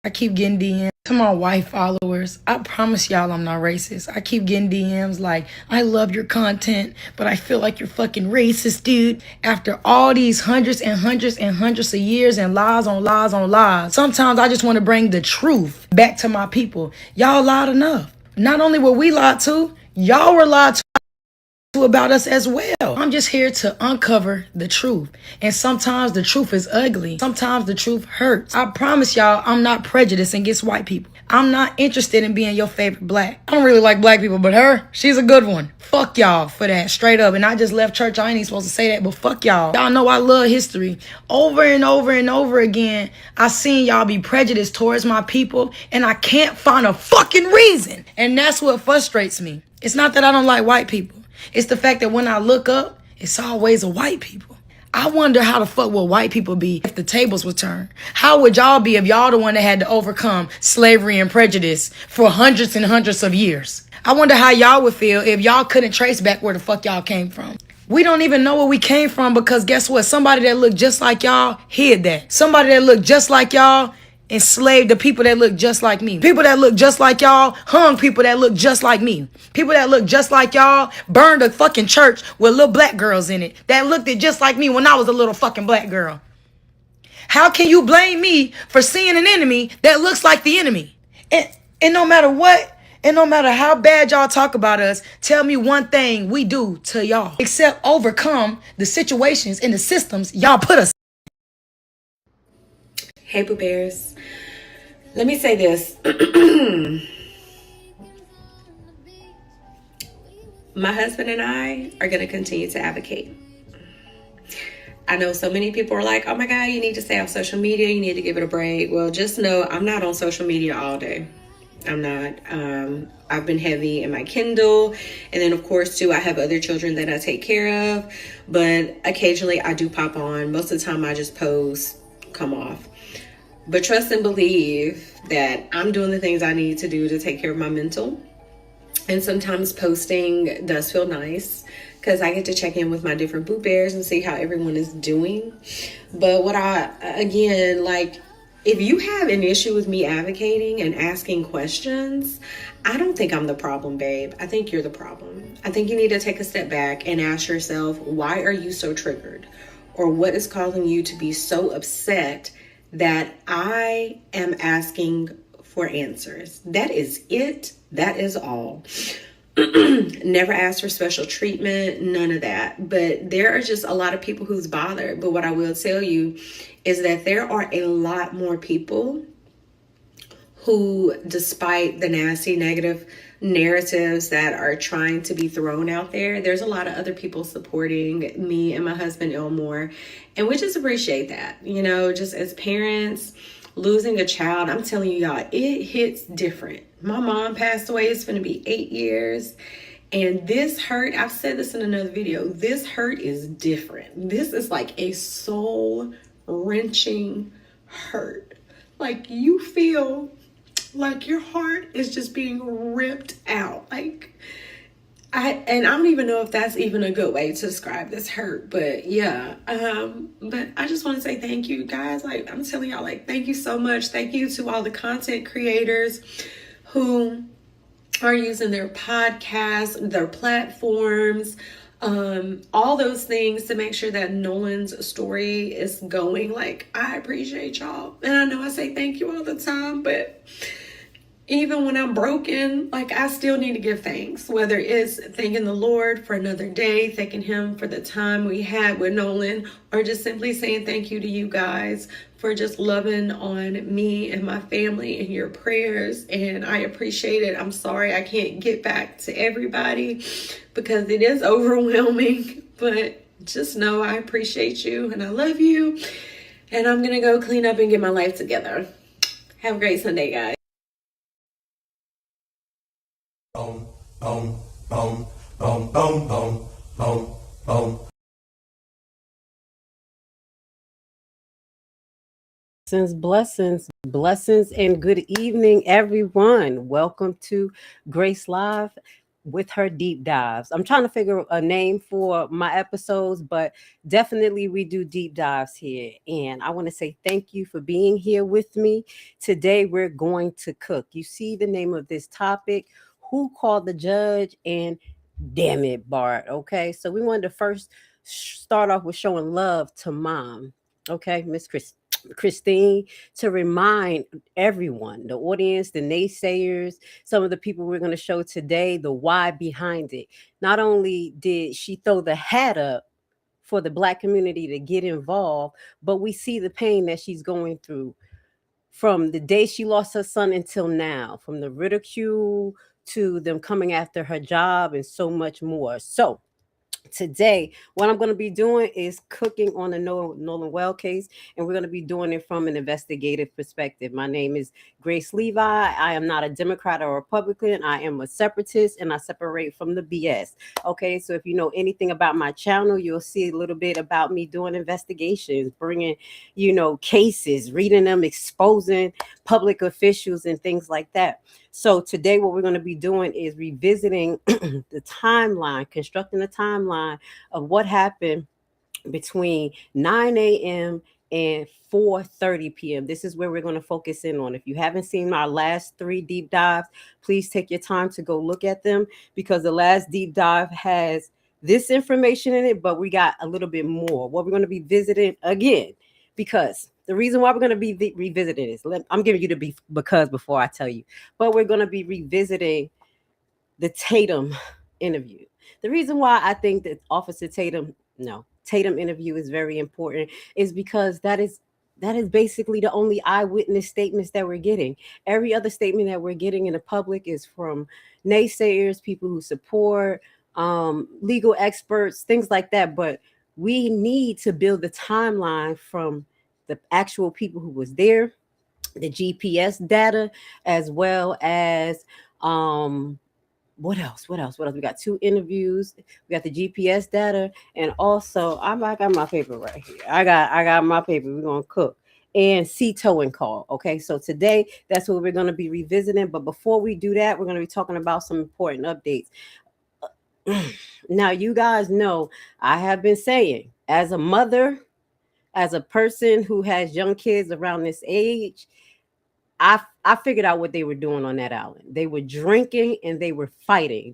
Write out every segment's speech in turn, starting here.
I keep getting DMs to my white followers. I promise y'all I'm not racist. I keep getting DMs like, I love your content, but I feel like you're fucking racist, dude. After all these hundreds and hundreds and hundreds of years and lies on lies on lies, sometimes I just want to bring the truth back to my people. Y'all lied enough. Not only were we lied to, y'all were lied to about us as well. I'm just here to uncover the truth. And sometimes the truth is ugly. Sometimes the truth hurts. I promise y'all I'm not prejudiced against white people. I'm not interested in being your favorite black. I don't really like black people, but her, she's a good one. Fuck y'all for that, straight up. And I just left church. I ain't even supposed to say that, but fuck y'all. Y'all know I love history. Over and over and over again, I seen y'all be prejudiced towards my people, and I can't find a fucking reason. And that's what frustrates me. It's not that I don't like white people. It's the fact that when I look up, it's always a white people. I wonder how the fuck would white people be if the tables would turn? How would y'all be if y'all the one that had to overcome slavery and prejudice for hundreds and hundreds of years? I wonder how y'all would feel if y'all couldn't trace back where the fuck y'all came from. We don't even know where we came from because guess what? Somebody that looked just like y'all hid that. Somebody that looked just like y'all enslaved the people that look just like me. People that look just like y'all hung people that look just like me. People that look just like y'all burned a fucking church with little black girls in it that looked just like me when I was a little fucking black girl. How can you blame me for seeing an enemy that looks like the enemy? And no matter what, and no matter how bad y'all talk about us, tell me one thing we do to y'all except overcome the situations and the systems y'all put us. Hey, Boo Bears. Let me say this. My husband and I are going to continue to advocate. I know so many people are like, oh my God, you need to stay off social media. You need to give it a break. Well, just know I'm not on social media all day. I'm not. I've been heavy in my Kindle. And then, of course, too, I have other children that I take care of. But occasionally I do pop on. Most of the time I just post, come off. But trust and believe that I'm doing the things I need to do to take care of my mental. And sometimes posting does feel nice because I get to check in with my different Boo Bears and see how everyone is doing. But if you have an issue with me advocating and asking questions, I don't think I'm the problem, babe. I think you're the problem. I think you need to take a step back and ask yourself, why are you so triggered? Or what is causing you to be so upset that I am asking for answers? That is it. That is all. Never ask for special treatment, none of that. But there are just a lot of people who's bothered. But what I will tell you is that there are a lot more people who, despite the nasty negative narratives that are trying to be thrown out there, there's a lot of other people supporting me and my husband Elmore, and we just appreciate that. You know, just as parents losing a child, I'm telling you y'all, it hits different. My mom passed away. It's going to be 8 years, and this hurt, I've said this in another video, this hurt is different. This is like a soul wrenching hurt. Like you feel like your heart is just being ripped out. I don't even know if that's even a good way to describe this hurt, but yeah. But I just want to say thank you guys. Like I'm telling y'all, like, thank you so much. Thank you to all the content creators who are using their podcasts, their platforms, all those things to make sure that Nolan's story is going. Like, I appreciate y'all. And I know I say thank you all the time, but even when I'm broken, like, I still need to give thanks, whether it's thanking the Lord for another day, thanking him for the time we had with Nolan, or just simply saying thank you to you guys for just loving on me and my family and your prayers. And I appreciate it. I'm sorry I can't get back to everybody because it is overwhelming, but just know I appreciate you and I love you. And I'm going to go clean up and get my life together. Have a great Sunday, guys. Boom, boom, boom, boom, boom, boom, boom, boom. Blessings, and good evening, everyone. Welcome to Grace Live with her deep dives. I'm trying to figure a name for my episodes, but definitely we do deep dives here. And I want to say thank you for being here with me. Today, we're going to cook. You see the name of this topic, Who Called the Judge and Damit Bart. Okay, so we wanted to first start off with showing love to mom. Okay, Miss Christine, to remind everyone, the audience, the naysayers, some of the people we're going to show today, the why behind it. Not only did she throw the hat up for the Black community to get involved, but we see the pain that she's going through from the day she lost her son until now, from the ridicule to them coming after her job and so much more. So today, what I'm going to be doing is cooking on the Nolan Wells case, and we're going to be doing it from an investigative perspective. My name is Grace Levi. I am not a Democrat or Republican. I am a separatist, and I separate from the BS. Okay, so if you know anything about my channel, you'll see a little bit about me doing investigations, bringing, cases, reading them, exposing public officials and things like that. So today what we're going to be doing is revisiting the timeline, constructing a timeline of what happened between 9 a.m. and 4:30 p.m. This is where we're going to focus in on. If you haven't seen our last 3 deep dives, please take your time to go look at them, because the last deep dive has this information in it, but we got a little bit more. What we're going to be visiting again, because the reason why we're going to be revisiting this, I'm giving you the because before I tell you, but we're going to be revisiting the Tatum interview. The reason why I think that Officer Tatum interview is very important is because that is basically the only eyewitness statements that we're getting. Every other statement that we're getting in the public is from naysayers, people who support, legal experts, things like that. But we need to build the timeline from the actual people who was there, the GPS data, as well as what else? We got 2 interviews. We got the GPS data, and also I got my paper right here. I got my paper. We're gonna cook and see towing call. Okay, so today that's what we're gonna be revisiting. But before we do that, we're gonna be talking about some important updates. Now, you guys know I have been saying, as a mother, as a person who has young kids around this age, I figured out what they were doing on that island. They were drinking and they were fighting.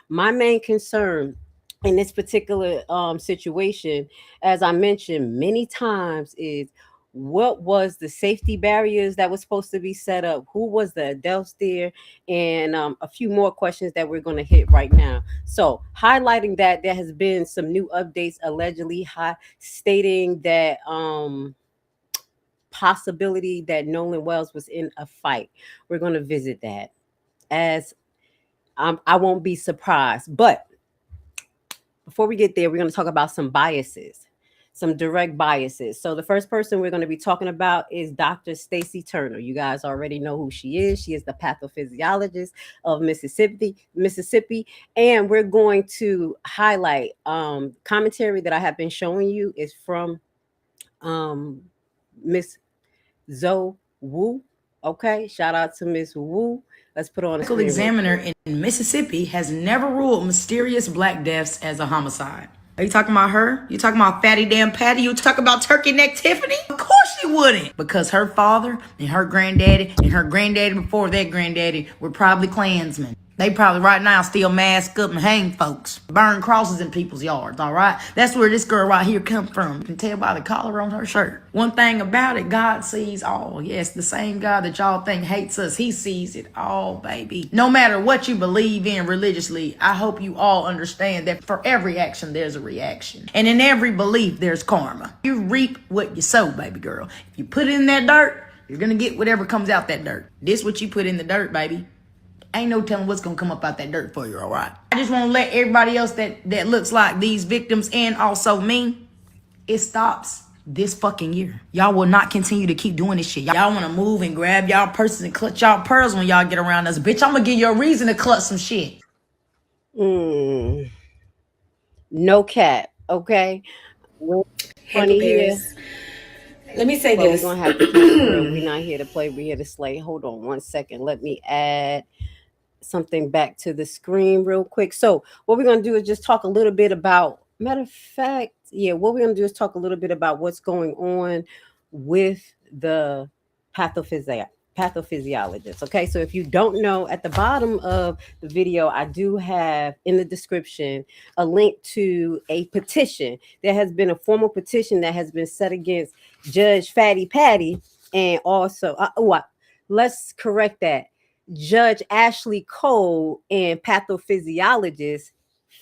My main concern in this particular situation, as I mentioned many times, is what was the safety barriers that was supposed to be set up? Who was the adults there? And a few more questions that we're going to hit right now. So highlighting that there has been some new updates allegedly stating that possibility that Nolan Wells was in a fight. We're going to visit that, as I won't be surprised. But before we get there, we're going to talk about some biases, some direct biases. So the first person we're going to be talking about is Dr. Stacey Turner. You guys already know who she is. She is the pathophysiologist of Mississippi. And we're going to highlight commentary that I have been showing you is from Miss Zoe Wu. Okay, shout out to Miss Wu. Let's put on a Medical examiner in Mississippi has never ruled mysterious black deaths as a homicide. Are you talking about her? You talking about Fatty Damn Patty? You talking about Turkey Neck Tiffany? Of course she wouldn't. Because her father and her granddaddy and her granddaddy before their granddaddy were probably Klansmen. They probably right now still mask up and hang folks. Burn crosses in people's yards, all right? That's where this girl right here come from. You can tell by the collar on her shirt. One thing about it, God sees all. Yes, the same God that y'all think hates us, he sees it all, baby. No matter what you believe in religiously, I hope you all understand that for every action, there's a reaction. And in every belief, there's karma. You reap what you sow, baby girl. If you put it in that dirt, you're gonna get whatever comes out that dirt. This what you put in the dirt, baby. Ain't no telling what's gonna come up out that dirt for you, all right? I just want to let everybody else that looks like these victims and also me, it stops this fucking year. Y'all will not continue to keep doing this shit. Y'all want to move and grab y'all purses and clutch y'all pearls when y'all get around us. Bitch, I'm gonna give you a reason to clutch some shit. No cap, okay? Hey, Funny here. Paris. Let me say Well, this. we're gonna have to keep it real. We're not here to play, we're here to slay. Hold on one second. Let me add something back to the screen real quick. So what we're gonna do is just talk a little bit about, matter of fact, what we're gonna do is talk a little bit about what's going on with the pathophysiologist. Okay, so if you don't know, at the bottom of the video, I do have in the description a link to a petition. There has been a formal petition that has been set against Judge Fatty Patty, and also let's correct that, Judge Ashley Cole and pathophysiologist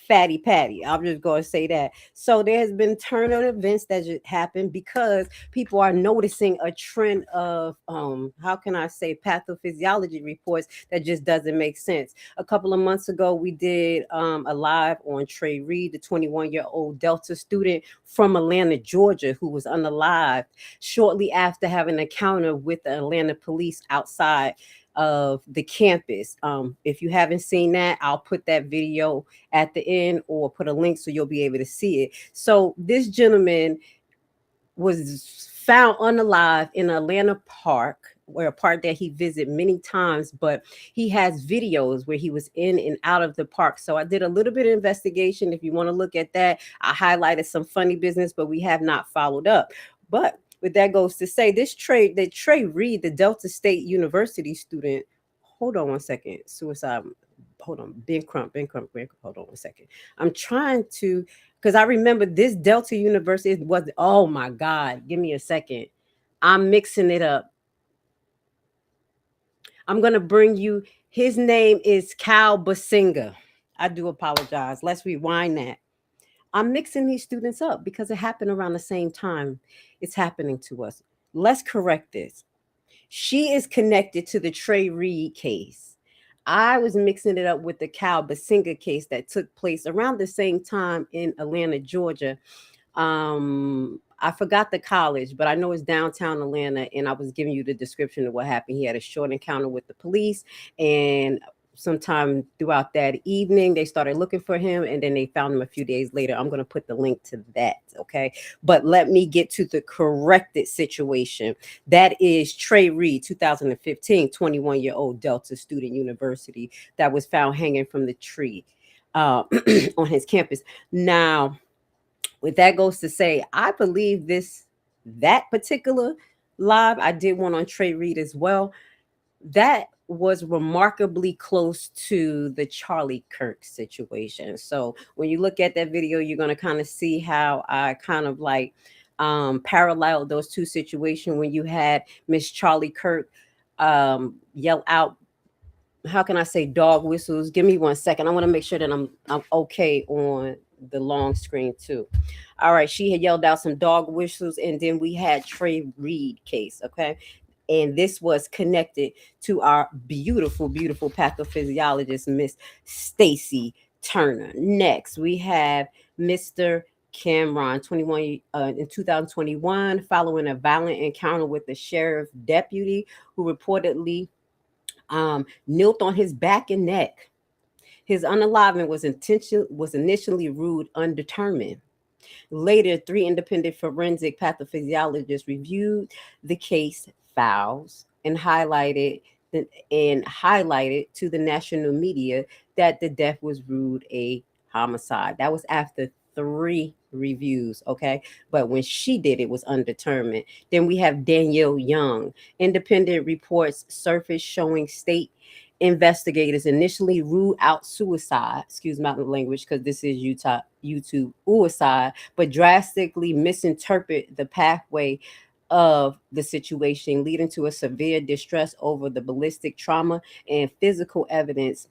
Fatty Patty. I'm just going to say that. So there has been turn of events that just happened because people are noticing a trend of how can I say, pathophysiology reports that just doesn't make sense. A couple of months ago, we did a live on Trey Reed, the 21-year-old Delta student from Atlanta, Georgia, who was unalived shortly after having an encounter with the Atlanta police outside of the campus. If you haven't seen that, I'll put that video at the end or put a link so you'll be able to see it. So this gentleman was found unalive in Atlanta Park, where a park that he visited many times, but he has videos where he was in and out of the park. So I did a little bit of investigation. If you want to look at that, I highlighted some funny business, but we have not followed up. But what that goes to say, Trey Reed, the Delta State University student, hold on one second, suicide, hold on, Ben Crump, hold on one second. I'm trying to, because I remember this Delta University was, oh my God, give me a second. I'm mixing it up. I'm going to bring you, his name is Cal Basinga. I do apologize. Let's rewind that. I'm mixing these students up because it happened around the same time it's happening to us. Let's correct this. She is connected to the Trey Reed case. I was mixing it up with the Cal Basinga case that took place around the same time in Atlanta, Georgia. I forgot the college, but I know it's downtown Atlanta, and I was giving you the description of what happened. He had a short encounter with the police, and sometime throughout that evening, they started looking for him, and then they found him a few days later. I'm going to put the link to that, okay? But let me get to the corrected situation. That is Trey Reed, 2015, 21-year-old Delta student university that was found hanging from the tree on his campus. Now, what that goes to say, I believe that particular live, I did one on Trey Reed as well, that was remarkably close to the Charlie Kirk situation. So when you look at that video, you're going to kind of see how I kind of like paralleled those two situations when you had Miss Charlie Kirk yell out, how can I say, dog whistles. Give me 1 second. I want to make sure that I'm okay on the long screen too. All right, she had yelled out some dog whistles, and then we had Trey Reed case, okay? And this was connected to our beautiful, beautiful pathophysiologist, Miss Stacy Turner. Next, we have Mr. Cameron, 21 in 2021, following a violent encounter with the sheriff deputy who reportedly knelt on his back and neck. His unaliving was initially ruled undetermined. Later, 3 independent forensic pathophysiologists reviewed the case files and highlighted to the national media that the death was ruled a homicide. That was after 3 reviews, okay? But when she did, it was undetermined. Then we have Danielle Young. Independent reports surfaced showing state investigators initially ruled out suicide, excuse my language, because this is YouTube suicide, but drastically misinterpret the pathway of the situation, leading to a severe distress over the ballistic trauma and physical evidence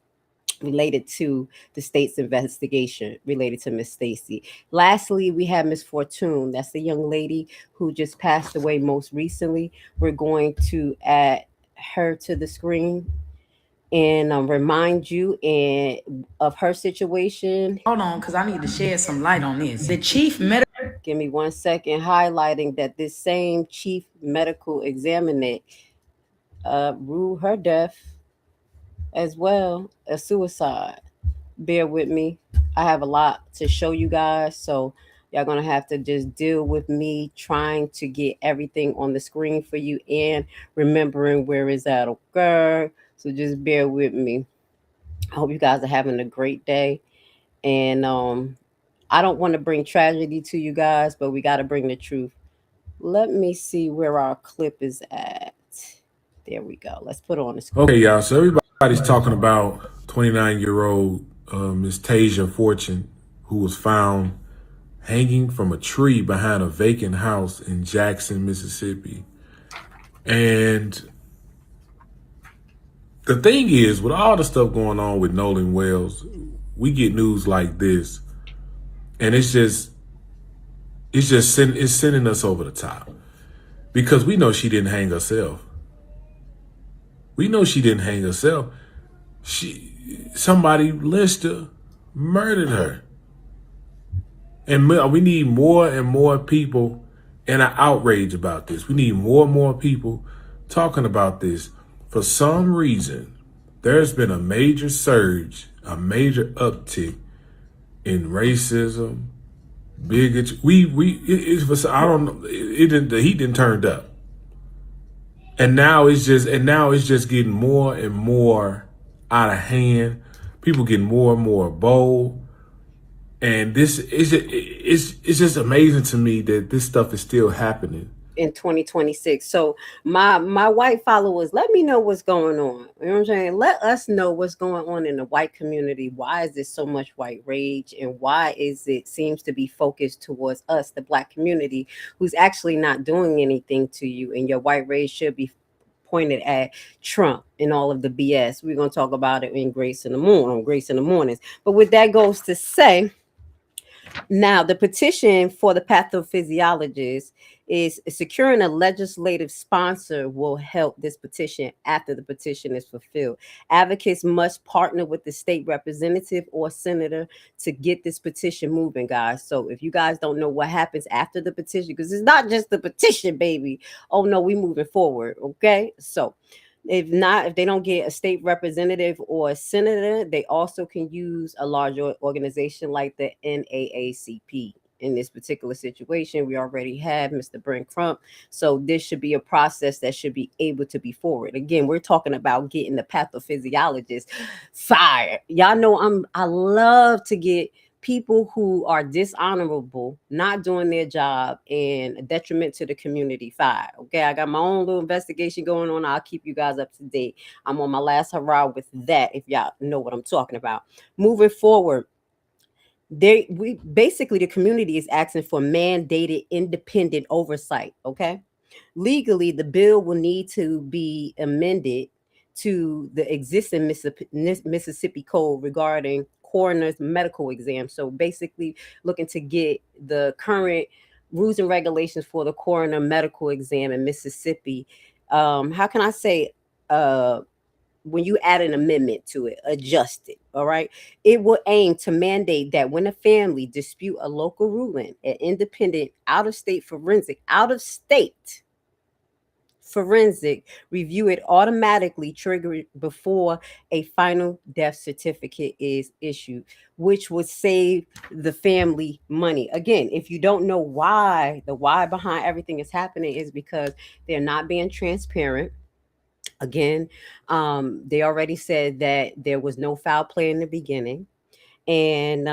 related to the state's investigation related to Miss Stacy. Lastly, we have Miss Fortune. That's the young lady who just passed away most recently. We're going to add her to the screen. and remind you of her situation. Hold on, because I need to shed some light on this. The chief medical. Give me 1 second, highlighting that this same chief medical examiner ruled her death as well as suicide. Bear with me. I have a lot to show you guys, so y'all gonna have to just deal with me trying to get everything on the screen for you and remembering where is that occur. So just bear with me. I hope you guys are having a great day. And I don't want to bring tragedy to you guys, but we got to bring the truth. Let me see where our clip is at. There we go. Let's put it on the screen. Okay, y'all. So everybody's talking about 29-year-old Miss Tasia Fortune, who was found hanging from a tree behind a vacant house in Jackson, Mississippi. And the thing is, with all the stuff going on with Nolan Wells, we get news like this, and it's sending us over the top, because we know she didn't hang herself. We know she didn't hang herself. Somebody lynched her, murdered her. And we need more and more people in an outrage about this. We need more and more people talking about this. For some reason, there's been a major surge, a major uptick in racism, bigotry. I don't know. The heat didn't turned up. And now it's just getting more and more out of hand. People getting more and more bold. And this is it's just amazing to me that this stuff is still happening in 2026. So my white followers, let me know what's going on. You know what I'm saying? Let us know what's going on in the white community. Why is there so much white rage, and why is it seems to be focused towards us, the black community, who's actually not doing anything to you, and your white rage should be pointed at Trump and all of the BS. We're going to talk about it in Grace in the Mornings. But with that goes to say, now, the petition for the pathophysiologist is securing a legislative sponsor will help this petition after the petition is fulfilled. Advocates must partner with the state representative or senator to get this petition moving, guys. So if you guys don't know what happens after the petition, because it's not just the petition, baby. Oh, no, we moving forward, okay? So if they don't get a state representative or a senator, they also can use a larger organization like the NAACP. In this particular situation, we already have Mr. Brent Crump. So this should be a process that should be able to be forward. Again, we're talking about getting the pathophysiologist fired. Y'all know I love to get people who are dishonorable, not doing their job, and a detriment to the community fired. Okay, I got my own little investigation going on. I'll keep you guys up to date. I'm on my last hurrah with that, if y'all know what I'm talking about. Moving forward, the community is asking for mandated independent oversight. Okay, legally, the bill will need to be amended to the existing Mississippi code regarding coroner's medical exam. So basically looking to get the current rules and regulations for the coroner medical exam in Mississippi. How can I say, when you add an amendment to it, adjust it, all right? It will aim to mandate that when a family dispute a local ruling, an independent out-of-state forensic review it automatically triggered before a final death certificate is issued, which would save the family money. Again, if you don't know why, the why behind everything is happening is because they're not being transparent. Again, they already said that there was no foul play in the beginning. And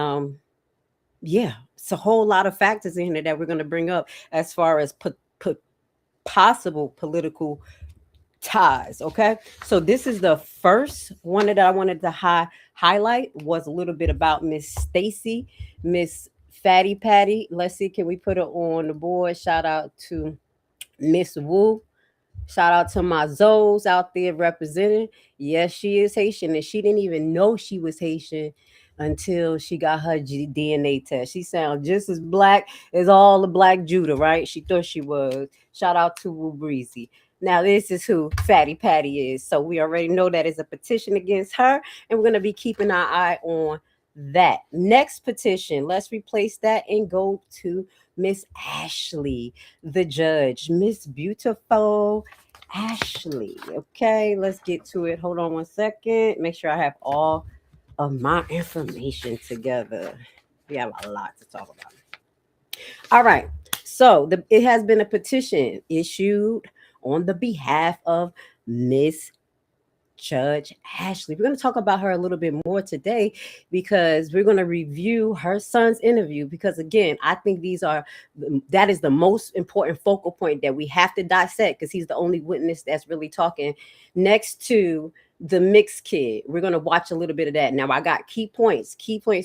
yeah, it's a whole lot of factors in here that we're going to bring up as far as possible political ties. Okay, so this is the first one that I wanted to highlight, was a little bit about Miss Stacy, Miss Fatty Patty. Let's see, can we put her on the board? Shout out to Miss Wu. Shout out to my Zoes out there representing. Yes, she is Haitian, and she didn't even know she was Haitian until she got her DNA test. She sounds just as black as all the Black Judah, right? She thought she was. Shout out to Wu Breezy. Now, this is who Fatty Patty is. So we already know that is a petition against her, and we're going to be keeping our eye on that. Next petition, let's replace that and go to Miss Ashley, the judge. Miss Beautiful Ashley. Okay, let's get to it. Hold on one second. Make sure I have all of my information together. We have a lot to talk about. All right. So it has been a petition issued on the behalf of Miss Judge Ashley. We're going to talk about her a little bit more today because we're going to review her son's interview, because again, I think that is the most important focal point that we have to dissect, because he's the only witness that's really talking next to the mixed kid. We're going to watch a little bit of that. Now, I got key points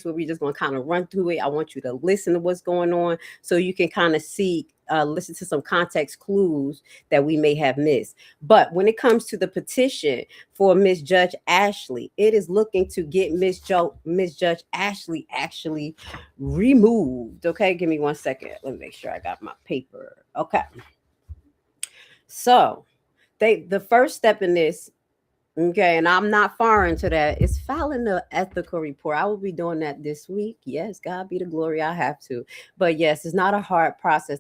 where we're just going to kind of run through it. I want you to listen to what's going on so you can kind of see, listen to some context clues that we may have missed. But when it comes to the petition for Miss Judge Ashley, it is looking to get Miss Judge Ashley actually removed. Okay, give me 1 second. Let me make sure I got my paper. Okay. So the first step in this, okay, and I'm not foreign to that, is filing the ethical report. I will be doing that this week. Yes, God be the glory, I have to. But yes, it's not a hard process.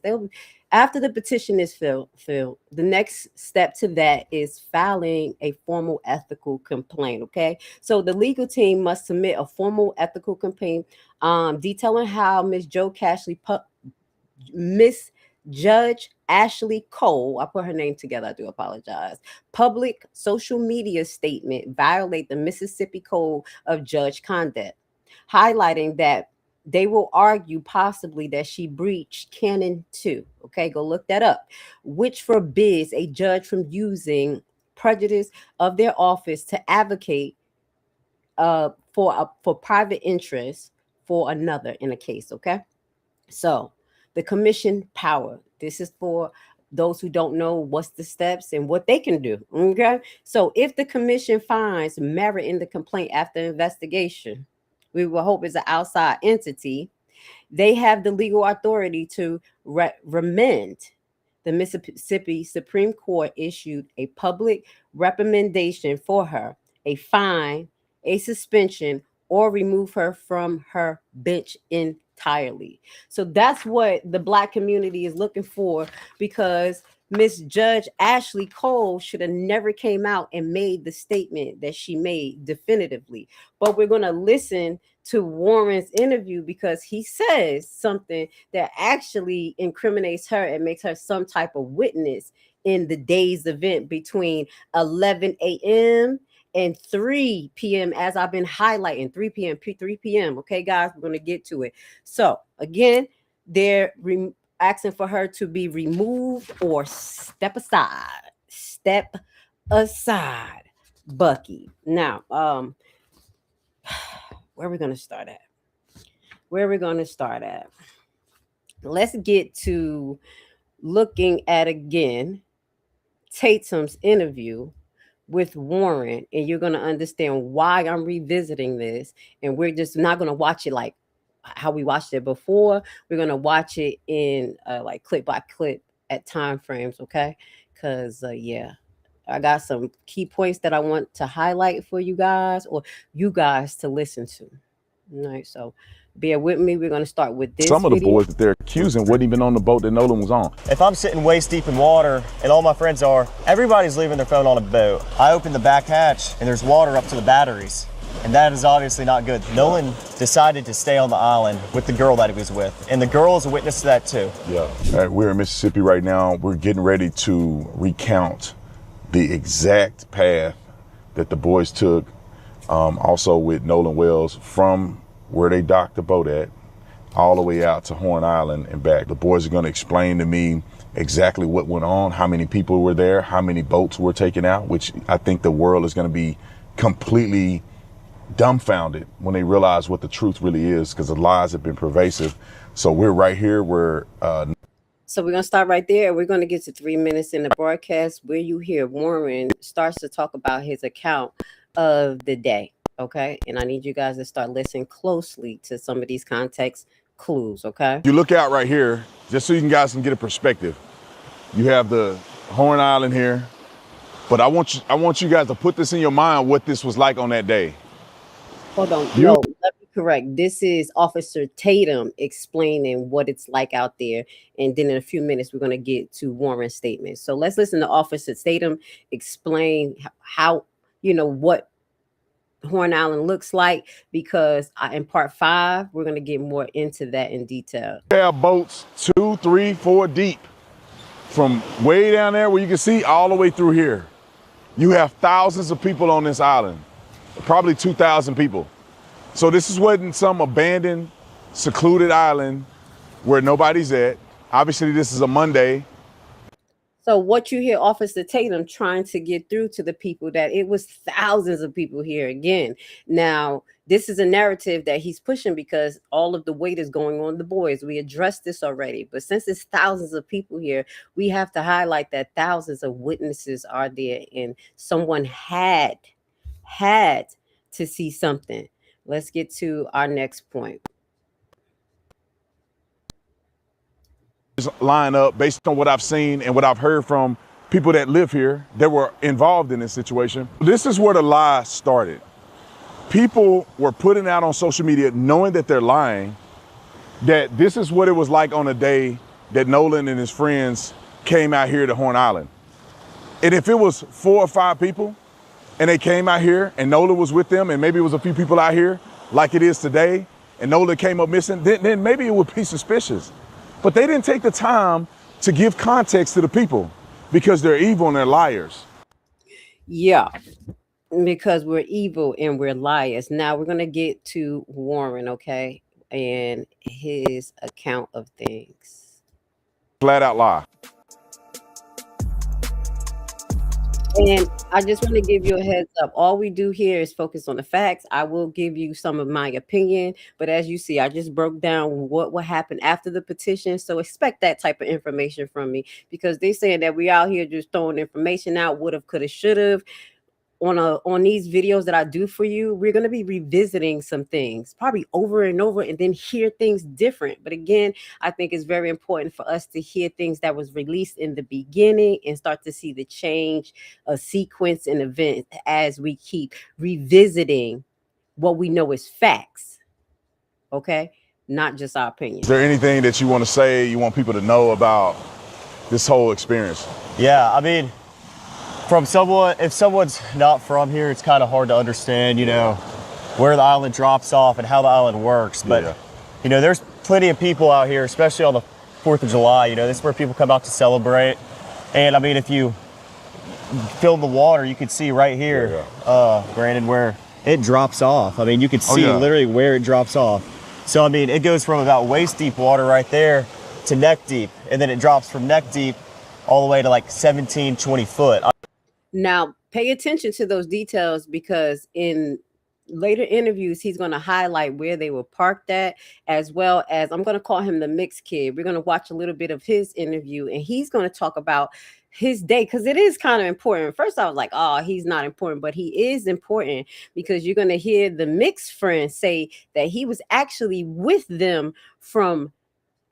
After the petition is filled, the next step to that is filing a formal ethical complaint. Okay, so the legal team must submit a formal ethical complaint detailing how Miss Judge Ashley Cole, I put her name together, I do apologize, public social media statement violate the Mississippi Code of Judge Conduct, highlighting that they will argue possibly that she breached Canon 2. Okay, go look that up, which forbids a judge from using prejudice of their office to advocate for private interest for another in a case. Okay, so the commission power. This is for those who don't know what's the steps and what they can do. Okay. So if the commission finds merit in the complaint after investigation, we will hope it's an outside entity, they have the legal authority to remand. The Mississippi Supreme Court issued a public recommendation for her, a fine, a suspension, or remove her from her bench entirely. So that's what the Black community is looking for, because Miss Judge Ashley Cole should have never came out and made the statement that she made definitively. But we're going to listen to Warren's interview, because he says something that actually incriminates her and makes her some type of witness in the day's event between 11 a.m. and 3 p.m. as I've been highlighting, 3 p.m. Okay, guys, we're going to get to it. So again, they're asking for her to be removed or step aside. Step aside, Bucky. Now, where are we going to start at? Let's get to looking at again Tatum's interview with Warren, and you're going to understand why I'm revisiting this. And we're just not going to watch it like how we watched it before. We're going to watch it in like clip by clip at time frames. Okay. Cause I got some key points that I want to highlight for you guys, or you guys to listen to. All right. So bear with me. We're going to start with this. Some of the boys that they're accusing wasn't even on the boat that Nolan was on. If I'm sitting waist deep in water and all my friends are, everybody's leaving their phone on a boat. I open the back hatch and there's water up to the batteries. And that is obviously not good. Nolan decided to stay on the island with the girl that he was with. And the girl is a witness to that too. Yeah. All right, we're in Mississippi right now. We're getting ready to recount the exact path that the boys took, also with Nolan Wells, from where they docked the boat at all the way out to Horn Island and back. The boys are going to explain to me exactly what went on, how many people were there, how many boats were taken out, which I think the world is going to be completely dumbfounded when they realize what the truth really is, because the lies have been pervasive. So we're right here where so we're going to start right there. We're going to get to 3 minutes in the broadcast where you hear Warren starts to talk about his account of the day. Okay. And I need you guys to start listening closely to some of these context clues. Okay. you look out right here, just so you guys can get a perspective. You have the Horn Island here, but I want you guys to put this in your mind what this was like on that day. Hold on. No, let me correct. This is Officer Tatum explaining what it's like out there. And then in a few minutes, we're going to get to Warren's statement. So let's listen to Officer Tatum explain how, what Horn Island looks like, because in part 5, we're going to get more into that in detail. We have boats 2, 3, 4 deep from way down there where you can see all the way through here. You have thousands of people on this island, probably 2,000 people. So this wasn't some abandoned, secluded island where nobody's at. Obviously, this is a Monday. So what you hear Officer Tatum trying to get through to the people, that it was thousands of people here again. Now, this is a narrative that he's pushing because all of the weight is going on the boys. We addressed this already, but since it's thousands of people here, we have to highlight that thousands of witnesses are there and someone had to see something. Let's get to our next point. Line up based on what I've seen and what I've heard from people that live here that were involved in this situation. This is where the lie started. People were putting out on social media, knowing that they're lying, that this is what it was like on a day that Nolan and his friends came out here to Horn Island. And if it was 4 or 5 people and they came out here and Nolan was with them and maybe it was a few people out here like it is today and Nolan came up missing, then maybe it would be suspicious. But they didn't take the time to give context to the people because they're evil and they're liars. Yeah, because we're evil and we're liars. Now we're going to get to Warren, okay, and his account of things. Flat out lie. And I just want to give you a heads up. All we do here is focus on the facts. I will give you some of my opinion, but as you see, I just broke down what will happen after the petition. So expect that type of information from me, because they're saying that we out here just throwing information out, would have, could have, should have. On these videos that I do for you, we're going to be revisiting some things probably over and over and then hear things different. But again, I think it's very important for us to hear things that was released in the beginning and start to see the change, a sequence and event as we keep revisiting what we know is facts. Okay, not just our opinion. Is there anything that you want to say, you want people to know about this whole experience? Yeah, I mean, from someone, if someone's not from here, it's kind of hard to understand, where the island drops off and how the island works. But, there's plenty of people out here, especially on the 4th of July, this is where people come out to celebrate. And I mean, if you film the water, you can see right here, Brandon, where it drops off. I mean, you can see literally where it drops off. So, I mean, it goes from about waist deep water right there to neck deep. And then it drops from neck deep all the way to like 17, 20 foot. Now, pay attention to those details, because in later interviews, he's going to highlight where they were parked at, as well as I'm going to call him the mixed kid. We're going to watch a little bit of his interview, and he's going to talk about his day, because it is kind of important. First, I was like, oh, he's not important, but he is important, because you're going to hear the mixed friend say that he was actually with them from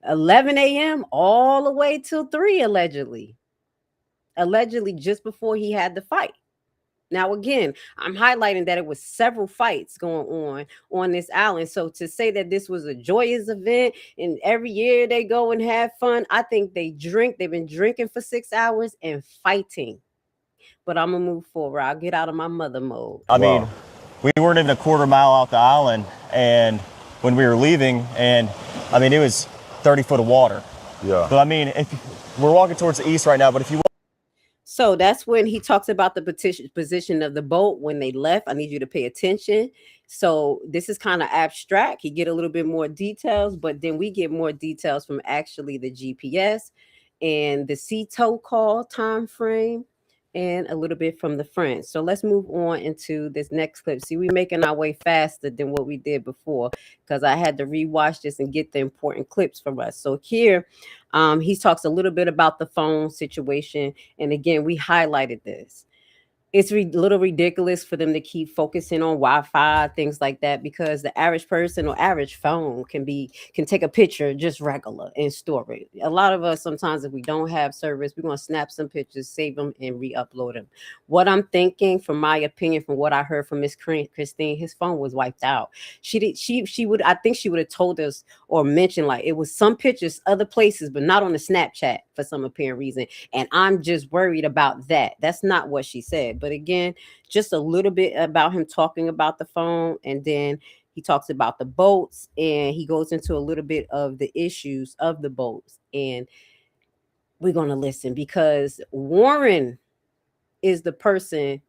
11 a.m. all the way till 3, allegedly just before he had the fight. Now, again, I'm highlighting that it was several fights going on this island. So to say that this was a joyous event and every year they go and have fun, I think they've been drinking for 6 hours and fighting. But I'm gonna move forward. I'll get out of my mother mode. I mean, we weren't even a quarter mile out the island, and when we were leaving, and I mean, it was 30 foot of water. Yeah. But I mean, if we're walking towards the east right now, but if you So that's when he talks about the position of the boat when they left. I need you to pay attention. So this is kind of abstract. He get a little bit more details, but then we get more details from actually the GPS and the sea tow call time frame, and a little bit from the friends. So let's move on into this next clip. See, we're making our way faster than what we did before, because I had to rewatch this and get the important clips from us. So here, he talks a little bit about the phone situation. And again, we highlighted this. it's a little ridiculous for them to keep focusing on Wi-Fi, things like that, because the average person or average phone can take a picture just regular and store it. A lot of us sometimes, if we don't have service, we're gonna snap some pictures, save them, and re-upload them. What I'm thinking, from my opinion, from what I heard from Miss Christine, his phone was wiped out. She would, I think she would have told us or mentioned like it was some pictures other places, but not on the Snapchat for some apparent reason. And I'm just worried about that. That's not what she said. But again, just a little bit about him talking about the phone, and then he talks about the boats, and he goes into a little bit of the issues of the boats. And we're going to listen, because Warren is the person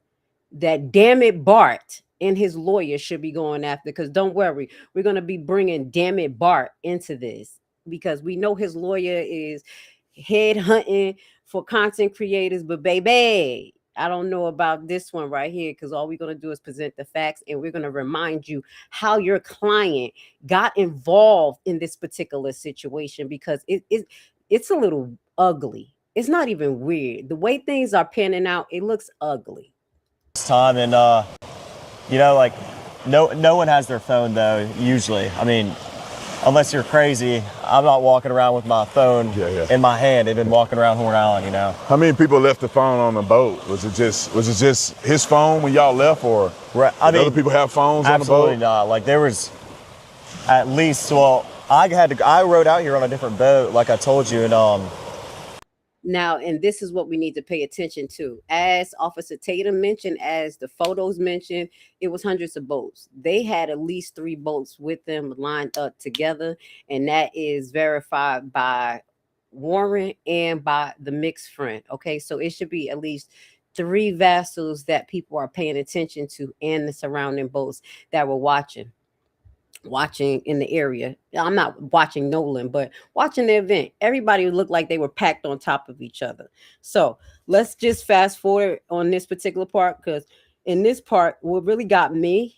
that Damit Bart and his lawyer should be going after. Because don't worry, we're going to be bringing Damit Bart into this, because we know his lawyer is head hunting for content creators. But baby, I don't know about this one right here, because all we're going to do is present the facts, and we're going to remind you how your client got involved in this particular situation, because it's a little ugly. It's not even weird. The way things are panning out, it looks ugly. Time and like no one has their phone though usually. I mean, unless you're crazy, I'm not walking around with my phone in my hand. They've been walking around Horn Island, How many people left the phone on the boat? Was it just his phone when y'all left, or right, did other people have phones on the boat? Absolutely not. Like there was at least, well, I rode out here on a different boat, like I told you, and Now, and this is what we need to pay attention to. As Officer Tatum mentioned, as the photos mentioned, it was hundreds of boats. They had at least 3 boats with them lined up together, and that is verified by Warren and by the mixed friend. Okay, so it should be at least 3 vessels that people are paying attention to, and the surrounding boats that were watching in the area. I'm not watching Nolan, but watching the event. Everybody looked like they were packed on top of each other. So let's just fast forward on this particular part, because in this part, what really got me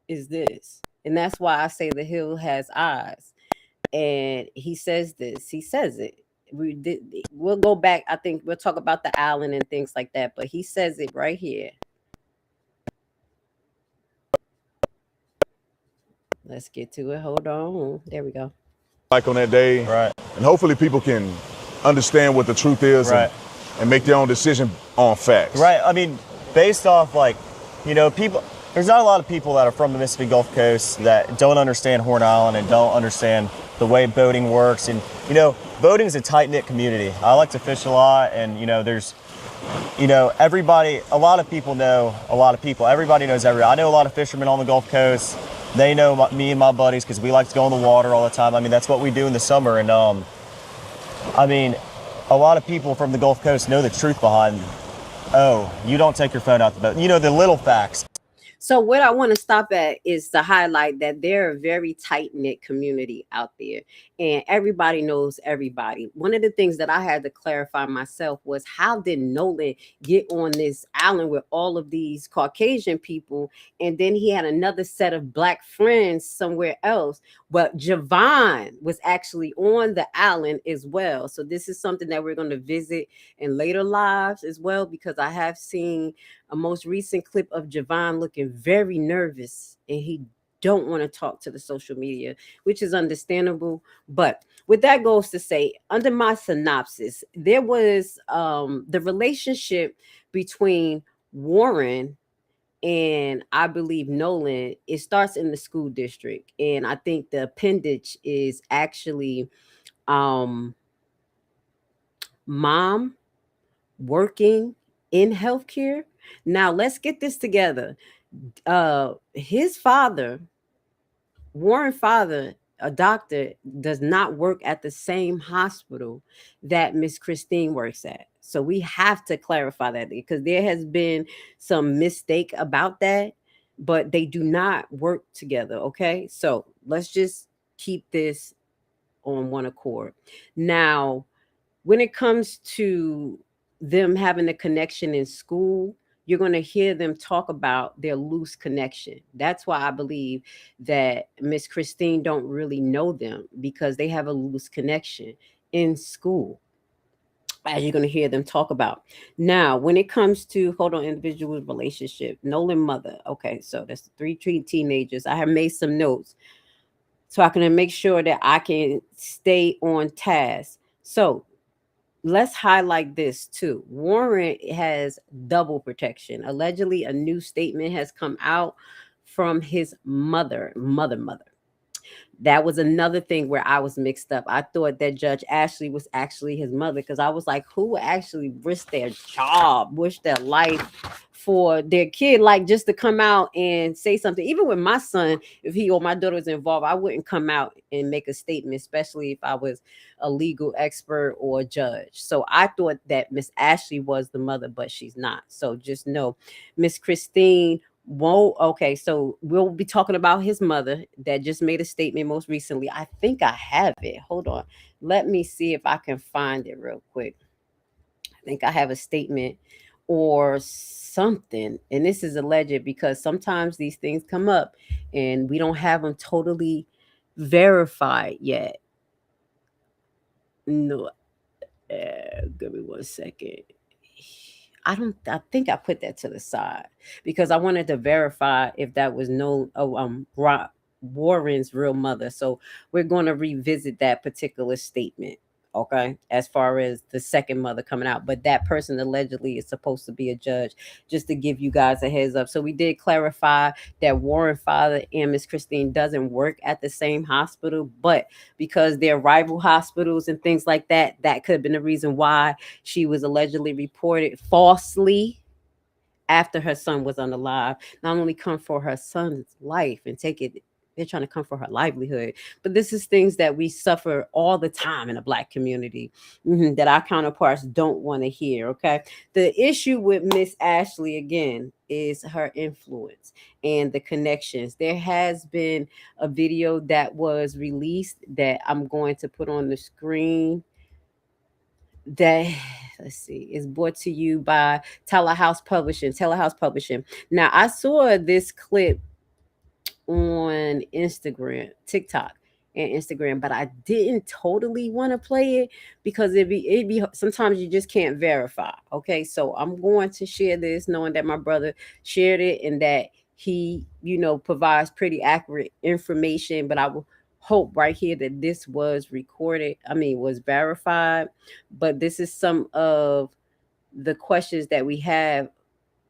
is this. And that's why I say the hill has eyes. And he says this. He says it. We'll go back. I think we'll talk about the island and things like that. But he says it right here. Let's get to it. Hold on. There we go. Like on that day, right. And hopefully people can understand what the truth is, right. and make their own decision on facts. Right. I mean, based off people. There's not a lot of people that are from the Mississippi Gulf Coast that don't understand Horn Island and don't understand the way boating works. And boating is a tight-knit community. I like to fish a lot, and there's everybody. A lot of people know a lot of people. Everybody knows everybody. I know a lot of fishermen on the Gulf Coast. They know me and my buddies because we like to go in the water all the time. I mean, that's what we do in the summer. And I mean, a lot of people from the Gulf Coast know the truth behind, you don't take your phone out the boat. The little facts. So what I want to stop at is to highlight that they're a very tight-knit community out there, and everybody knows everybody. One of the things that I had to clarify myself was, how did Nolan get on this island with all of these Caucasian people, and then he had another set of Black friends somewhere else? But Javon was actually on the island as well. So this is something that we're going to visit in later lives as well, because I have seen a most recent clip of Javon looking very nervous, and he don't want to talk to the social media, which is understandable. But with that goes to say, under my synopsis, there was the relationship between Warren and I believe Nolan. It starts in the school district, and I think the appendage is actually mom working in healthcare. Now let's get this together. His father, Warren's father, a doctor, does not work at the same hospital that Miss Christine works at. So we have to clarify that, because there has been some mistake about that, but they do not work together. Okay, so let's just keep this on one accord. Now, when it comes to them having a connection in school, you're going to hear them talk about their loose connection. That's why I believe that Miss Christine don't really know them, because they have a loose connection in school. as you're going to hear them talk about. Now, when it comes to individual relationship, Nolan mother. Okay, so that's three teenagers. I have made some notes so I can make sure that I can stay on task. So let's highlight this too. Warren has double protection. Allegedly, a new statement has come out from his mother. That was another thing where I was mixed up. I thought that Judge Ashley was actually his mother, because I was like, who would actually risk their job, risk their life for their kid, like just to come out and say something? Even with my son, if he or my daughter was involved, I wouldn't come out and make a statement, especially if I was a legal expert or a judge. So I thought that Miss Ashley was the mother, but she's not. So just know, Miss Christine. Whoa, okay, so we'll be talking about his mother that just made a statement most recently. I think I have it. Hold on. Let me see if I can find it real quick. I think I have a statement or something. And this is alleged because sometimes these things come up and we don't have them totally verified yet. No, give me 1 second. I think I put that to the side because I wanted to verify if that was Warren's real mother. So we're going to revisit that particular statement. Okay, as far as the second mother coming out, but that person allegedly is supposed to be a judge, just to give you guys a heads up. So we did clarify that Warren father and Miss Christine doesn't work at the same hospital, but because they're rival hospitals and things like that, that could have been the reason why she was allegedly reported falsely after her son was unalive. Not only come for her son's life and take it, they're trying to come for her livelihood. But this is things that we suffer all the time in the Black community, that our counterparts don't want to hear. Okay. The issue with Miss Ashley, again, is her influence and the connections. There has been a video that was released that I'm going to put on the screen that, let's see, is brought to you by Taylor House Publishing. Now, I saw this clip on TikTok and Instagram, but I didn't totally want to play it because it'd be sometimes you just can't verify. Okay, so I'm going to share this knowing that my brother shared it and that he, provides pretty accurate information, but I will hope right here that this was recorded, was verified. But this is some of the questions that we have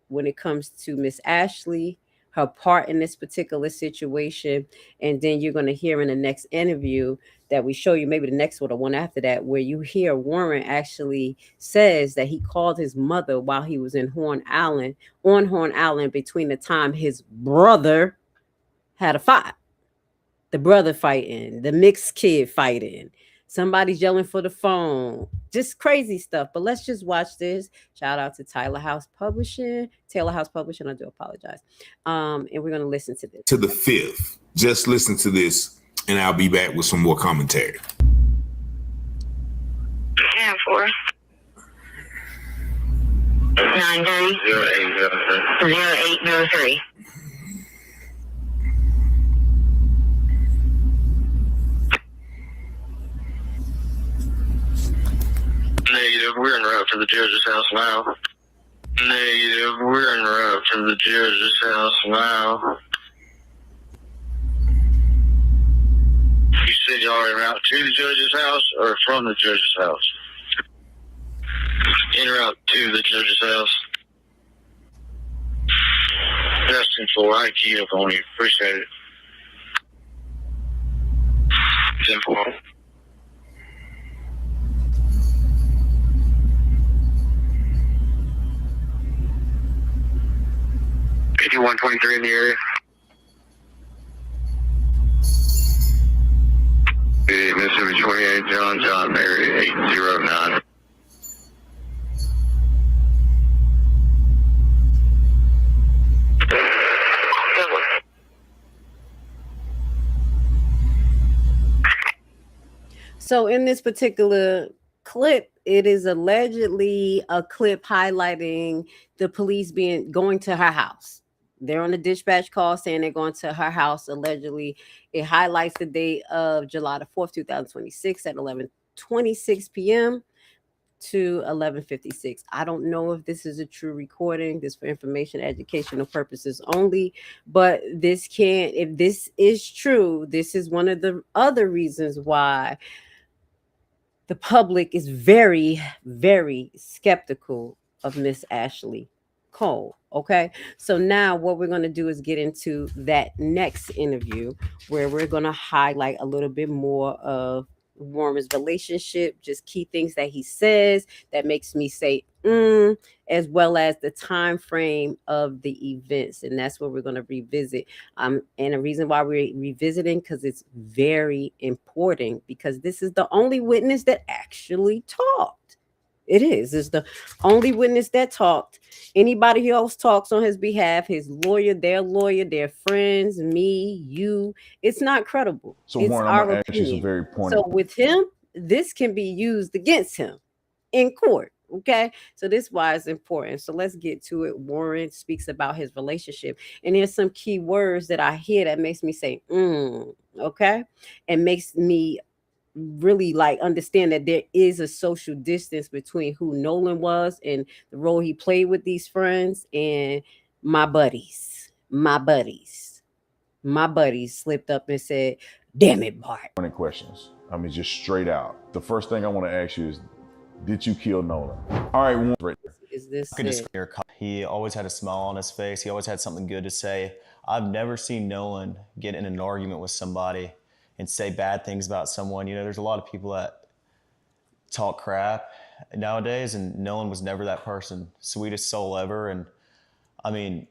when it comes to Miss Ashley, her part in this particular situation. And then you're going to hear in the next interview that we show you, maybe the next one or one after that, where you hear Warren actually says that he called his mother while he was on Horn Island, between the time his brother had a fight. The brother fighting, the mixed kid fighting, somebody's yelling for the phone, just crazy stuff. But let's just watch this. Shout out to Taylor House Publishing. I do apologize. And we're going to listen to this. To the fifth. Just listen to this, and I'll be back with some more commentary. Yeah, 4 93 0803. Negative, we're en route to the judge's house now. Negative, we're en route to the judge's house now. You said y'all are en route to the judge's house or from the judge's house? En route to the judge's house. Asking for I keyed up on you. Appreciate it. 10-4. 5123 in the area. Mississippi 28, John, Mary 809. So in this particular clip, it is allegedly a clip highlighting the police going to her house. They're on a dispatch call saying they're going to her house. Allegedly, it highlights the date of July the 4th, 2026 at 11:26 p.m. to 11:56. I don't know if this is a true recording. This for information, educational purposes only. But this can't. If this is true, this is one of the other reasons why the public is very, very skeptical of Miss Ashley Cole. Okay, so now what we're going to do is get into that next interview where we're going to highlight a little bit more of Warren's relationship, just key things that he says that makes me say as well as the time frame of the events, and that's what we're going to revisit. And the reason why we're revisiting, because it's very important, because this is the only witness that actually talked. It is. It's the only witness that talked. Anybody else talks on his behalf, his lawyer, their friends, me, you, it's not credible. So it's Warren, I'm gonna ask you some very pointed. So with him, this can be used against him in court. Okay, so this is why it's important. So let's get to it. Warren speaks about his relationship, and there's some key words that I hear that makes me say, okay, and makes me really like understand that there is a social distance between who Nolan was and the role he played with these friends and my buddies slipped up and said, "Damn it, Bart." Questions. I mean, just straight out. The first thing I want to ask you is, did you kill Nolan? All right. Is this He always had a smile on his face. He always had something good to say. I've never seen Nolan get in an argument with somebody and say bad things about someone. You know, there's a lot of people that talk crap nowadays, and Nolan was never that person. Sweetest soul ever. And I mean,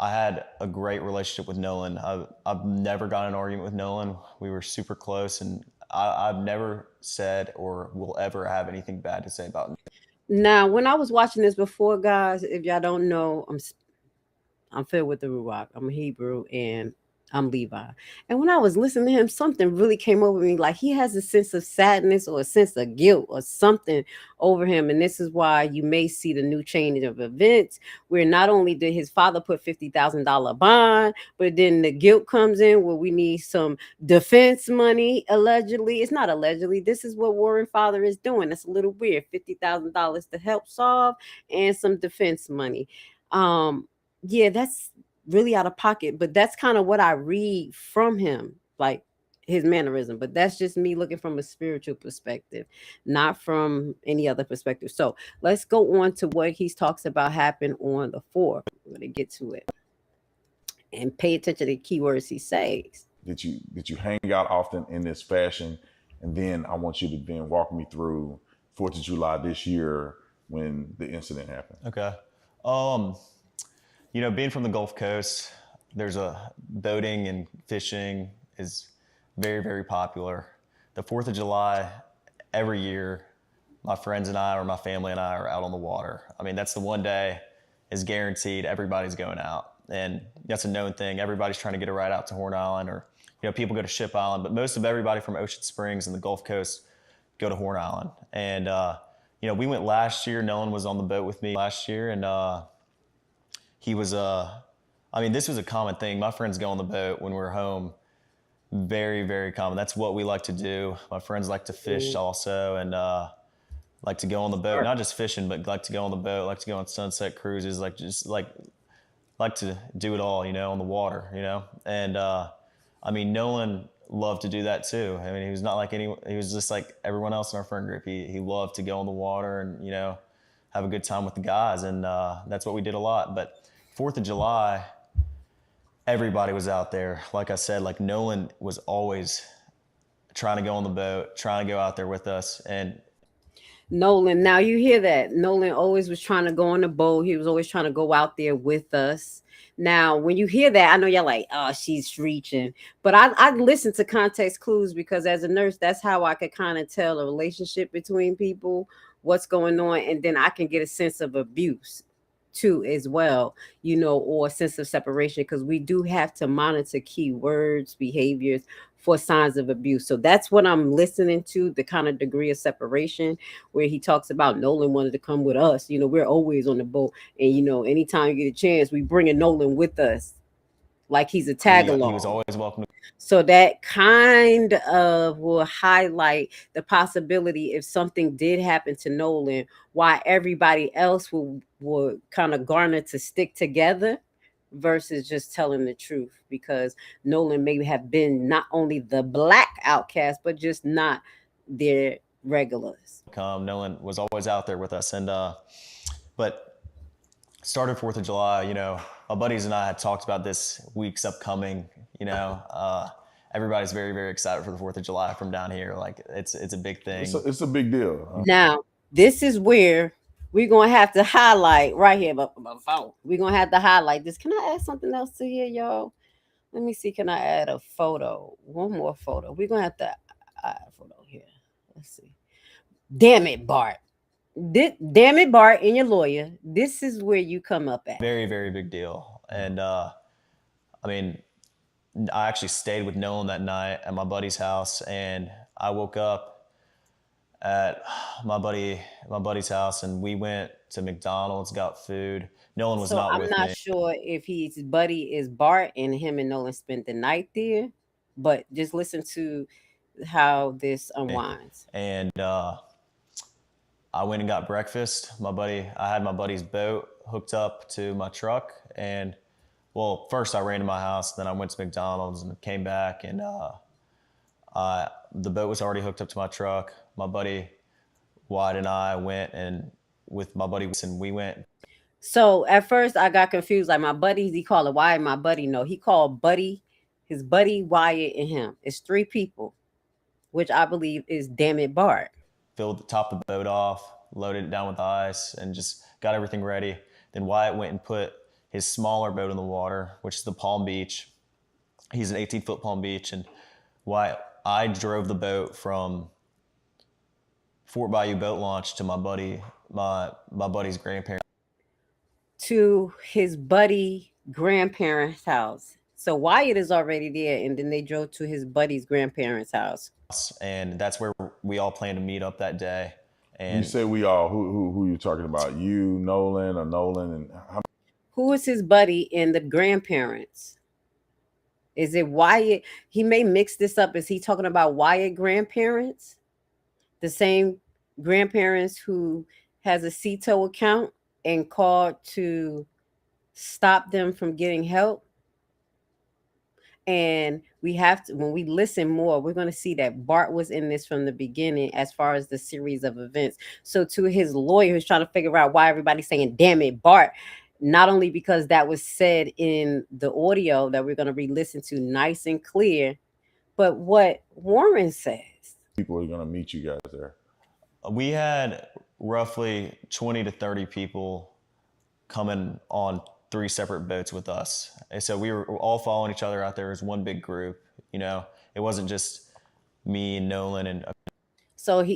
I had a great relationship with Nolan. I've never got in an argument with Nolan. We were super close, and I've never said or will ever have anything bad to say about him. Now, when I was watching this before, guys, if y'all don't know, I'm filled with the Ruach. I'm a Hebrew and I'm Levi. And when I was listening to him, something really came over me. Like he has a sense of sadness or a sense of guilt or something over him. And this is why you may see the new change of events where not only did his father put $50,000 bond, but then the guilt comes in where we need some defense money, allegedly. It's not allegedly. This is what Warren father is doing. That's a little weird. $50,000 to help solve and some defense money. Yeah, that's really out of pocket, but that's kind of what I read from him, like his mannerism. But that's just me looking from a spiritual perspective, not from any other perspective. So let's go on to what he talks about happened on the 4th. We're gonna get to it and pay attention to the keywords he says. Did you hang out often in this fashion? And then I want you to then walk me through 4th of July this year when the incident happened. Okay. You know, being from the Gulf Coast, there's a boating and fishing is very, very popular. The 4th of July, every year, my friends and I or my family and I are out on the water. I mean, that's the one day is guaranteed everybody's going out. And that's a known thing. Everybody's trying to get a ride out to Horn Island, or, you know, people go to Ship Island, but most of everybody from Ocean Springs and the Gulf Coast go to Horn Island. And, you know, we went last year. Nolan was on the boat with me last year, and he was, I mean, this was a common thing. My friends go on the boat when we're home. Very, very common. That's what we like to do. My friends like to fish also, and like to go on the boat. Not just fishing, but like to go on the boat, like to go on sunset cruises, like to do it all, you know, on the water, you know. And I mean, Nolan loved to do that too. I mean, he was not like he was just like everyone else in our friend group. He loved to go on the water and, you know, have a good time with the guys, and that's what we did a lot. But 4th of July, everybody was out there. Like I said, like Nolan was always trying to go on the boat, trying to go out there with us. And Nolan, now you hear that. Nolan always was trying to go on the boat. He was always trying to go out there with us. Now, when you hear that, I know you're like, oh, she's reaching. But I listen to context clues, because as a nurse, that's how I could kind of tell a relationship between people, what's going on. And then I can get a sense of abuse too as well, you know, or a sense of separation, because we do have to monitor keywords, behaviors for signs of abuse. So that's what I'm listening to, the kind of degree of separation where he talks about Nolan wanted to come with us. You know, we're always on the boat, and, you know, anytime you get a chance, we bring a Nolan with us. like he's a tag along. He was always welcome. So that kind of will highlight the possibility if something did happen to Nolan, why everybody else will kind of garner to stick together versus just telling the truth, because Nolan may have been not only the black outcast, but just not their regulars. Nolan was always out there with us. And but started 4th of July, you know, my buddies and I had talked about this week's upcoming, you know, everybody's very, very excited for the 4th of July from down here. Like it's a big thing. It's a big deal. Now, this is where we're going to have to highlight right here. But we're going to have to highlight this. Can I add something else to here, y'all? Let me see. Can I add a photo? One more photo. We're going to have to add a photo here. Let's see. Damit Bart. Damit Bart and your lawyer. This is where you come up at. Very, very big deal. And I mean, I actually stayed with Nolan that night at my buddy's house, and I woke up at my buddy's house, and we went to McDonald's, got food. Nolan was not with me. I'm not sure if his buddy is Bart and him and Nolan spent the night there, but just listen to how this unwinds. And I went and got breakfast. I had my buddy's boat hooked up to my truck, and well, first I ran to my house, then I went to McDonald's and came back, and the boat was already hooked up to my truck. My buddy Wyatt and I went, and with my buddy, and we went. So at first I got confused. Like my buddies, he called it Wyatt, my buddy. No, he called his buddy Wyatt and him. It's 3 people, which I believe is Damit Bart. Topped the boat off, loaded it down with ice, and just got everything ready. Then Wyatt went and put his smaller boat in the water, which is the Palm Beach. He's an 18-foot Palm Beach, and I drove the boat from Fort Bayou Boat Launch to my buddy's grandparents. To his buddy grandparents' house. So Wyatt is already there, and then they drove to his buddy's grandparents' house. And that's where we all planned to meet up that day. And you say we all, who you talking about? You, Nolan, or Nolan, and how? Who is his buddy and the grandparents? Is it Wyatt? He may mix this up. Is he talking about Wyatt grandparents? The same grandparents who has a CTO account and called to stop them from getting help? And we have to, when we listen more, we're going to see that Bart was in this from the beginning as far as the series of events. So to his lawyer who's trying to figure out why everybody's saying, damn it, Bart, not only because that was said in the audio that we're going to re-listen to nice and clear, but what Warren says. People are going to meet you guys there. We had roughly 20 to 30 people coming on 3 separate boats with us. And so we were all following each other out there as one big group. You know, it wasn't just me and Nolan. And so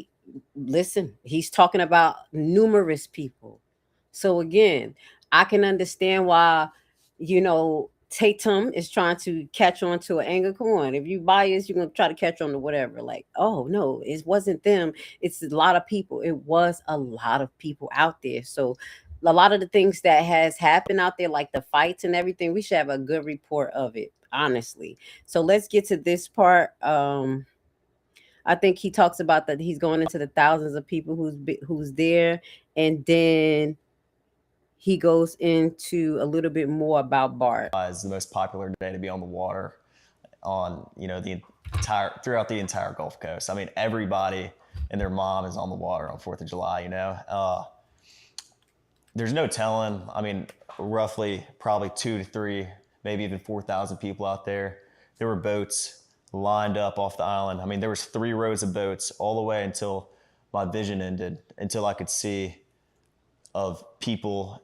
he's talking about numerous people. So again, I can understand why, you know, Tatum is trying to catch on to an angle. Come on, if you bias, you're going to try to catch on to whatever. Like, oh, no, it wasn't them. It's a lot of people. It was a lot of people out there. So a lot of the things that has happened out there, like the fights and everything, we should have a good report of it, honestly. So let's get to this part. I think he talks about that he's going into the thousands of people who's there. And then he goes into a little bit more about Bart. It's the most popular day to be on the water on, you know, throughout the entire Gulf Coast. I mean, everybody and their mom is on the water on 4th of July, you know. There's no telling. I mean, roughly probably 2 to 3, maybe even 4,000 people out there. There were boats lined up off the island. I mean, there was 3 rows of boats all the way until my vision ended, until I could see of people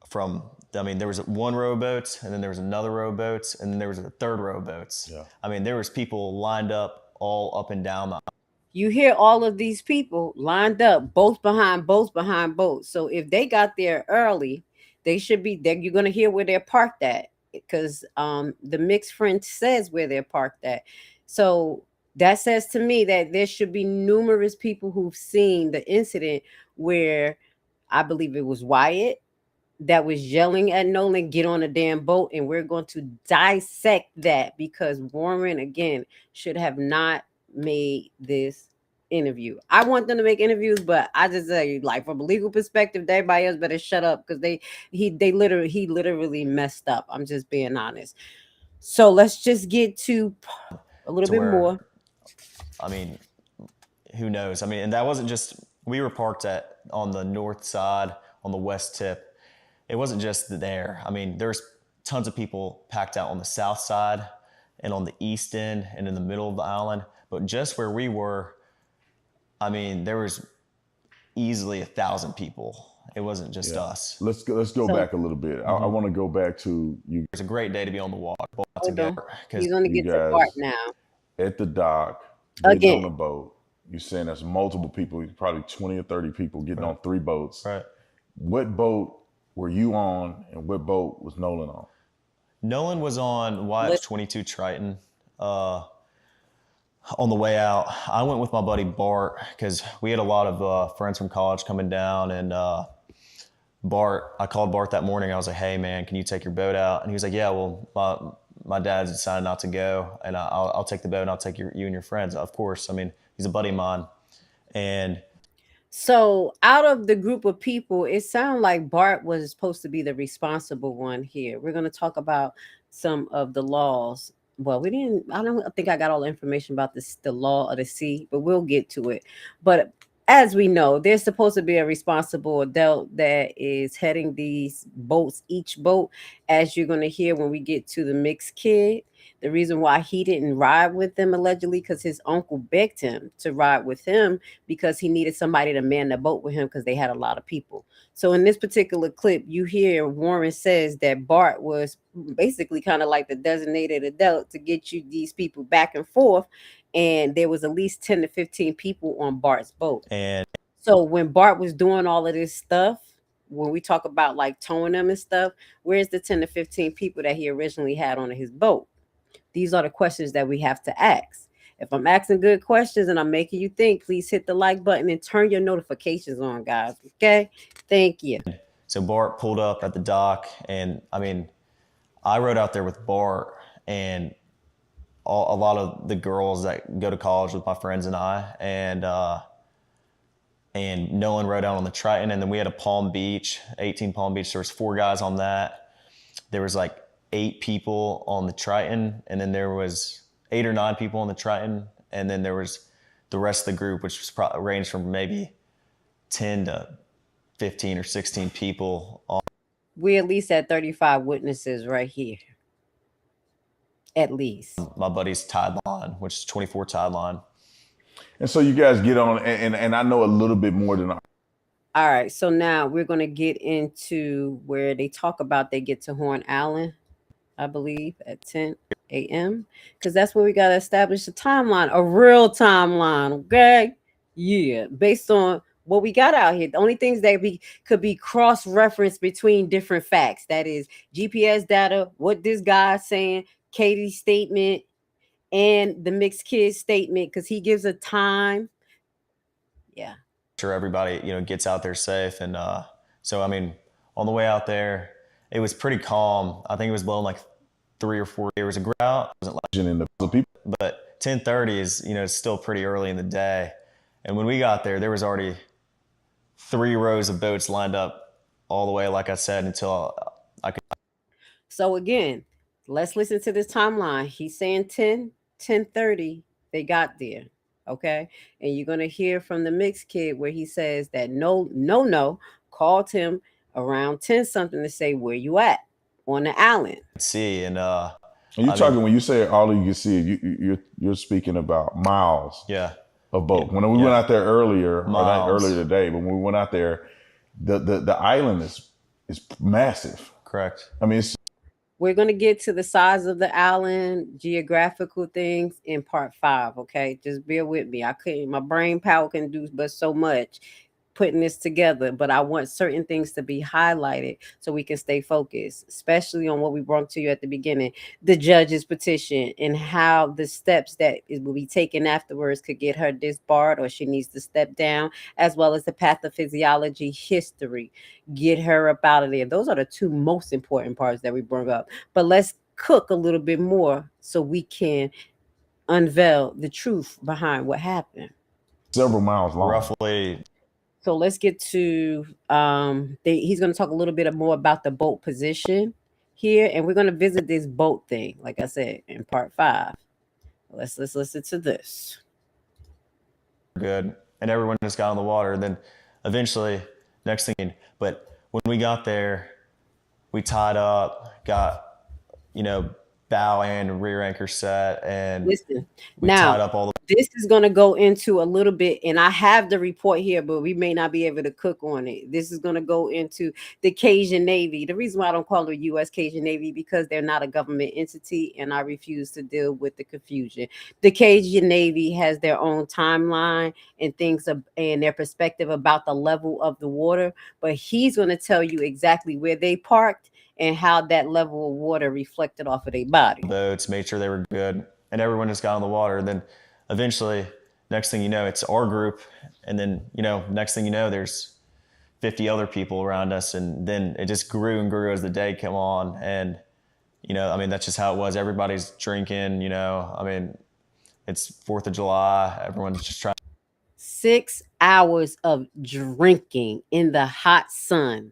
from, I mean, there was 1 row of boats, and then there was another row of boats, and then there was a 3rd row of boats. Yeah. I mean, there was people lined up all up and down the island. You hear all of these people lined up, boats behind boats behind boats. So if they got there early, they should be there. You're going to hear where they're parked at, because the mixed friend says where they're parked at. So that says to me that there should be numerous people who've seen the incident where I believe it was Wyatt that was yelling at Nolan, get on a damn boat, and we're going to dissect that because Warren, again, should have not made this interview. I want them to make interviews, but I just say, like, from a legal perspective, everybody else better shut up because he literally messed up. I'm just being honest. So let's just get to a little bit more. I mean, who knows? I mean, and that wasn't just, we were parked on the north side, on the west tip. It wasn't just there. I mean, there's tons of people packed out on the south side and on the east end and in the middle of the island. But just where we were, I mean, there was easily 1,000 people. It wasn't just us. Let's go back a little bit. I want to go back to you. It's a great day to be on the water. Hold on. He's going to get to Bart now. At the dock, again on the boat. You're saying there's multiple people, probably 20 or 30 people getting on 3 boats. Right. What boat were you on, and what boat was Nolan on? Nolan was on Wyatt's 22 Triton. On the way out, I went with my buddy Bart because we had a lot of friends from college coming down, and I called Bart that morning. I was like, "Hey man, can you take your boat out?" And he was like, "Yeah, well, my dad's decided not to go, and I'll take the boat and I'll take you and your friends." Of course, I mean, he's a buddy of mine, and. So out of the group of people, it sounded like Bart was supposed to be the responsible one here. We're going to talk about some of the laws. Well, I don't think I got all the information about the law of the sea, but we'll get to it. But as we know, there's supposed to be a responsible adult that is heading these boats, each boat, as you're going to hear when we get to the mixed kid. The reason why he didn't ride with them allegedly because his uncle begged him to ride with him because he needed somebody to man the boat with him because they had a lot of people. So in this particular clip, you hear Warren says that Bart was basically kind of like the designated adult to get you these people back and forth. And there was at least 10 to 15 people on Bart's boat. And so when Bart was doing all of this stuff, when we talk about like towing them and stuff, where's the 10 to 15 people that he originally had on his boat? These are the questions that we have to ask. If I'm asking good questions and I'm making you think, please hit the like button and turn your notifications on, guys. Okay? Thank you. So Bart pulled up at the dock, and I mean, I rode out there with Bart and a lot of the girls that go to college with my friends and I, and Nolan rode out on the Triton, and then we had a Palm Beach, 18 Palm Beach. There was 4 guys on that. There was like 8 people on the Triton, and then there was 8 or 9 people on the Triton, and then there was the rest of the group, which was ranged from maybe 10 to 15 or 16 people. We at least had 35 witnesses right here. At least. My buddy's tide line, which is 24 tide line. And so you guys get on, and I know a little bit more than I. All right, so now we're going to get into where they talk about they get to Horn Island, I believe, at 10 a.m. because that's where we got to establish a timeline, a real timeline, okay? Yeah, based on what we got out here. The only things that could be cross-referenced between different facts, that is GPS data, what this guy's saying, Katie's statement, and the mixed kid statement, because he gives a time. Yeah. Sure, everybody, gets out there safe. And so, I mean, on the way out there, it was pretty calm. I think it was blowing like 3 or 4. There was a grout. It wasn't like in the people. But 10:30 is, it's still pretty early in the day. And when we got there was already 3 rows of boats lined up all the way, like I said, until I could. So again, let's listen to this timeline. He's saying 10:30, they got there. Okay. And you're going to hear from the mixed kid where he says that no called him around 10 something to say, where you at on the island? See, and you're talking, when you say all you can see, you're speaking about miles. Yeah. Of boat. When we went out there earlier, or not earlier today, but when we went out there, the island is massive. Correct. I mean, we're going to get to the size of the island, geographical things in part 5. Okay. Just bear with me. My brain power can do but so much. putting this together, but I want certain things to be highlighted so we can stay focused, especially on what we brought to you at the beginning, the judge's petition, and how the steps that will be taken afterwards could get her disbarred or she needs to step down, as well as the pathophysiology history, get her up out of there. Those are the two most important parts that we brought up. But let's cook a little bit more so we can unveil the truth behind what happened. Several miles long. Roughly. So let's get to he's going to talk a little bit more about the boat position here, and we're going to visit this boat thing, like I said, in part 5. Let's listen to this. Good. And everyone just got on the water. And then eventually, next thing, but when we got there, we tied up, got, bow and rear anchor set, and listen, we now tied up all the. This is going to go into a little bit, and I have the report here, but we may not be able to cook on it. This is going to go into the Cajun Navy. The reason why I don't call it U.S. Cajun Navy, because they're not a government entity, and I refuse to deal with the confusion. The Cajun Navy has their own timeline and things and their perspective about the level of the water, but he's going to tell you exactly where they parked and how that level of water reflected off of their body. Boats, made sure they were good, and everyone just got on the water. And then eventually, next thing you know, it's our group, and then, next thing you know, there's 50 other people around us, and then it just grew and grew as the day came on. And, that's just how it was. Everybody's drinking, it's 4th of July. Everyone's just trying. 6 hours of drinking in the hot sun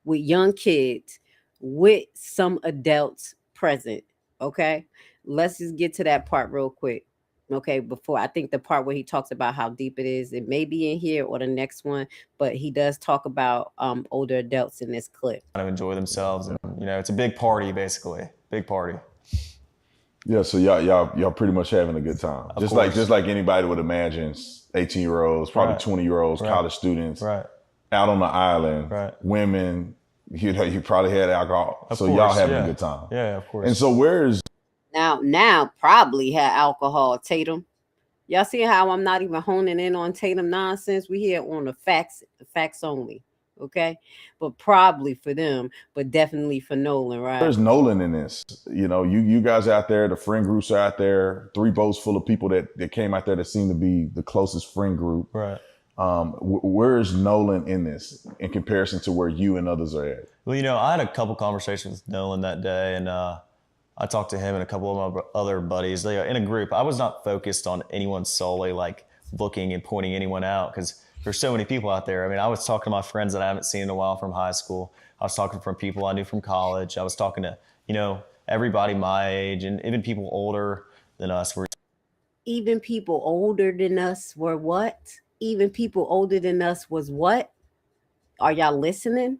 with young kids, with some adults present. Okay, let's just get to that part real quick. Okay, before I think the part where he talks about how deep it is, it may be in here or the next one, but he does talk about older adults in this clip. Kind of enjoy themselves, and it's a big party, basically, big party. Yeah, so y'all pretty much having a good time. Just like anybody would imagine, 18-year-olds, probably 20-year-olds, college students, out on the island, women. You probably had alcohol, so y'all having a good time. Yeah, of course. And so where's now probably had alcohol, Tatum. Y'all see how I'm not even honing in on Tatum nonsense? We here on the facts only, okay? But probably for them, but definitely for Nolan, right? Where's Nolan in this? You guys out there, the friend groups are out there, 3 boats full of people that came out there that seem to be the closest friend group. Right. Where's Nolan in this in comparison to where you and others are at? Well, I had a couple conversations with Nolan that day, and I talked to him and a couple of my other buddies. They are in a group. I was not focused on anyone solely, like looking and pointing anyone out, because there's so many people out there. I was talking to my friends that I haven't seen in a while from high school. I was talking from people I knew from college. I was talking to, everybody my age, and even people older than us. Even people older than us were what? Even people older than us was what? Are y'all listening?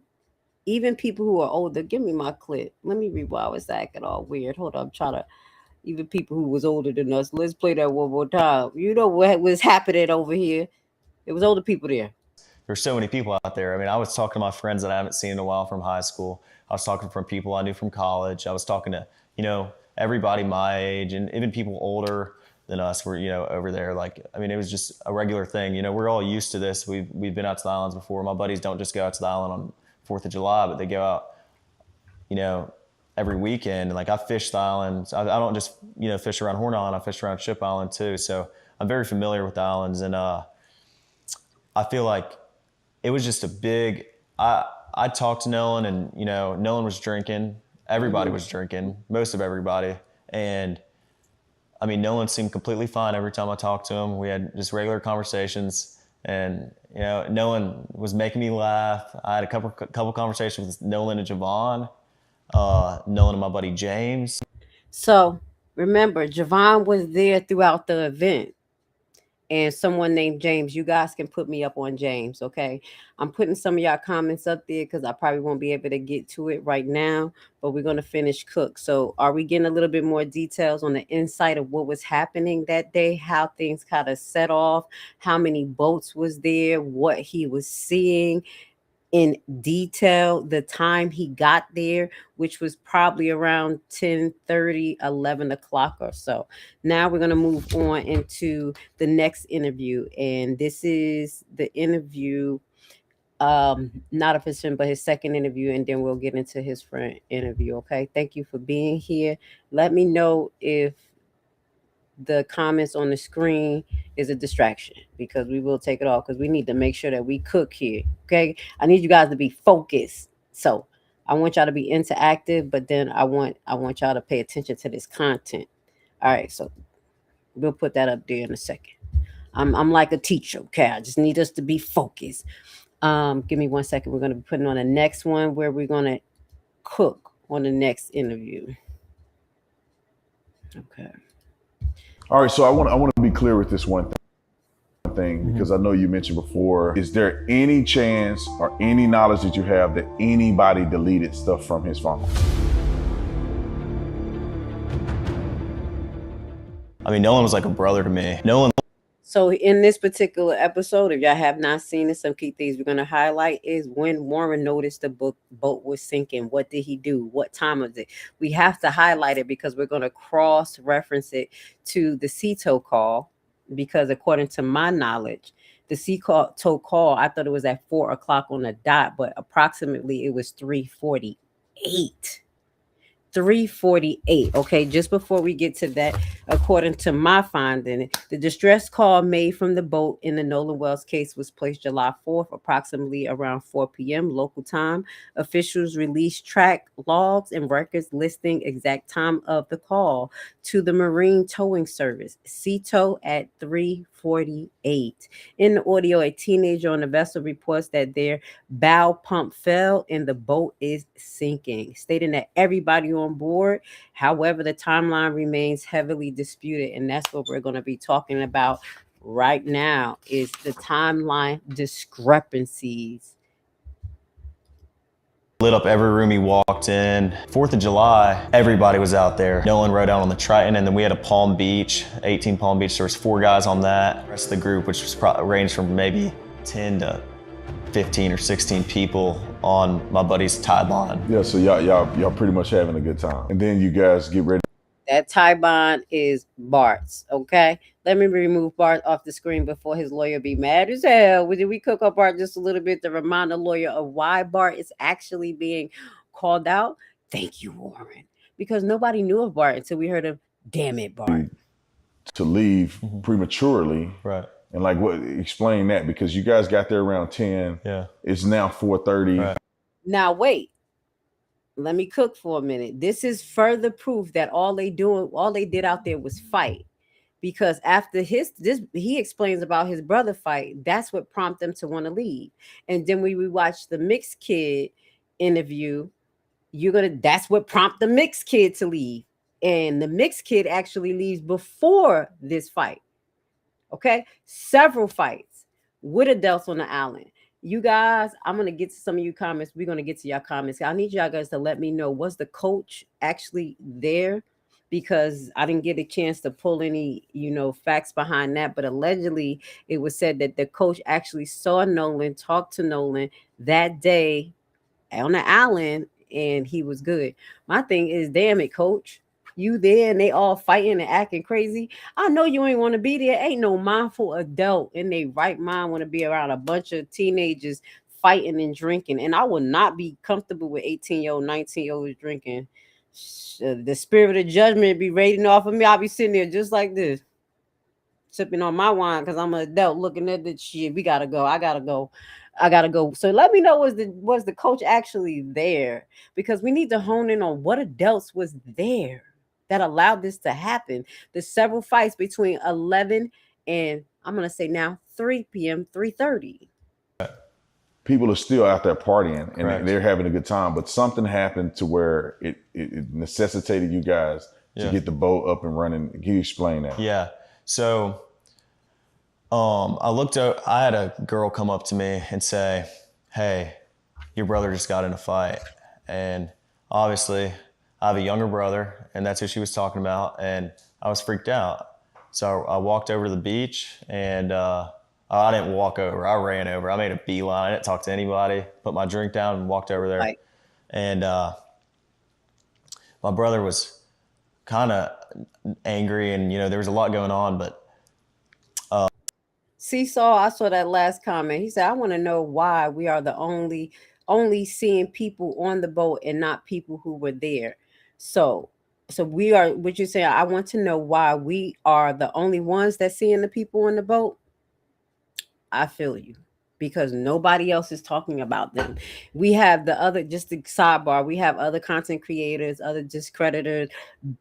Even people who are older, give me my clip. Let me read why I was acting all weird. Hold on, I'm trying to. Even people who was older than us. Let's play that one more time. You know what was happening over here? It was older people there. There's so many people out there. I was talking to my friends that I haven't seen in a while from high school. I was talking from people I knew from college. I was talking to, everybody my age, and even people older than us were, over there. It was just a regular thing. We're all used to this. We've been out to the islands before. My buddies don't just go out to the island on 4th of July, but they go out, every weekend. And I fish the islands. I don't just, fish around Horn Island. I fish around Ship Island too. So I'm very familiar with the islands. And I feel like it was just a big, I talked to Nolan, and, Nolan was drinking. Everybody was drinking, most of everybody. And Nolan seemed completely fine every time I talked to him. We had just regular conversations, and Nolan was making me laugh. I had a couple conversations with Nolan and Javon, Nolan and my buddy James. So remember, Javon was there throughout the event, and someone named James. You guys can put me up on James, okay? I'm putting some of y'all comments up there because I probably won't be able to get to it right now, but we're going to finish cook. So are we getting a little bit more details on the insight of what was happening that day, how things kind of set off, how many boats was there, what he was seeing? in detail the time he got there, which was probably around 10:30, 11 o'clock or so. Now we're going to move on into the next interview. And this is the interview, not a petition, but his second interview. And then we'll get into his friend interview. Okay. Thank you for being here. Let me know if the comments on the screen is a distraction, because we will take it off, because we need to make sure that we cook here. Okay. I need you guys to be focused. So I want y'all to be interactive, but then I want y'all to pay attention to this content. All right. So we'll put that up there in a second. I'm like a teacher. Okay. I just need us to be focused. Give me 1 second. We're going to be putting on the next one where we're going to cook on the next interview. Okay. All right, so I want to be clear with this one thing, because I know you mentioned before. Is there any chance or any knowledge that you have that anybody deleted stuff from his phone? I mean, Nolan was like a brother to me. Nolan. So in this particular episode, if y'all have not seen it, some key things we're going to highlight is when Warren noticed the boat was sinking. What did he do? What time was it? We have to highlight it because we're going to cross-reference it to the CETO call, because according to my knowledge, the CETO call, I thought it was at 4 o'clock on the dot, but approximately it was 3:48. 3:48. Okay, just before we get to that, according to my finding, the distress call made from the boat in the Nolan Wells case was placed July 4th, approximately around 4 p.m. local time. Officials released track logs and records listing exact time of the call to the Marine Towing Service, CETO, at 3:48. In the audio, a teenager on the vessel reports that their bow pump fell and the boat is sinking, stating that everybody on board. However, the timeline remains heavily disputed, and that's what we're going to be talking about right now, is the timeline discrepancies. Lit up every room he walked in. 4th of July, everybody was out there. Nolan rode out on the Triton, and then we had a Palm Beach, 18 Palm Beach. There was 4 guys on that. The rest of the group, which was ranged from maybe 10 to 15 or 16 people on my buddy's tie bond. Yeah, so y'all pretty much having a good time. And then you guys get ready. That tie bond is Bart's, okay? Let me remove Bart off the screen before his lawyer be mad as hell. Did we cook up Bart just a little bit to remind the lawyer of why Bart is actually being called out? Thank you, Warren. Because nobody knew of Bart until we heard of Damit Bart. To leave prematurely. Right. And like, what? Explain that, because you guys got there around 10. Yeah. It's now 4:30. Right. Now, wait. Let me cook for a minute. This is further proof that all they did out there was fight. Because after he explains about his brother fight, that's what prompted them to want to leave. And then we watch the mixed kid interview. That's what prompted the mixed kid to leave. And the mixed kid actually leaves before this fight. Okay, several fights with adults on the island. You guys, I'm going to get to some of you comments. We're going to get to your comments. I need y'all guys to let me know, was the coach actually there? Because I didn't get a chance to pull any, facts behind that. But allegedly, it was said that the coach actually saw Nolan, talked to Nolan that day on the island, and he was good. My thing is, damn it, coach. You there and they all fighting and acting crazy. I know you ain't want to be there. Ain't no mindful adult in their right mind want to be around a bunch of teenagers fighting and drinking. And I would not be comfortable with 18-year-old, 19-year-olds drinking. The spirit of judgment be raging off of me. I'll be sitting there just like this, sipping on my wine because I'm an adult looking at the shit. We gotta go. I gotta go. So let me know, was the coach actually there? Because we need to hone in on what adults was there that allowed this to happen. There's several fights between 11 and I'm going to say now 3 p.m., 3:30. People are still out there partying and Correct. They're having a good time, but something happened to where it necessitated you guys to get the boat up and running. Can you explain that? Yeah. So I had a girl come up to me and say, hey, your brother just got in a fight. And obviously I have a younger brother, and that's who she was talking about. And I was freaked out. So I walked over to the beach and I I didn't walk over. I ran over. I made a beeline. I didn't talk to anybody. Put my drink down and walked over there. Right. And my brother was kind of angry, and there was a lot going on. But Seesaw, I saw that last comment. He said, "I want to know why we are the only seeing people on the boat and not people who were there." So we are. What you say? I want to know why we are the only ones that seeing the people on the boat. I feel you, because nobody else is talking about them. We have the other, just the sidebar, we have other content creators, other discreditors,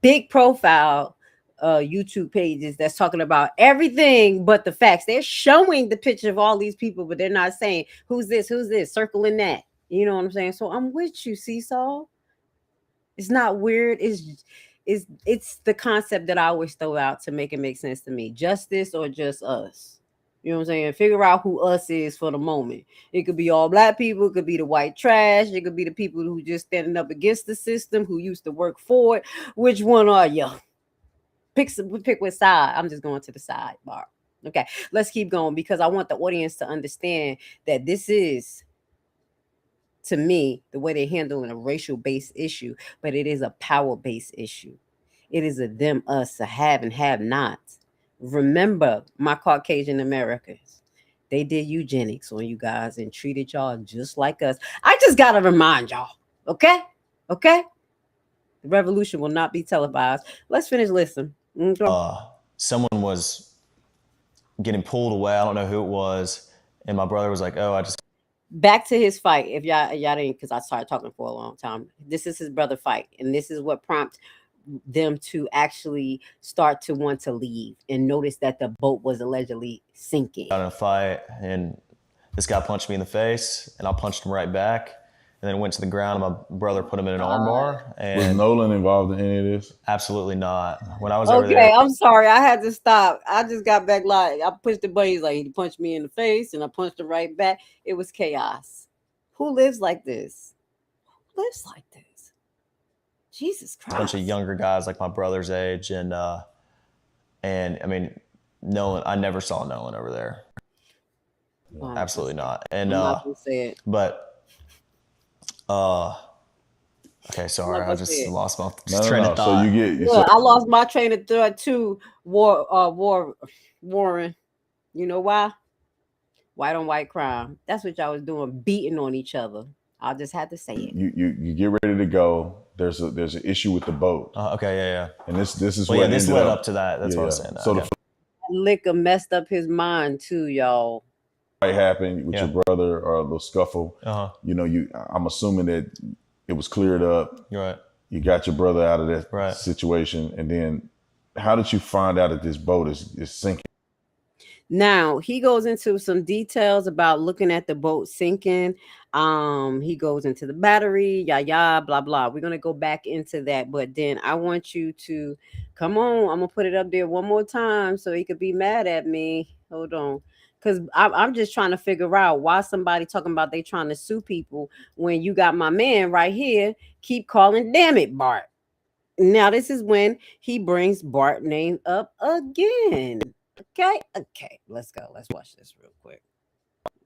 big profile YouTube pages that's talking about everything but the facts. They're showing the picture of all these people, but they're not saying who's this, circling that. You know what I'm saying? So I'm with you, Seesaw. It's not weird. It's the concept that I always throw out to make it make sense to me. Justice or just us? You know what I'm saying? Figure out who us is for the moment. It could be all black people. It could be the white trash. It could be the people who just standing up against the system, who used to work for it. Which one are you? Pick which side. I'm just going to the sidebar. Okay, let's keep going, because I want the audience to understand that this is, to me, the way they're handling a racial-based issue, but it is a power-based issue. It is a them, us, a have and have nots. Remember, my Caucasian Americans, they did eugenics on you guys and treated y'all just like us. I just got to remind y'all, okay? Okay? The revolution will not be televised. Let's finish listening. Someone was getting pulled away. I don't know who it was. And my brother was like, "Oh, I just..." Back to his fight. If y'all didn't, because I started talking for a long time. This is his brother fight. And this is what prompted them to actually start to want to leave and notice that the boat was allegedly sinking. Got in a fight, and this guy punched me in the face, and I punched him right back, and then went to the ground, and my brother put him in an armbar. And was Nolan involved in any of this? Absolutely not. When I was over there. Okay, I'm sorry. I had to stop. I just got back like I pushed the button. He's like, he punched me in the face, and I punched him right back. It was chaos. Who lives like this? Who lives like this? Jesus Christ. A bunch of younger guys like my brother's age, and I mean, Nolan. I never saw Nolan over there. Wow. Absolutely not. And I'm not gonna say it. But okay, sorry, I just lost my train of thought. So you get. Look, I lost my train of thought too. Warren. You know why? White on white crime. That's what y'all was doing, beating on each other. I just had to say it. You get ready to go. There's an issue with the boat. Okay, yeah. And this is well, what yeah, this led up to that. That's what I was saying. So okay. The liquor messed up his mind too, y'all. Fight happened with your brother, or a little scuffle. Uh-huh. I'm assuming that it was cleared up. You're right. You got your brother out of that situation, and then how did you find out that this boat is sinking? Now he goes into some details about looking at the boat sinking. He goes into the battery, blah blah. We're gonna go back into that, but then I want you to come on. I'm gonna put it up there one more time so he could be mad at me. Hold on, because I'm just trying to figure out why somebody talking about they trying to sue people when you got my man right here keep calling Damit Bart. Now this is when he brings Bart name up again. Okay, let's go. Let's watch this real quick.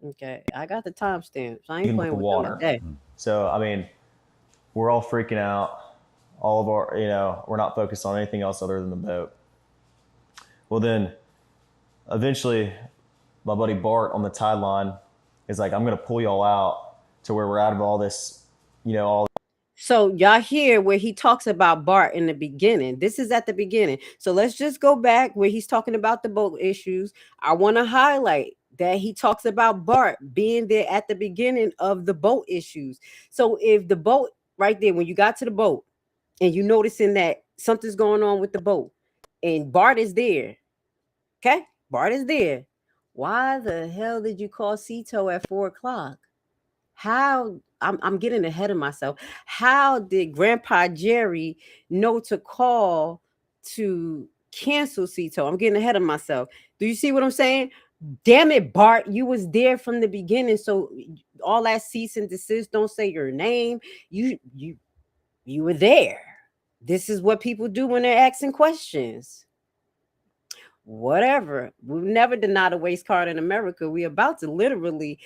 Okay, I got the timestamps. I ain't playing with water today. So I mean, we're all freaking out. All of our, we're not focused on anything else other than the boat. Well, then, eventually, my buddy Bart on the tide line is like, "I'm gonna pull y'all out to where we're out of all this, all." So y'all hear where he talks about Bart in the beginning. This is at the beginning. So let's just go back where he's talking about the boat issues. I want to highlight that he talks about Bart being there at the beginning of the boat issues. So if the boat right there, when you got to the boat and you noticing that something's going on with the boat and Bart is there. Okay. Bart is there. Why the hell did you call Cito at 4:00? How? I'm getting ahead of myself. How did Grandpa Jerry know to call to cancel Cito? I'm getting ahead of myself. Do you see what I'm saying? Damn it, Bart, you was there from the beginning. So all that cease and desist, don't say your name. You were there. This is what people do when they're asking questions. whatever. We've never denied a waste card in America. We're about to literally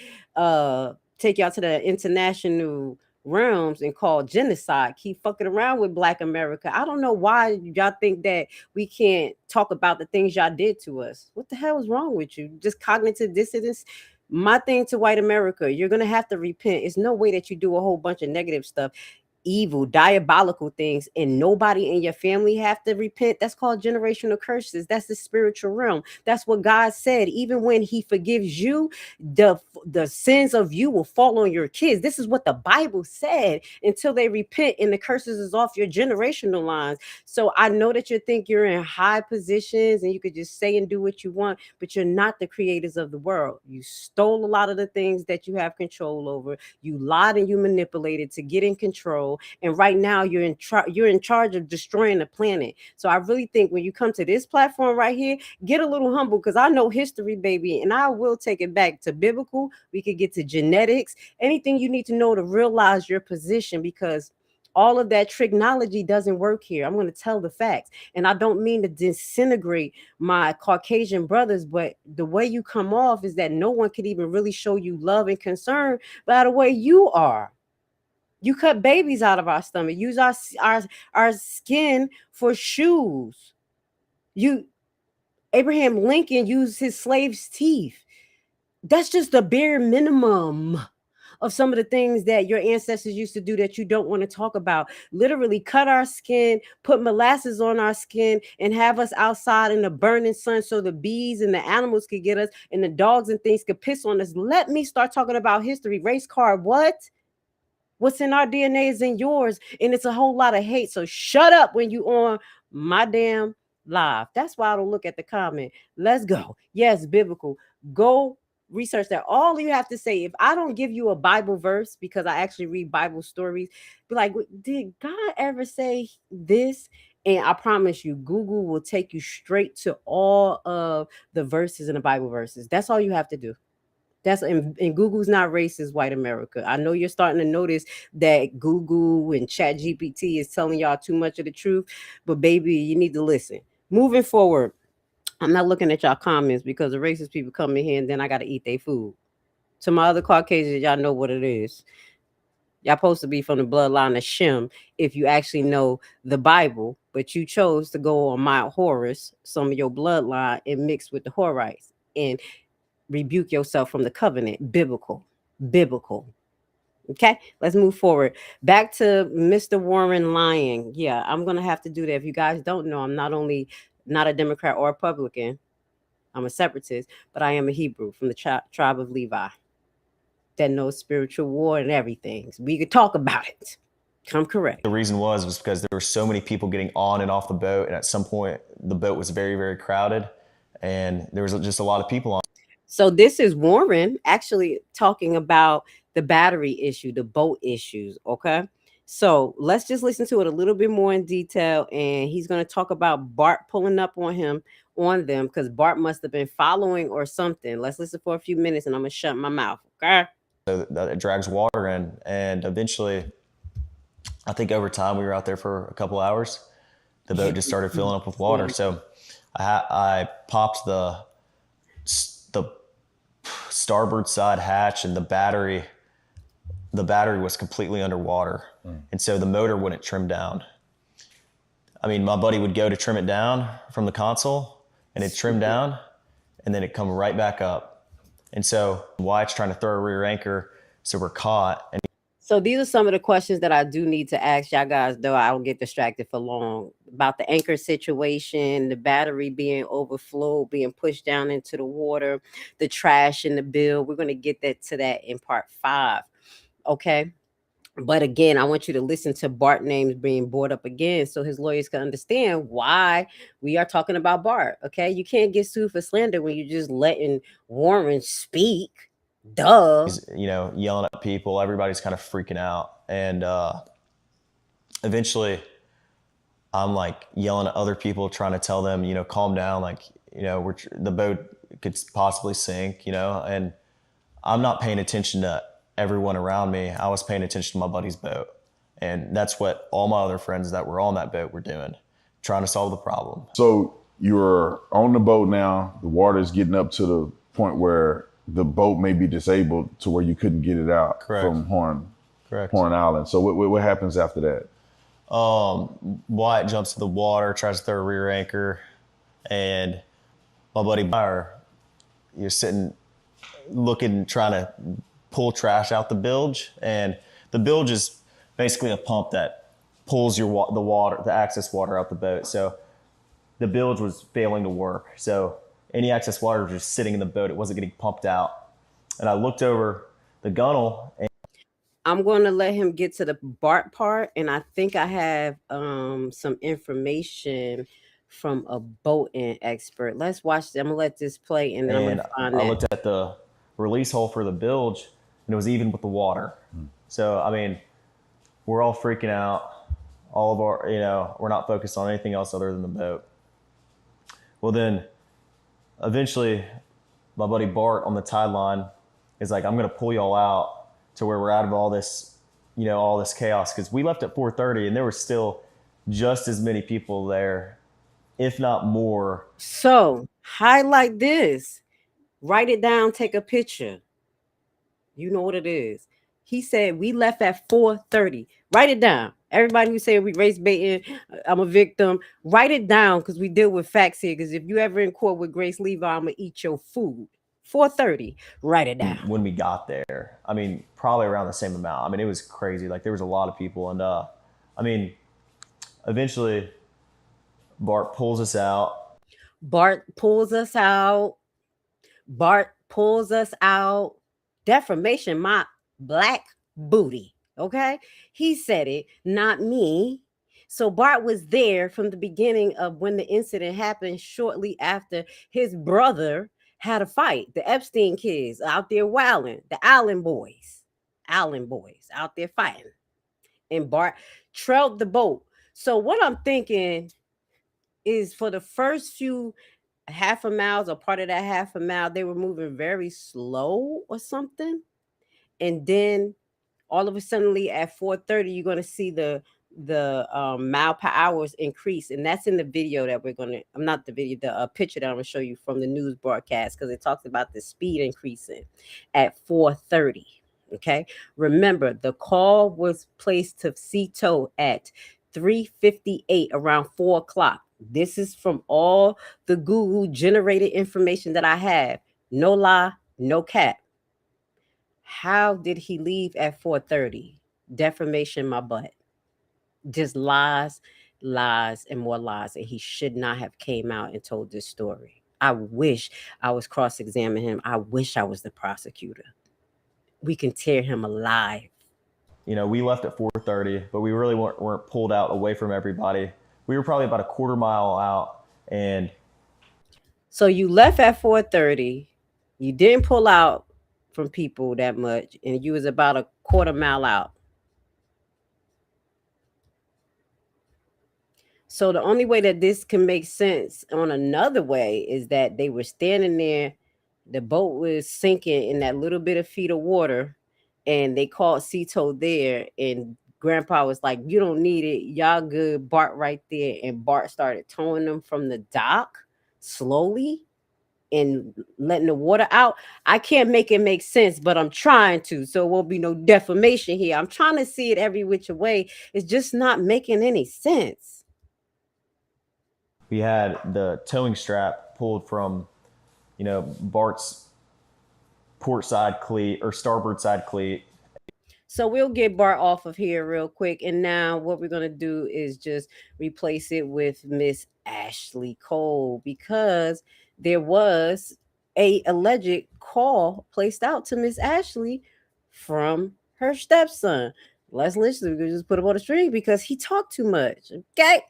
take y'all to the international realms and call genocide. Keep fucking around with Black America. I don't know why y'all think that we can't talk about the things y'all did to us. What the hell is wrong with you? Just cognitive dissonance. My thing to white America, you're gonna have to repent. It's no way that you do a whole bunch of negative stuff, evil, diabolical things, and nobody in your family have to repent. That's called generational curses. That's the spiritual realm. That's what God said. Even when he forgives you, the sins of you will fall on your kids. This is what the Bible said, until they repent and the curses is off your generational lines. So I know that you think you're in high positions and you could just say and do what you want, but you're not the creators of the world. You stole a lot of the things that you have control over. You lied and you manipulated to get in control. And right now you're in charge of destroying the planet. So I really think when you come to this platform right here, get a little humble, because I know history, baby, and I will take it back to biblical. We could get to genetics, anything you need to know to realize your position, because all of that tricknology doesn't work here. I'm going to tell the facts. And I don't mean to disintegrate my Caucasian brothers, but the way you come off is that no one could even really show you love and concern by the way you are. You cut babies out of our stomach, use our skin for shoes. Abraham Lincoln used his slaves' teeth. That's just the bare minimum of some of the things that your ancestors used to do that you don't want to talk about. Literally cut our skin, put molasses on our skin, and have us outside in the burning sun so the bees and the animals could get us and the dogs and things could piss on us. Let me start talking about history. Race card, what? What's in our DNA is in yours, and it's a whole lot of hate. So shut up when you on my damn live. That's why I don't look at the comment. Let's go. Yes, biblical. Go research that. All you have to say, if I don't give you a Bible verse, because I actually read Bible stories, be like, did God ever say this? And I promise you, Google will take you straight to all of the verses in the Bible verses. That's all you have to do. That's and Google's not racist, white America. I know you're starting to notice that Google and Chat GPT is telling y'all too much of the truth, but baby, you need to listen. Moving forward, I'm not looking at y'all comments because the racist people come in here and then I got to eat their food. To my other Caucasians, y'all know what it is. Y'all supposed to be from the bloodline of Shem if you actually know the Bible, but you chose to go on Mount Horus, some of your bloodline, and mix with the Horites and rebuke yourself from the covenant. Biblical. Okay, let's move forward. Back to Mr. Warren lying. Yeah, I'm going to have to do that. If you guys don't know, I'm not only not a Democrat or Republican, I'm a separatist, but I am a Hebrew from the tribe of Levi that knows spiritual war and everything. So we could talk about it. I'm correct. The reason was because there were so many people getting on and off the boat, and at some point the boat was very, very crowded, and there was just a lot of people on. So this is Warren actually talking about the battery issue, the boat issues, okay? So let's just listen to it a little bit more in detail, and he's going to talk about Bart pulling up on them, because Bart must have been following or something. Let's listen for a few minutes, and I'm going to shut my mouth, okay? So that it drags water in, and eventually, I think over time, we were out there for a couple hours. The boat just started filling up with water. So I popped the starboard side hatch, and the battery was completely underwater. And so the motor wouldn't trim down. I mean, my buddy would go to trim it down from the console, and it'd trim down, and then it'd come right back up. And so Wyatt's trying to throw a rear anchor, so we're caught. And so these are some of the questions that I do need to ask y'all guys, though I don't get distracted for long, about the anchor situation, the battery being overflowed, being pushed down into the water, the trash in the bill. We're going to get to that in part 5. Okay. But again, I want you to listen to Bart names being brought up again so his lawyers can understand why we are talking about Bart. Okay. You can't get sued for slander when you're just letting Warren speak. Duh. He's, yelling at people. Everybody's kind of freaking out. And eventually I'm like yelling at other people, trying to tell them, calm down. Like, the boat could possibly sink, and I'm not paying attention to everyone around me. I was paying attention to my buddy's boat. And that's what all my other friends that were on that boat were doing, trying to solve the problem. So You're on the boat now. The water is getting up to the point where the boat may be disabled to where you couldn't get it out from Horn Island. So what happens after that? Wyatt jumps to the water, tries to throw a rear anchor, and my buddy Meyer, you're sitting, looking, trying to pull trash out the bilge, and the bilge is basically a pump that pulls the water, the excess water out the boat. So the bilge was failing to work. So any excess water was just sitting in the boat. It wasn't getting pumped out. And I looked over the gunnel. And I'm going to let him get to the Bart part, and I think I have some information from a boating expert. Let's watch this. I'm going to let this play, and then I'm going to find I looked at the release hole for the bilge, and it was even with the water. So, I mean, we're all freaking out. All of our, we're not focused on anything else other than the boat. Well, then eventually my buddy Bart on the tide line is like, I'm going to pull y'all out to where we're out of all this, all this chaos. Because we left at 4:30 and there were still just as many people there, if not more. So highlight this, write it down, take a picture. You know what it is. He said we left at 4:30. Write it down. Everybody who say we race baiting, I'm a victim, write it down, because we deal with facts here. Because if you ever in court with Grace Levi, I'm going to eat your food. 4:30, write it down. When we got there, I mean, probably around the same amount. I mean, it was crazy. Like, there was a lot of people. And, I mean, eventually Bart pulls us out. Bart pulls us out. Defamation, my black booty. Okay, he said it, not me. So Bart was there from the beginning of when the incident happened, shortly after his brother had a fight. The Epstein kids out there wilding, the Allen boys out there fighting, and Bart trailed the boat. So what I'm thinking is, for the first few half a mile or part of that half a mile, they were moving very slow or something, and then all of a sudden at 4:30, you're going to see the mile per hours increase. And that's in the video that we're going to, not the video, the picture that I'm going to show you from the news broadcast, because it talks about the speed increasing at 4:30. Okay. Remember, the call was placed to Cito at 3:58, around 4 o'clock. This is from all the Google generated information that I have. No lie, no cap. How did he leave at 4:30? Defamation, my butt. Just lies, and more lies. And he should not have came out and told this story. I wish I was cross-examining him. I wish I was the prosecutor. We can tear him alive. We left at 4:30, but we really weren't pulled out away from everybody. We were probably about a quarter mile out. And so you left at 4:30. You didn't pull out from people that much, and you was about a quarter mile out. So the only way that this can make sense on another way is that they were standing there, the boat was sinking in that little bit of feet of water, and they called Cito there, and Grandpa was like, you don't need it, y'all good, Bart right there. And Bart started towing them from the dock slowly and letting the water out. I can't make it make sense, but I'm trying to, so it won't be no defamation here. I'm trying to see it every which way. It's just not making any sense. We had the towing strap pulled from, Bart's port side cleat or starboard side cleat. So we'll get Bart off of here real quick. And now what we're going to do is just replace it with Miss Ashley Cole, because there was a alleged call placed out to Miss Ashley from her stepson. Let's listen. We can just put him on the string because he talked too much. Okay.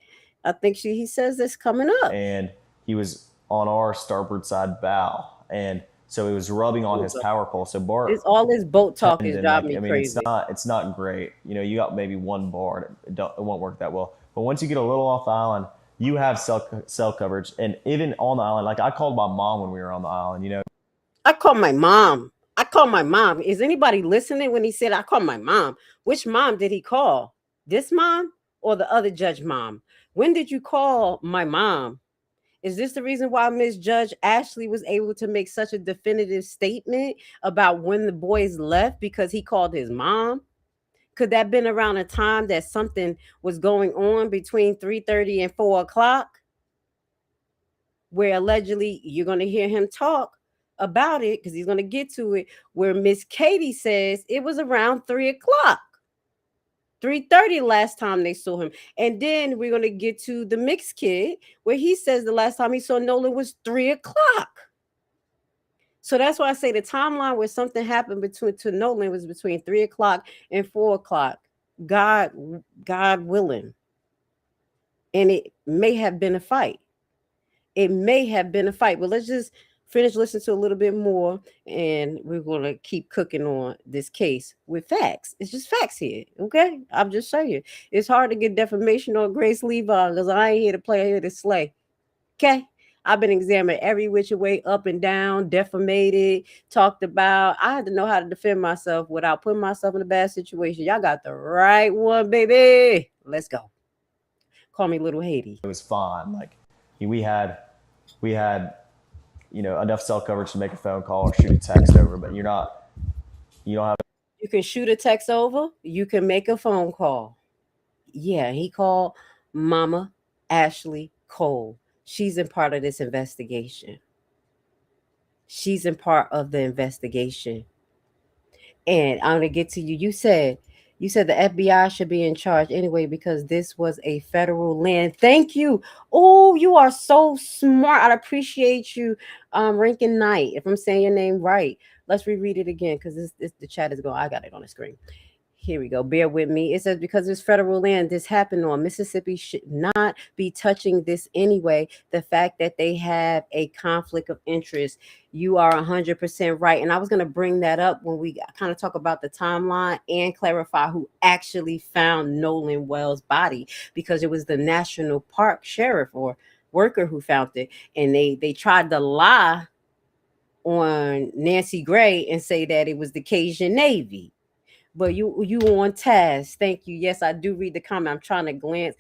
I think he says this coming up. And he was on our starboard side bow. And so it was rubbing on his power pole. So Bart, it's all this boat talk is driving me crazy. It's not great. You got maybe one bar. It won't work that well. But once you get a little off the island, you have cell coverage. And even on the island, like I called my mom when we were on the island, I called my mom. Is anybody listening when he said I called my mom? Which mom did he call? This mom or the other judge mom? When did you call my mom? Is this the reason why Miss Judge Ashley was able to make such a definitive statement about when the boys left because he called his mom? Could that have been around a time that something was going on between 3:30 and 4 o'clock? Where allegedly you're going to hear him talk about it because he's going to get to it, where Miss Katie says it was around 3 o'clock. 3:30 last time they saw him. And then we're going to get to the mixed kid where he says the last time he saw Nolan was 3 o'clock. So that's why I say the timeline where something happened to Nolan was between 3 o'clock and 4 o'clock. God willing. And it may have been a fight. It may have been a fight. But let's just finish listening to a little bit more, and we're going to keep cooking on this case with facts. It's just facts here, okay? I'm just saying. It's hard to get defamation on Grace Levi because I ain't here to play, I'm here to slay, okay? I've been examined every which way, up and down, defamated, talked about. I had to know how to defend myself without putting myself in a bad situation. Y'all got the right one, baby. Let's go. Call me Little Haiti. It was fine. Like we had enough cell coverage to make a phone call or shoot a text over, but you don't have. You can shoot a text over. You can make a phone call. Yeah, he called Mama Ashley Cole. She's in part of this investigation. She's in part of the investigation. And I'm gonna get to you. You said the FBI should be in charge anyway because this was a federal land. Thank you. Oh, you are so smart. I appreciate you, Rankin Knight. If I'm saying your name right, let's reread it again because the chat is going. I got it on the screen. Here we go. Bear with me. It says because it's federal land, this happened on. Mississippi should not be touching this anyway. The fact that they have a conflict of interest. You are 100% right. And I was going to bring that up when we kind of talk about the timeline and clarify who actually found Nolan Wells' body, because it was the National Park sheriff or worker who found it. And they tried to lie on Nancy Gray and say that it was the Cajun Navy. But you on task. Thank you. Yes, I do read the comment. I'm trying to glance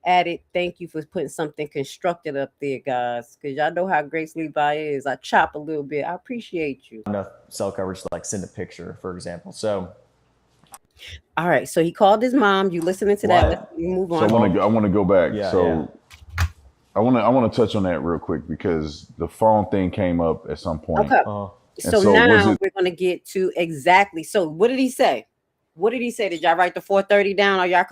at it. Thank you for putting something constructed up there, guys, because y'all know how Grace Levi is. I chop a little bit. I appreciate you. Enough cell coverage to like send a picture, for example. So, all right. So he called his mom. You listening to that? Let's move on. So I want to go back. Yeah, so yeah. I want to touch on that real quick because the phone thing came up at some point. Okay. So now we're going to get to exactly. So what did he say? What did he say? Did y'all write the 4:30 down? Are y'all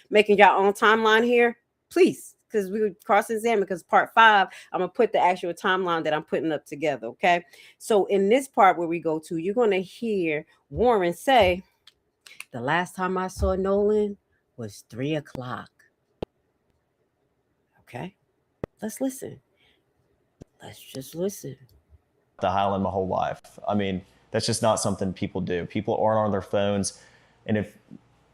making your own timeline here? Please, because we would cross-examine, because part 5, I'm going to put the actual timeline that I'm putting up together, okay? So in this part where we go to, you're going to hear Warren say, the last time I saw Nolan was 3 o'clock. Okay? Let's listen. Let's just listen. The Highland my whole life. I mean, that's just not something people do. People aren't on their phones. And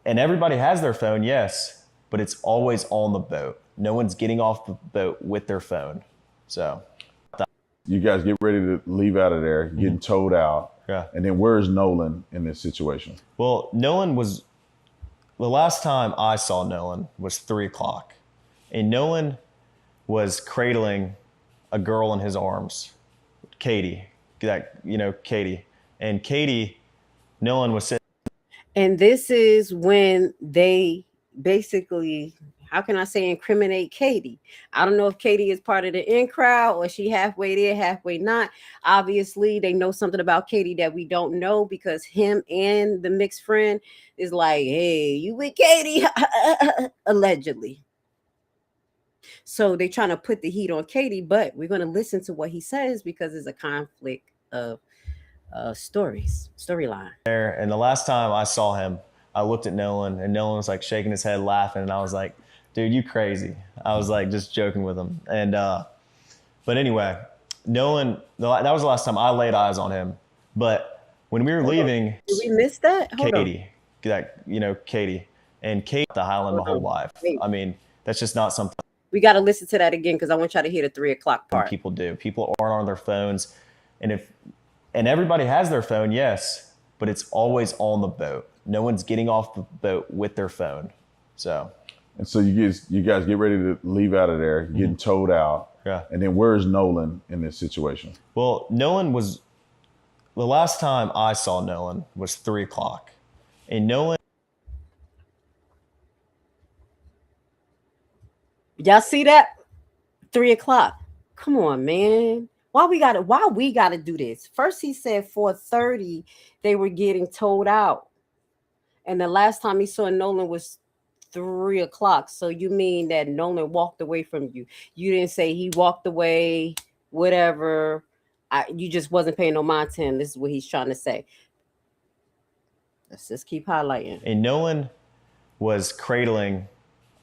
everybody has their phone, yes, but it's always on the boat. No one's getting off the boat with their phone. So you guys get ready to leave out of there, getting towed out. Yeah. And then where's Nolan in this situation? Well, the last time I saw Nolan was 3 o'clock. And Nolan was cradling a girl in his arms, Katie. Katie. And Nolan was sitting. And this is when they basically, how can I say, incriminate Katie? I don't know if Katie is part of the in crowd or she halfway there, halfway not. Obviously, they know something about Katie that we don't know, because him and the mixed friend is like, hey, you with Katie? Allegedly. So they're trying to put the heat on Katie, but we're going to listen to what he says because there's a conflict of storyline there. And the last time I saw him, I looked at Nolan, and Nolan was like shaking his head, laughing, and I was like, dude, you crazy. I was like just joking with him. And but anyway, Nolan, that was the last time I laid eyes on him. But when we were leaving, did we miss that? Katie, Katie the Highland my whole life. I mean, that's just not something we got to listen to that again, because I want y'all to hear the 3 o'clock part. People do. People aren't on their phones, and everybody has their phone, yes, but it's always on the boat. No one's getting off the boat with their phone. So, And so you guys get ready to leave out of there, getting towed out. Yeah. And then where's Nolan in this situation? Well, Nolan was, the last time I saw Nolan was 3 o'clock. And Nolan. Y'all see that? 3 o'clock. Come on, man. Why we gotta do this? First he said 4:30 they were getting towed out. And the last time he saw Nolan was 3 o'clock. So you mean that Nolan walked away from you? You didn't say he walked away, whatever. You just wasn't paying no mind to him. This is what he's trying to say. Let's just keep highlighting. And Nolan was cradling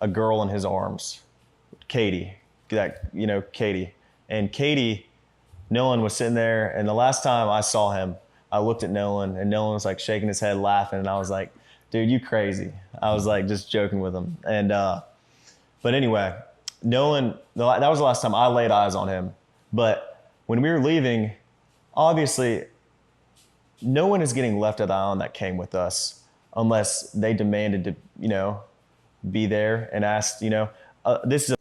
a girl in his arms, Katie. Katie. And Katie, Nolan was sitting there, and the last time I saw him, I looked at Nolan, and Nolan was like shaking his head, laughing, and I was like, dude, you crazy. I was like just joking with him. And but anyway, Nolan, that was the last time I laid eyes on him. But when we were leaving, obviously no one is getting left at the island that came with us unless they demanded to, be there and asked, this is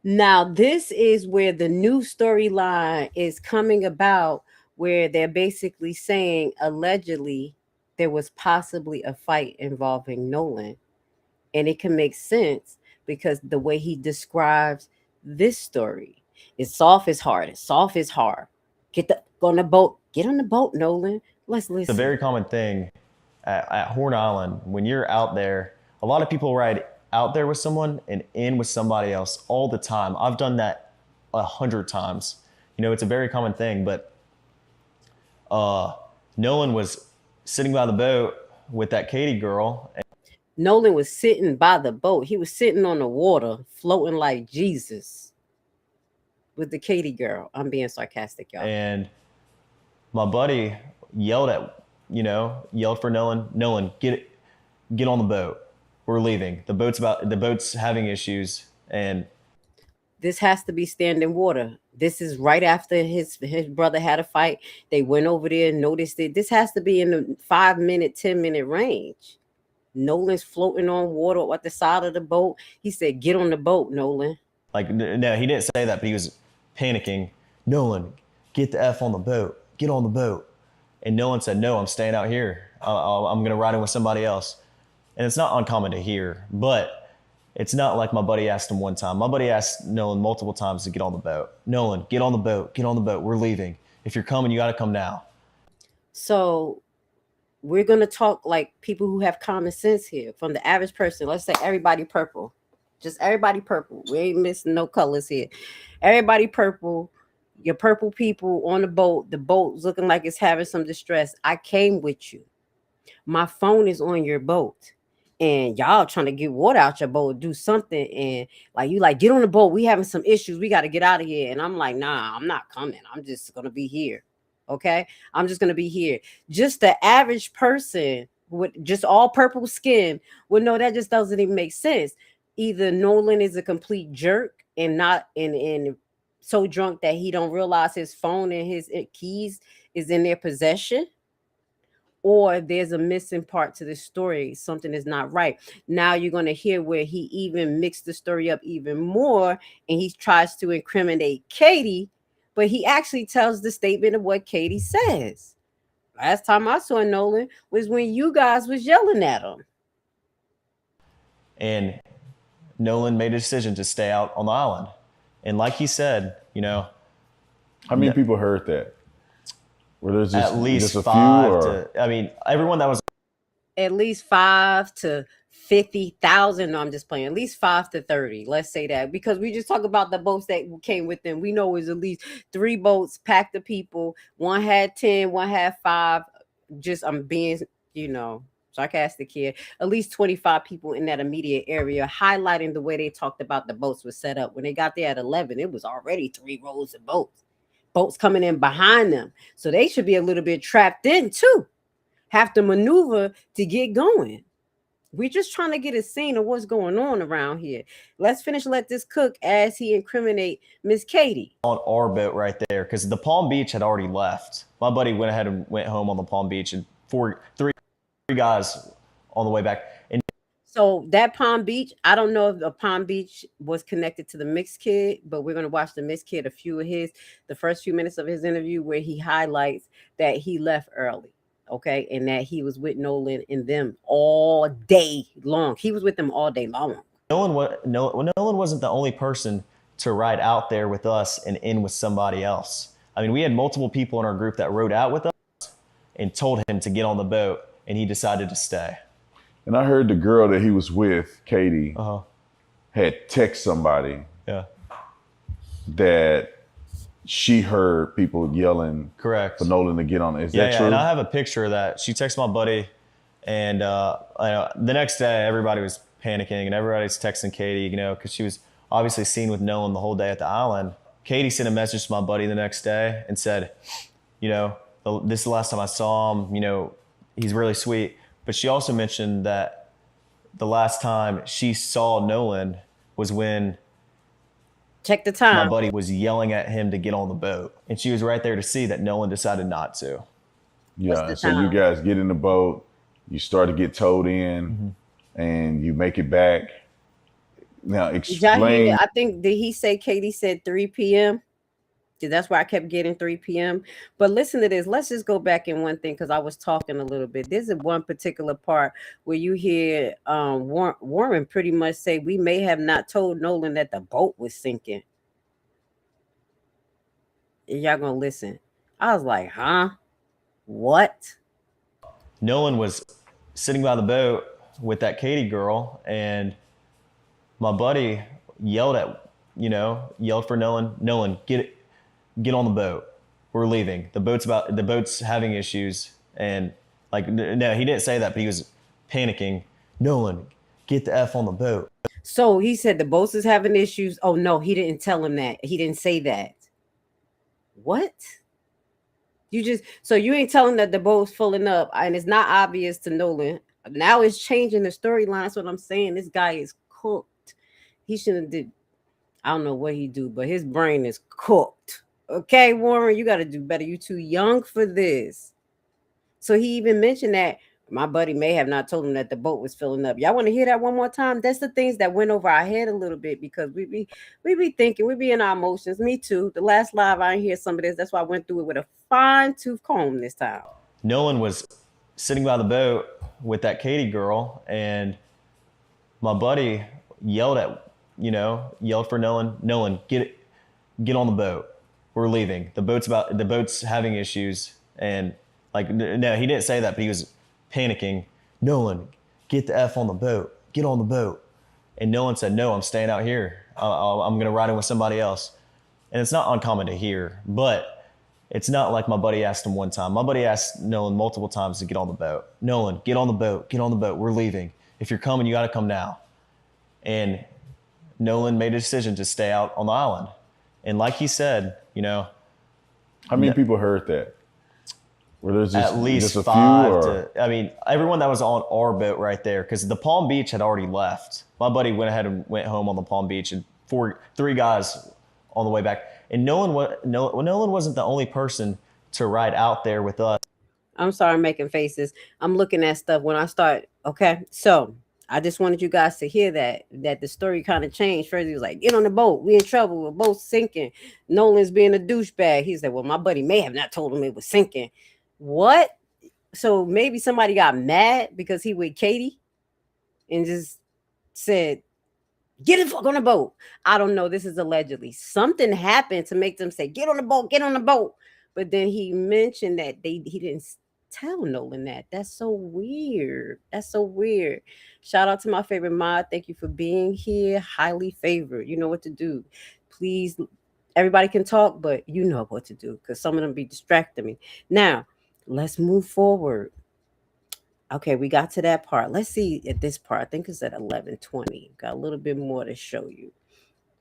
Now, this is where the new storyline is coming about, where they're basically saying allegedly there was possibly a fight involving Nolan. And it can make sense because the way he describes this story is soft is hard. It's soft is hard. Get on the boat. Get on the boat, Nolan. Let's listen. It's a very common thing at Horn Island. When you're out there, a lot of people ride out there with someone and in with somebody else all the time. I've done that 100 times. It's a very common thing. But Nolan was sitting by the boat with that Katie girl. Nolan was sitting by the boat. He was sitting on the water, floating like Jesus with the Katie girl. I'm being sarcastic, y'all. And my buddy yelled for Nolan. Nolan, get on the boat. We're leaving. The boat's having issues, and this has to be standing water. This is right after his brother had a fight. They went over there and noticed it. This has to be in the 5-minute, 10-minute range. Nolan's floating on water at the side of the boat. He said, "Get on the boat, Nolan." Like, no, he didn't say that, but he was panicking. Nolan, get the F on the boat. Get on the boat. And Nolan said, "No, I'm staying out here. I'm going to ride in with somebody else." And it's not uncommon to hear, but it's not like my buddy asked him one time. My buddy asked Nolan multiple times to get on the boat. Nolan, get on the boat. Get on the boat. We're leaving. If you're coming, you got to come now. So we're going to talk like people who have common sense here. From the average person, let's say everybody purple. Just everybody purple. We ain't missing no colors here. Everybody purple. Your purple people on the boat. The boat's looking like it's having some distress. I came with you. My phone is on your boat. And y'all trying to get water out your boat, do something. And get on the boat. We having some issues. We got to get out of here. And I'm like, nah, I'm not coming. I'm just going to be here. Okay. I'm just going to be here. Just the average person with just all purple skin would know that just doesn't even make sense. Either Nolan is a complete jerk and not in so drunk that he don't realize his phone and his keys is in their possession, or there's a missing part to the story. Something is not right. Now you're going to hear where he even mixed the story up even more, and he tries to incriminate Katie, but he actually tells the statement of what Katie says. Last time I saw Nolan was when you guys was yelling at him. And Nolan made a decision to stay out on the island. And like he said, how many people heard that? Were there just at least just a 5 few, or? Everyone that was at least 5 to 50,000. No, I'm just playing. At least 5 to 30. Let's say that, because we just talk about the boats that came with them. We know it was at least 3 boats packed of people. One had 10, one had 5. Just I'm being, sarcastic here. At least 25 people in that immediate area, highlighting the way they talked about the boats was set up. When they got there at 11, it was already 3 rows of boats. Boats coming in behind them. So they should be a little bit trapped in too. Have to maneuver to get going. We're just trying to get a scene of what's going on around here. Let's finish let this cook as he incriminate Miss Katie. On our boat right there, because the Palm Beach had already left. My buddy went ahead and went home on the Palm Beach, and 3 guys on the way back. And So that Palm Beach, I don't know if the Palm Beach was connected to the mixed kid, but we're gonna watch the mixed kid, the first few minutes of his interview where he highlights that he left early. Okay, and that he was with Nolan and them all day long. He was with them all day long. Nolan wasn't the only person to ride out there with us and in with somebody else. I mean, we had multiple people in our group that rode out with us and told him to get on the boat, and he decided to stay. And I heard the girl that he was with, Katie, had text somebody that she heard people yelling Correct. for Nolan to get on. Is that true? And I have a picture of that. She texted my buddy, and the next day everybody was panicking and everybody's texting Katie, because she was obviously seen with Nolan the whole day at the island. Katie sent a message to my buddy the next day and said, this is the last time I saw him, he's really sweet. But she also mentioned that the last time she saw Nolan was when check the time. My buddy was yelling at him to get on the boat. And she was right there to see that Nolan decided not to. Yeah, so you guys get in the boat, you start to get towed in, and you make it back. Now explain. I think, did he say Katie said 3 p.m.? Because that's why I kept getting 3 p.m. But listen to this. Let's just go back in one thing because I was talking a little bit. This is one particular part where you hear Warren pretty much say, we may have not told Nolan that the boat was sinking. And y'all gonna listen. I was like, huh? What? Nolan was sitting by the boat with that Katie girl, and my buddy yelled for Nolan, get on the boat. We're leaving. The boat's having issues. And no, he didn't say that, but he was panicking. Nolan, get the F on the boat. So he said the boat is having issues. Oh no, he didn't tell him that. He didn't say that. What? So you ain't telling that the boat's filling up and it's not obvious to Nolan. Now it's changing the storyline. That's what I'm saying. This guy is cooked. He shouldn't did. I don't know what he do, but his brain is cooked. Okay, Warren, you got to do better. You're too young for this. So he even mentioned that my buddy may have not told him that the boat was filling up. Y'all want to hear that one more time? That's the things that went over our head a little bit because we be thinking, we be in our emotions. Me too. The last live, I didn't hear some of this. That's why I went through it with a fine-tooth comb this time. Nolan was sitting by the boat with that Katie girl, and my buddy yelled for Nolan, get on the boat. We're leaving. The boat's having issues. And no, he didn't say that, but he was panicking. Nolan, get the F on the boat. Get on the boat. And Nolan said, no, I'm staying out here. I'm going to ride in with somebody else. And it's not uncommon to hear, but it's not like my buddy asked him one time. My buddy asked Nolan multiple times to get on the boat. Nolan, get on the boat. Get on the boat. We're leaving. If you're coming, you got to come now. And Nolan made a decision to stay out on the island. And like he said, how many people heard that? Were there at least just a 5 few, to, everyone that was on our boat right there, because the Palm Beach had already left. My buddy went ahead and went home on the Palm Beach, and 3 guys on the way back. And Nolan wasn't the only person to ride out there with us. I'm sorry, I'm making faces. I'm looking at stuff when I start. Okay, so I just wanted you guys to hear that the story kind of changed. First, he was like, get on the boat. We in trouble. We're both sinking. Nolan's being a douchebag. He said, well, my buddy may have not told him it was sinking. What? So maybe somebody got mad because he with Katie and just said, get the fuck on the boat. I don't know. This is allegedly. Something happened to make them say, get on the boat, get on the boat. But then he mentioned that he didn't tell Nolan that. That's so weird. That's so weird. Shout out to my favorite mod. Thank you for being here. Highly favored. You know what to do. Please, everybody can talk, but you know what to do because some of them be distracting me. Now, let's move forward. Okay, we got to that part. Let's see at this part. I think it's at 11:20. Got a little bit more to show you.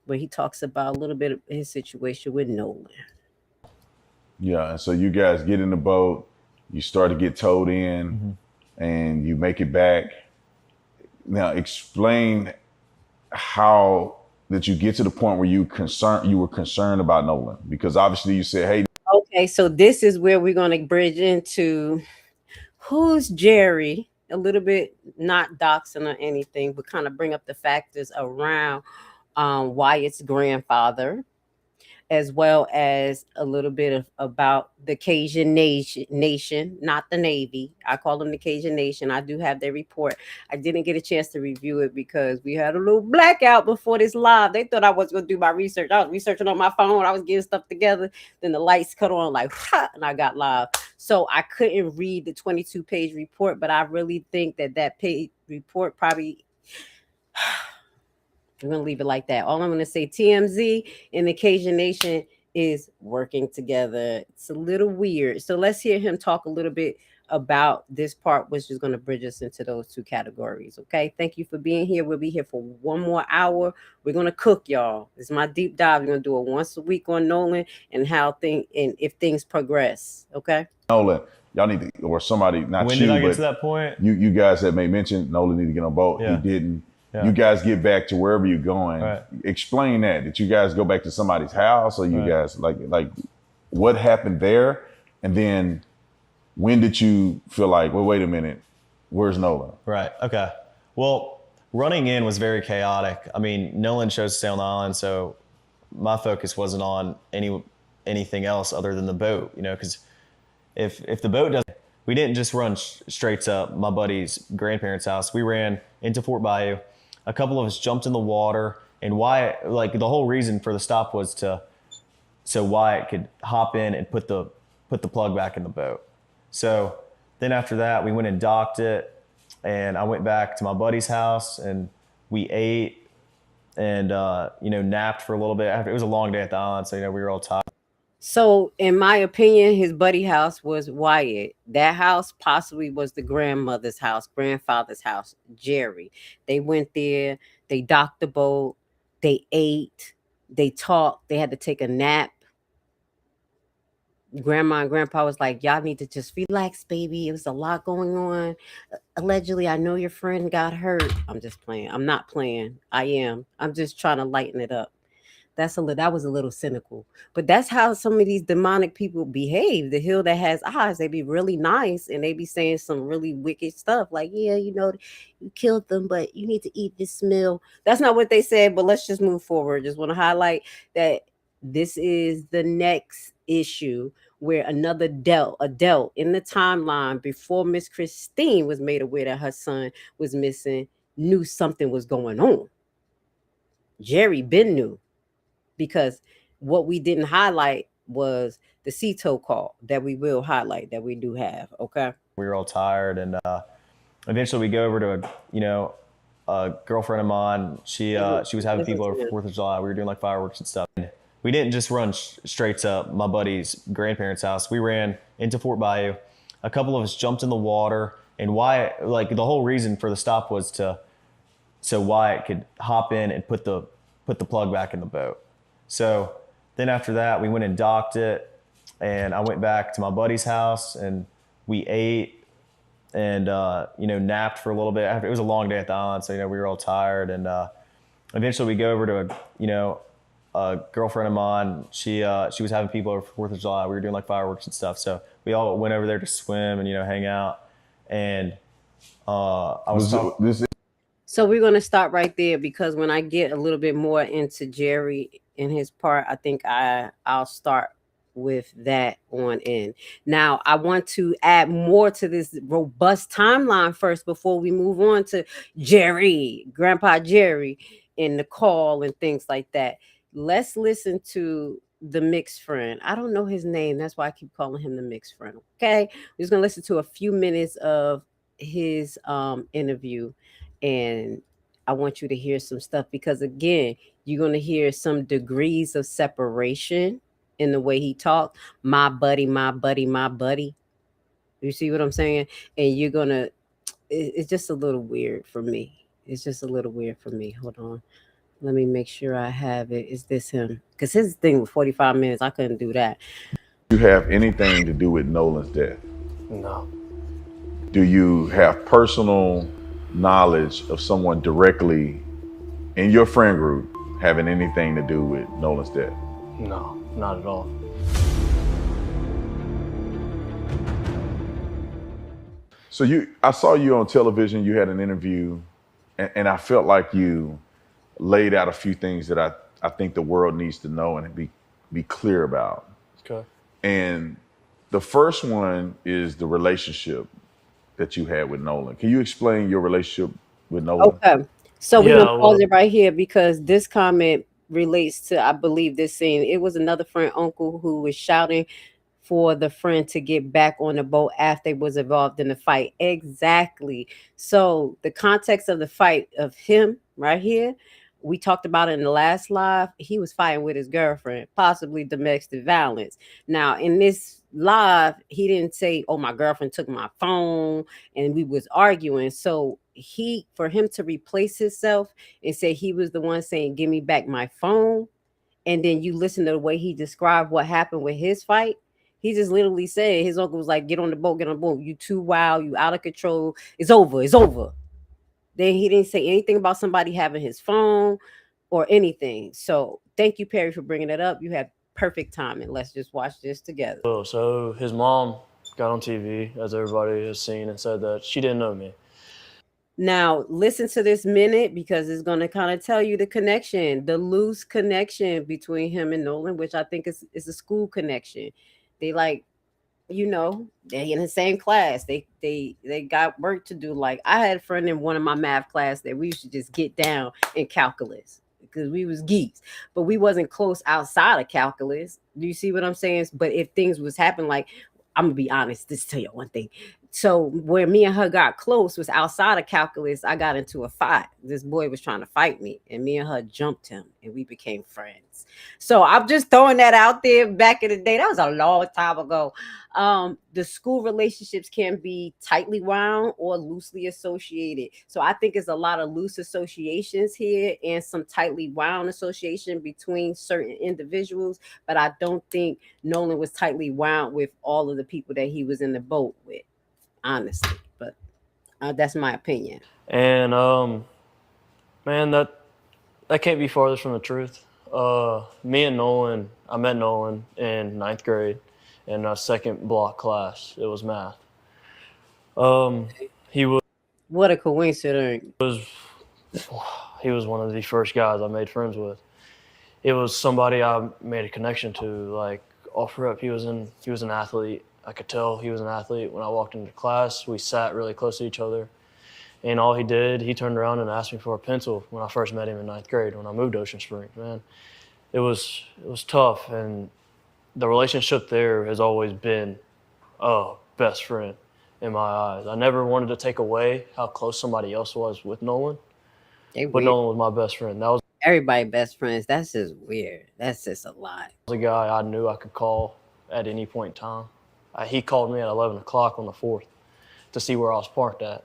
Where he talks about a little bit of his situation with Nolan. Yeah, and so you guys get in the boat. You start to get towed in, and you make it back. Now, explain how did you get to the point where you were concerned about Nolan? Because obviously you said, hey. Okay, so this is where we're going to bridge into who's Jerry a little bit, not doxing or anything, but kind of bring up the factors around Wyatt's grandfather, as well as a little bit of about the Cajun nation, not the Navy. I call them the Cajun Nation. I do have their report. I didn't get a chance to review it because we had a little blackout before this live. They thought I was going to do my research. I was researching on my phone. I was getting stuff together. Then the lights cut on like, and I got live. So I couldn't read the 22-page report, but I really think that page report probably... I'm going to leave it like that. All I'm going to say, TMZ and the Cajun Nation is working together. It's a little weird. So let's hear him talk a little bit about this part, which is going to bridge us into those two categories. Okay. Thank you for being here. We'll be here for one more hour. We're going to cook, y'all. This is my deep dive. We're going to do it once a week on Nolan and if things progress. Okay. Nolan, y'all need to, or somebody, not When you, did I get but to that point? you guys that may mention Nolan need to get on boat. Yeah. He didn't. Yeah. You guys get back to wherever you're going. Right. Explain that. Did you guys go back to somebody's house, or you Right. guys like what happened there? And then when did you feel like, well, wait a minute, where's Nolan? Right. Okay. Well, running in was very chaotic. I mean, Nolan chose to stay on the island, so my focus wasn't on anything else other than the boat, you know, because if the boat doesn't, we didn't just run straight to my buddy's grandparents' house. We ran into Fort Bayou. A couple of us jumped in the water, and Wyatt, like the whole reason for the stop was so Wyatt could hop in and put the plug back in the boat. So then after that, we went and docked it, and I went back to my buddy's house, and we ate and napped for a little bit. It was a long day at the island, so we were all tired. So, in my opinion, his buddy house was Wyatt. That house possibly was the grandmother's house, grandfather's house, Jerry. They went there, they docked the boat, they ate, they talked, they had to take a nap. Grandma and grandpa was like, y'all need to just relax, baby. It was a lot going on. Allegedly, I know your friend got hurt. I'm just playing. I'm not playing. I am. I'm just trying to lighten it up. That was a little cynical, but that's how some of these demonic people behave. The hill that has eyes, they be really nice and they be saying some really wicked stuff like, yeah, you killed them, but you need to eat this meal. That's not what they said, but let's just move forward. Just want to highlight that this is the next issue where another adult in the timeline before Miss Christine was made aware that her son was missing, knew something was going on. Jerry been knew. Because what we didn't highlight was the CETO call that we will highlight, that we do have. Okay. We were all tired, and eventually we go over to a girlfriend of mine. She was having people over 4th of July. We were doing like fireworks and stuff. And we didn't just run straight to my buddy's grandparents' house. We ran into Fort Bayou. A couple of us jumped in the water, and Wyatt, like the whole reason for the stop was so Wyatt could hop in and put the plug back in the boat. So then after that, we went and docked it, and I went back to my buddy's house, and we ate and napped for a little bit. It was a long day at the island, so we were all tired. And eventually we go over to a girlfriend of mine. She was having people over 4th of July. We were doing like fireworks and stuff, so we all went over there to swim and hang out. And So we're going to stop right there, because when I get a little bit more into Jerry and his part, I think I'll start with that on in. Now, I want to add more to this robust timeline first before we move on to Jerry, Grandpa Jerry, and the call and things like that. Let's listen to the mixed friend. I don't know his name. That's why I keep calling him the mixed friend. Okay. We're just going to listen to a few minutes of his interview, and I want you to hear some stuff, because again, you're going to hear some degrees of separation in the way he talked. My buddy, my buddy, my buddy. You see what I'm saying? And it's just a little weird for me. It's just a little weird for me. Hold on. Let me make sure I have it. Is this him? Because his thing was 45 minutes. I couldn't do that. Do you have anything to do with Nolan's death? No. Do you have personal knowledge of someone directly in your friend group having anything to do with Nolan's death? No, not at all. So I saw you on television. You had an interview, and I felt like you laid out a few things that I think the world needs to know and be clear about. Okay. And the first one is the relationship that you had with Nolan. Can you explain your relationship with Nolan? Okay. So we're Yeah, gonna pause it right here because this comment relates to, I believe, this scene. It was another friend, uncle, who was shouting for the friend to get back on the boat after they was involved in the fight. Exactly. So the context of the fight of him right here, we talked about it in the last live. He was fighting with his girlfriend, possibly domestic violence. Now in this live, he didn't say, "Oh, my girlfriend took my phone and we was arguing." So for him to replace himself and say he was the one saying, "Give me back my phone," and then you listen to the way he described what happened with his fight. He just literally said his uncle was like, "Get on the boat, get on the boat. You too wild, you out of control. It's over, it's over." Then he didn't say anything about somebody having his phone or anything. So thank you, Perry, for bringing it up. You had perfect timing. Let's just watch this together. So his mom got on TV, as everybody has seen, and said that she didn't know me. Now, listen to this minute because it's going to kind of tell you the connection, the loose connection between him and Nolan, which I think is a school connection. They like, they're in the same class. They got work to do. Like I had a friend in one of my math class that we used to just get down in calculus because we was geeks, but we wasn't close outside of calculus. Do you see what I'm saying? But if things was happening, like I'm gonna be honest, just tell you one thing. So where me and her got close was outside of calculus. I got into a fight. This boy was trying to fight me, and me and her jumped him, and we became friends. So I'm just throwing that out there. Back in the day, that was a long time ago. The school relationships can be tightly wound or loosely associated. So I think it's a lot of loose associations here and some tightly wound association between certain individuals. But I don't think Nolan was tightly wound with all of the people that he was in the boat with, honestly. But that's my opinion. And man, that can't be farther from the truth. Me and Nolan, I met Nolan in 9th grade in our second block class. It was math. He was What a coincidence. he was one of the first guys I made friends with. It was somebody I made a connection to. Like off rip, he was an athlete. I could tell he was an athlete. When I walked into class, we sat really close to each other. And all he did, he turned around and asked me for a pencil when I first met him in 9th grade when I moved to Ocean Springs. Man, it was tough. And the relationship there has always been a best friend in my eyes. I never wanted to take away how close somebody else was with Nolan. But Nolan was my best friend. That was everybody best friends. That's just weird. That's just a lot. a guy I knew I could call at any point in time. He called me at 11 o'clock on the 4th to see where I was parked at.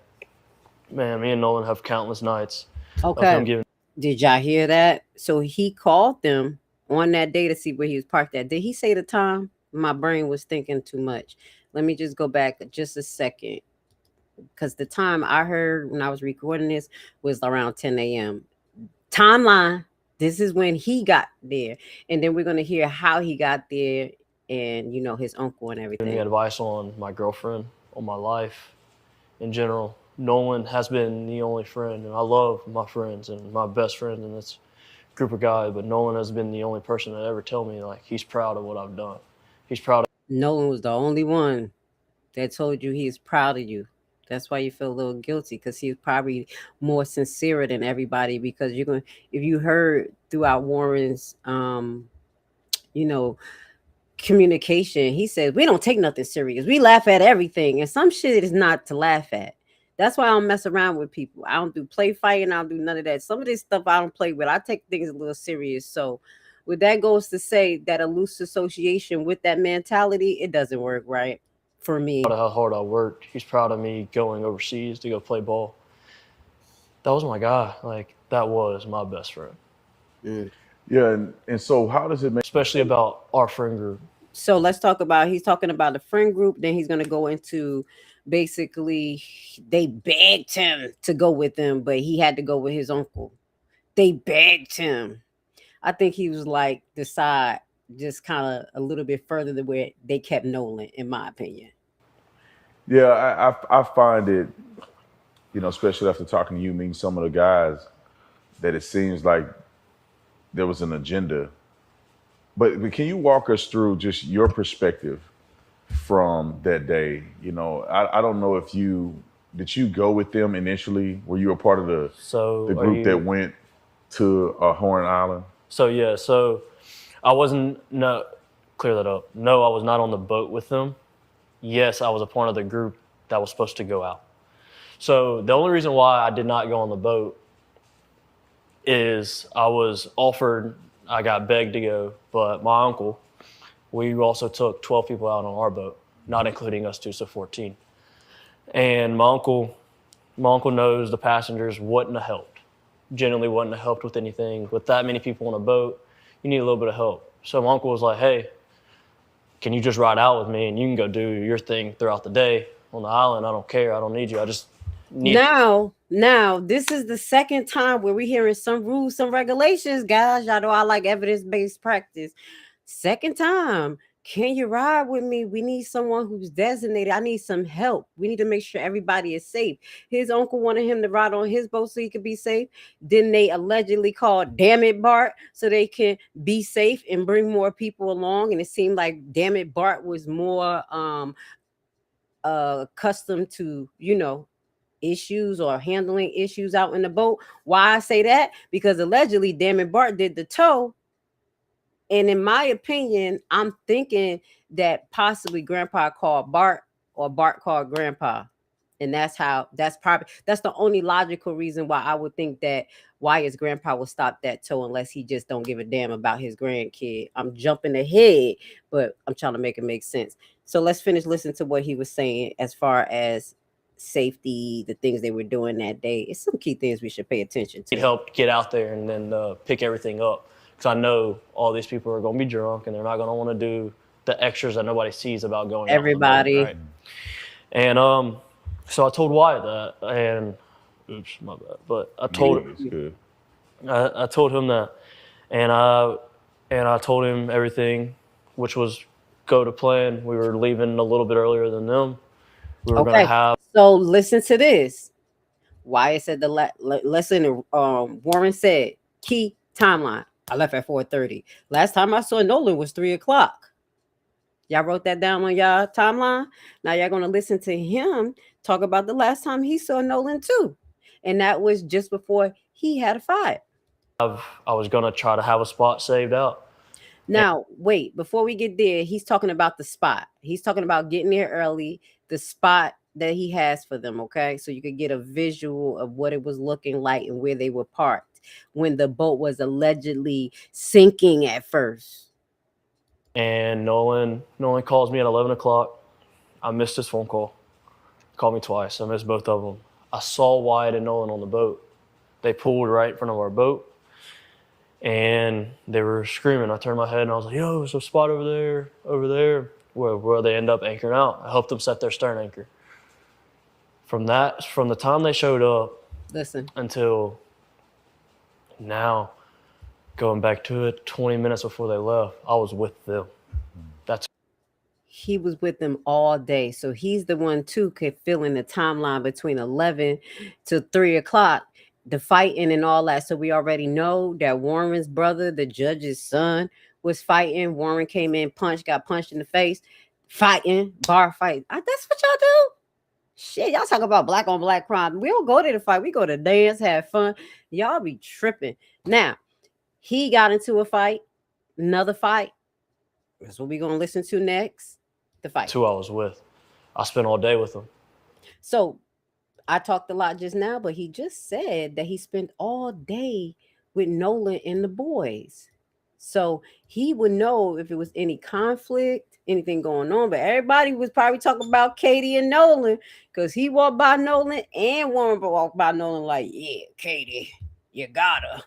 Man, me and Nolan have countless nights. Okay. Did y'all hear that? So he called them on that day to see where he was parked at. Did he say the time? My brain was thinking too much. Let me just go back just a second. Because the time I heard when I was recording this was around 10 a.m. Timeline. This is when he got there. And then we're going to hear how he got there and, his uncle and everything. Giving me advice on my girlfriend, on my life in general. Nolan has been the only friend, and I love my friends and my best friend in this group of guys, but Nolan has been the only person that ever tell me, like, he's proud of what I've done. He's proud of Nolan was the only one that told you he's proud of you. That's why you feel a little guilty, because he's probably more sincere than everybody, because if you heard throughout Warren's communication, he said, we don't take nothing serious. We laugh at everything. And some shit is not to laugh at. That's why I don't mess around with people. I don't do play fighting. I don't do none of that. Some of this stuff I don't play with. I take things a little serious. So with that goes to say that a loose association with that mentality, it doesn't work right for me. how hard I worked. He's proud of me going overseas to go play ball. That was my guy. Like, that was my best friend. Yeah, and so how does it make... Especially about our friend group. So let's talk about, he's talking about the friend group. Then he's going to go into basically they begged him to go with them, but he had to go with his uncle. They begged him. I think he was like the side, just kind of a little bit further than where they kept Nolan, in my opinion. Yeah, I find it, especially after talking to you, meeting some of the guys, that it seems like there was an agenda. But can you walk us through just your perspective from that day? I don't know if did you go with them initially? Were you a part of the group that went to Horn Island? So I wasn't, no, clear that up. No, I was not on the boat with them. Yes, I was a part of the group that was supposed to go out. So the only reason why I did not go on the boat is I got begged to go, but my uncle, we also took 12 people out on our boat, not including us two, so 14. And my uncle knows the passengers wouldn't have helped. Generally wouldn't have helped with anything. With that many people on a boat, you need a little bit of help. So my uncle was like, hey, can you just ride out with me and you can go do your thing throughout the day on the island? I don't care. I don't need you. I just need Now, this is the second time where we're hearing some rules, some regulations. Guys, y'all know I like evidence-based practice. Second time. Can you ride with me? We need someone who's designated. I need some help. We need to make sure everybody is safe. His uncle wanted him to ride on his boat so he could be safe. Then they allegedly called Damit Bart so they can be safe and bring more people along. And it seemed like Damit Bart was more accustomed to, issues or handling issues out in the boat. Why I say that? Because allegedly Damit Bart did the tow. And in my opinion, I'm thinking that possibly Grandpa called Bart or Bart called Grandpa. And that's the only logical reason why I would think that why his grandpa will stop that tow unless he just don't give a damn about his grandkid. I'm jumping ahead, but I'm trying to make it make sense. So let's finish listening to what he was saying as far as safety, the things they were doing that day. It's some key things we should pay attention to. It helped get out there and then pick everything up. Because I know all these people are going to be drunk and they're not going to want to do the extras that nobody sees about going everybody. Out on the boat, right? And so I told Wyatt that, and oops, my bad. But I told him, I told him that, and I told him everything, which was go to plan. We were leaving a little bit earlier than them. We were going to have. So listen to this. Wyatt said listen. Warren said key timeline. I left at 4:30. Last time I saw Nolan was 3:00. Y'all wrote that down on y'all timeline. Now y'all gonna listen to him talk about the last time he saw Nolan too, and that was just before he had a fight. I was gonna try to have a spot saved out. Now wait, before we get there, he's talking about the spot. He's talking about getting there early. The spot that he has for them. Okay, so you could get a visual of what it was looking like and where they were parked when the boat was allegedly sinking at first. And Nolan calls me at 11:00. I missed his phone call. He called me twice. I missed both of them. I saw Wyatt and Nolan on the boat. They pulled right in front of our boat, and they were screaming. I turned my head and I was like, "Yo, there's a spot over there," where they end up anchoring out. I helped them set their stern anchor. From the time they showed up, until now, going back to it, 20 minutes before they left, I was with them. He was with them all day. So he's the one too could fill in the timeline between 11 to 3:00, the fighting and all that. So we already know that Warren's brother, the judge's son, was fighting. Warren came in, got punched in the face, fighting, bar fight. That's what y'all do? Shit, y'all talk about black on black crime. We don't go there to fight. We go to dance, have fun. Y'all be tripping. Now, he got into a fight, another fight. That's what we're going to listen to next. The fight. Who I was with. I spent all day with him. So I talked a lot just now, but he just said that he spent all day with Nolan and the boys. So he would know if it was any conflict, anything going on. But everybody was probably talking about Katie and Nolan because he walked by Nolan and Warren walked by Nolan like, yeah, Katie, you gotta.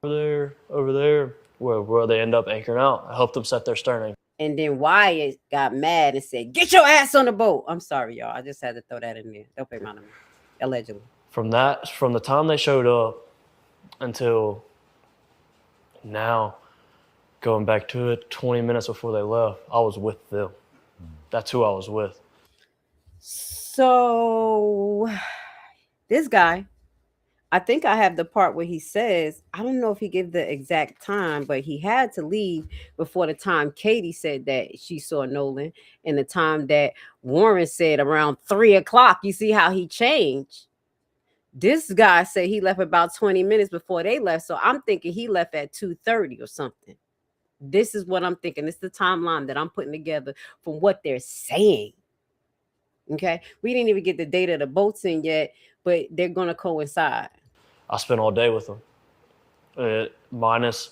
Over there, where they end up anchoring out. I helped them set their stern anchor. And then Wyatt got mad and said, "Get your ass on the boat." I'm sorry, y'all. I just had to throw that in there. Don't pay mind me. Allegedly. From the time they showed up until now, going back to it, 20 minutes before they left, I was with them. That's who I was with. So this guy, I think I have the part where he says, I don't know if he gave the exact time, but he had to leave before the time Katie said that she saw Nolan and the time that Warren said around 3:00. You see how he changed. This guy said he left about 20 minutes before they left. So I'm thinking he left at 2:30 or something. This is what I'm thinking. It's the timeline that I'm putting together from what they're saying. Okay. We didn't even get the date of the boats in yet, but they're going to coincide. I spent all day with them, minus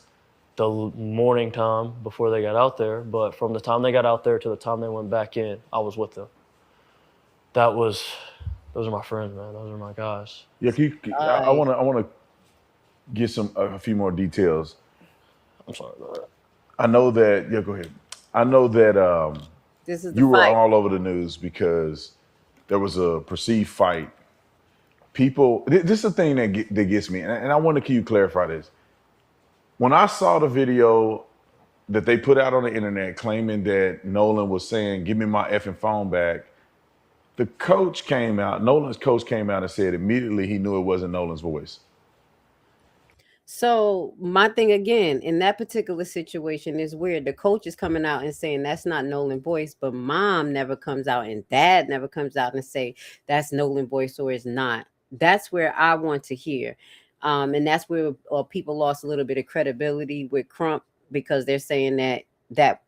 the morning time before they got out there. But from the time they got out there to the time they went back in, I was with them. Those are my friends, man. Those are my guys. Yeah, I want to get a few more details. I'm sorry about that. I know that. Yeah, go ahead. I know that this is you were all over the news because there was a perceived fight. People, this is the thing that gets me, and I want to clarify this. When I saw the video that they put out on the internet claiming that Nolan was saying, "Give me my effing phone back," the coach came out, Nolan's coach came out and said immediately he knew it wasn't Nolan's voice. So my thing again, in that particular situation is weird. The coach is coming out and saying that's not Nolan's voice, but mom never comes out and dad never comes out and say that's Nolan's voice or it's not. That's where I want to hear. And that's where people lost a little bit of credibility with Crump because they're saying that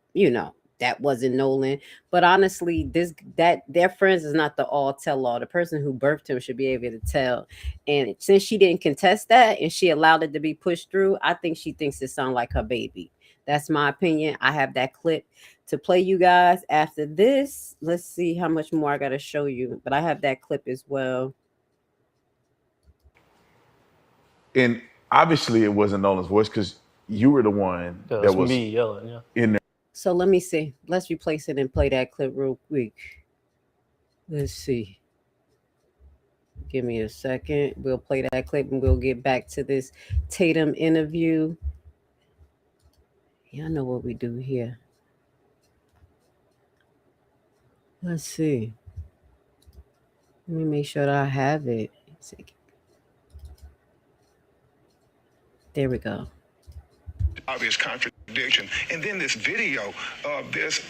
wasn't Nolan. But honestly, that their friends is not the all tell all. The person who birthed him should be able to tell. And since she didn't contest that and she allowed it to be pushed through, I think she thinks it sounds like her baby. That's my opinion. I have that clip to play you guys after this. Let's see how much more I got to show you. But I have that clip as well. And obviously it wasn't Nolan's voice because you were the one that was me yelling, in there. So let me see. Let's replace it and play that clip real quick. Let's see. Give me a second. We'll play that clip and we'll get back to this Tatum interview. Yeah, I know what we do here. Let's see. Let me make sure that I have it. There we go. Obvious contradiction. And then this video of this,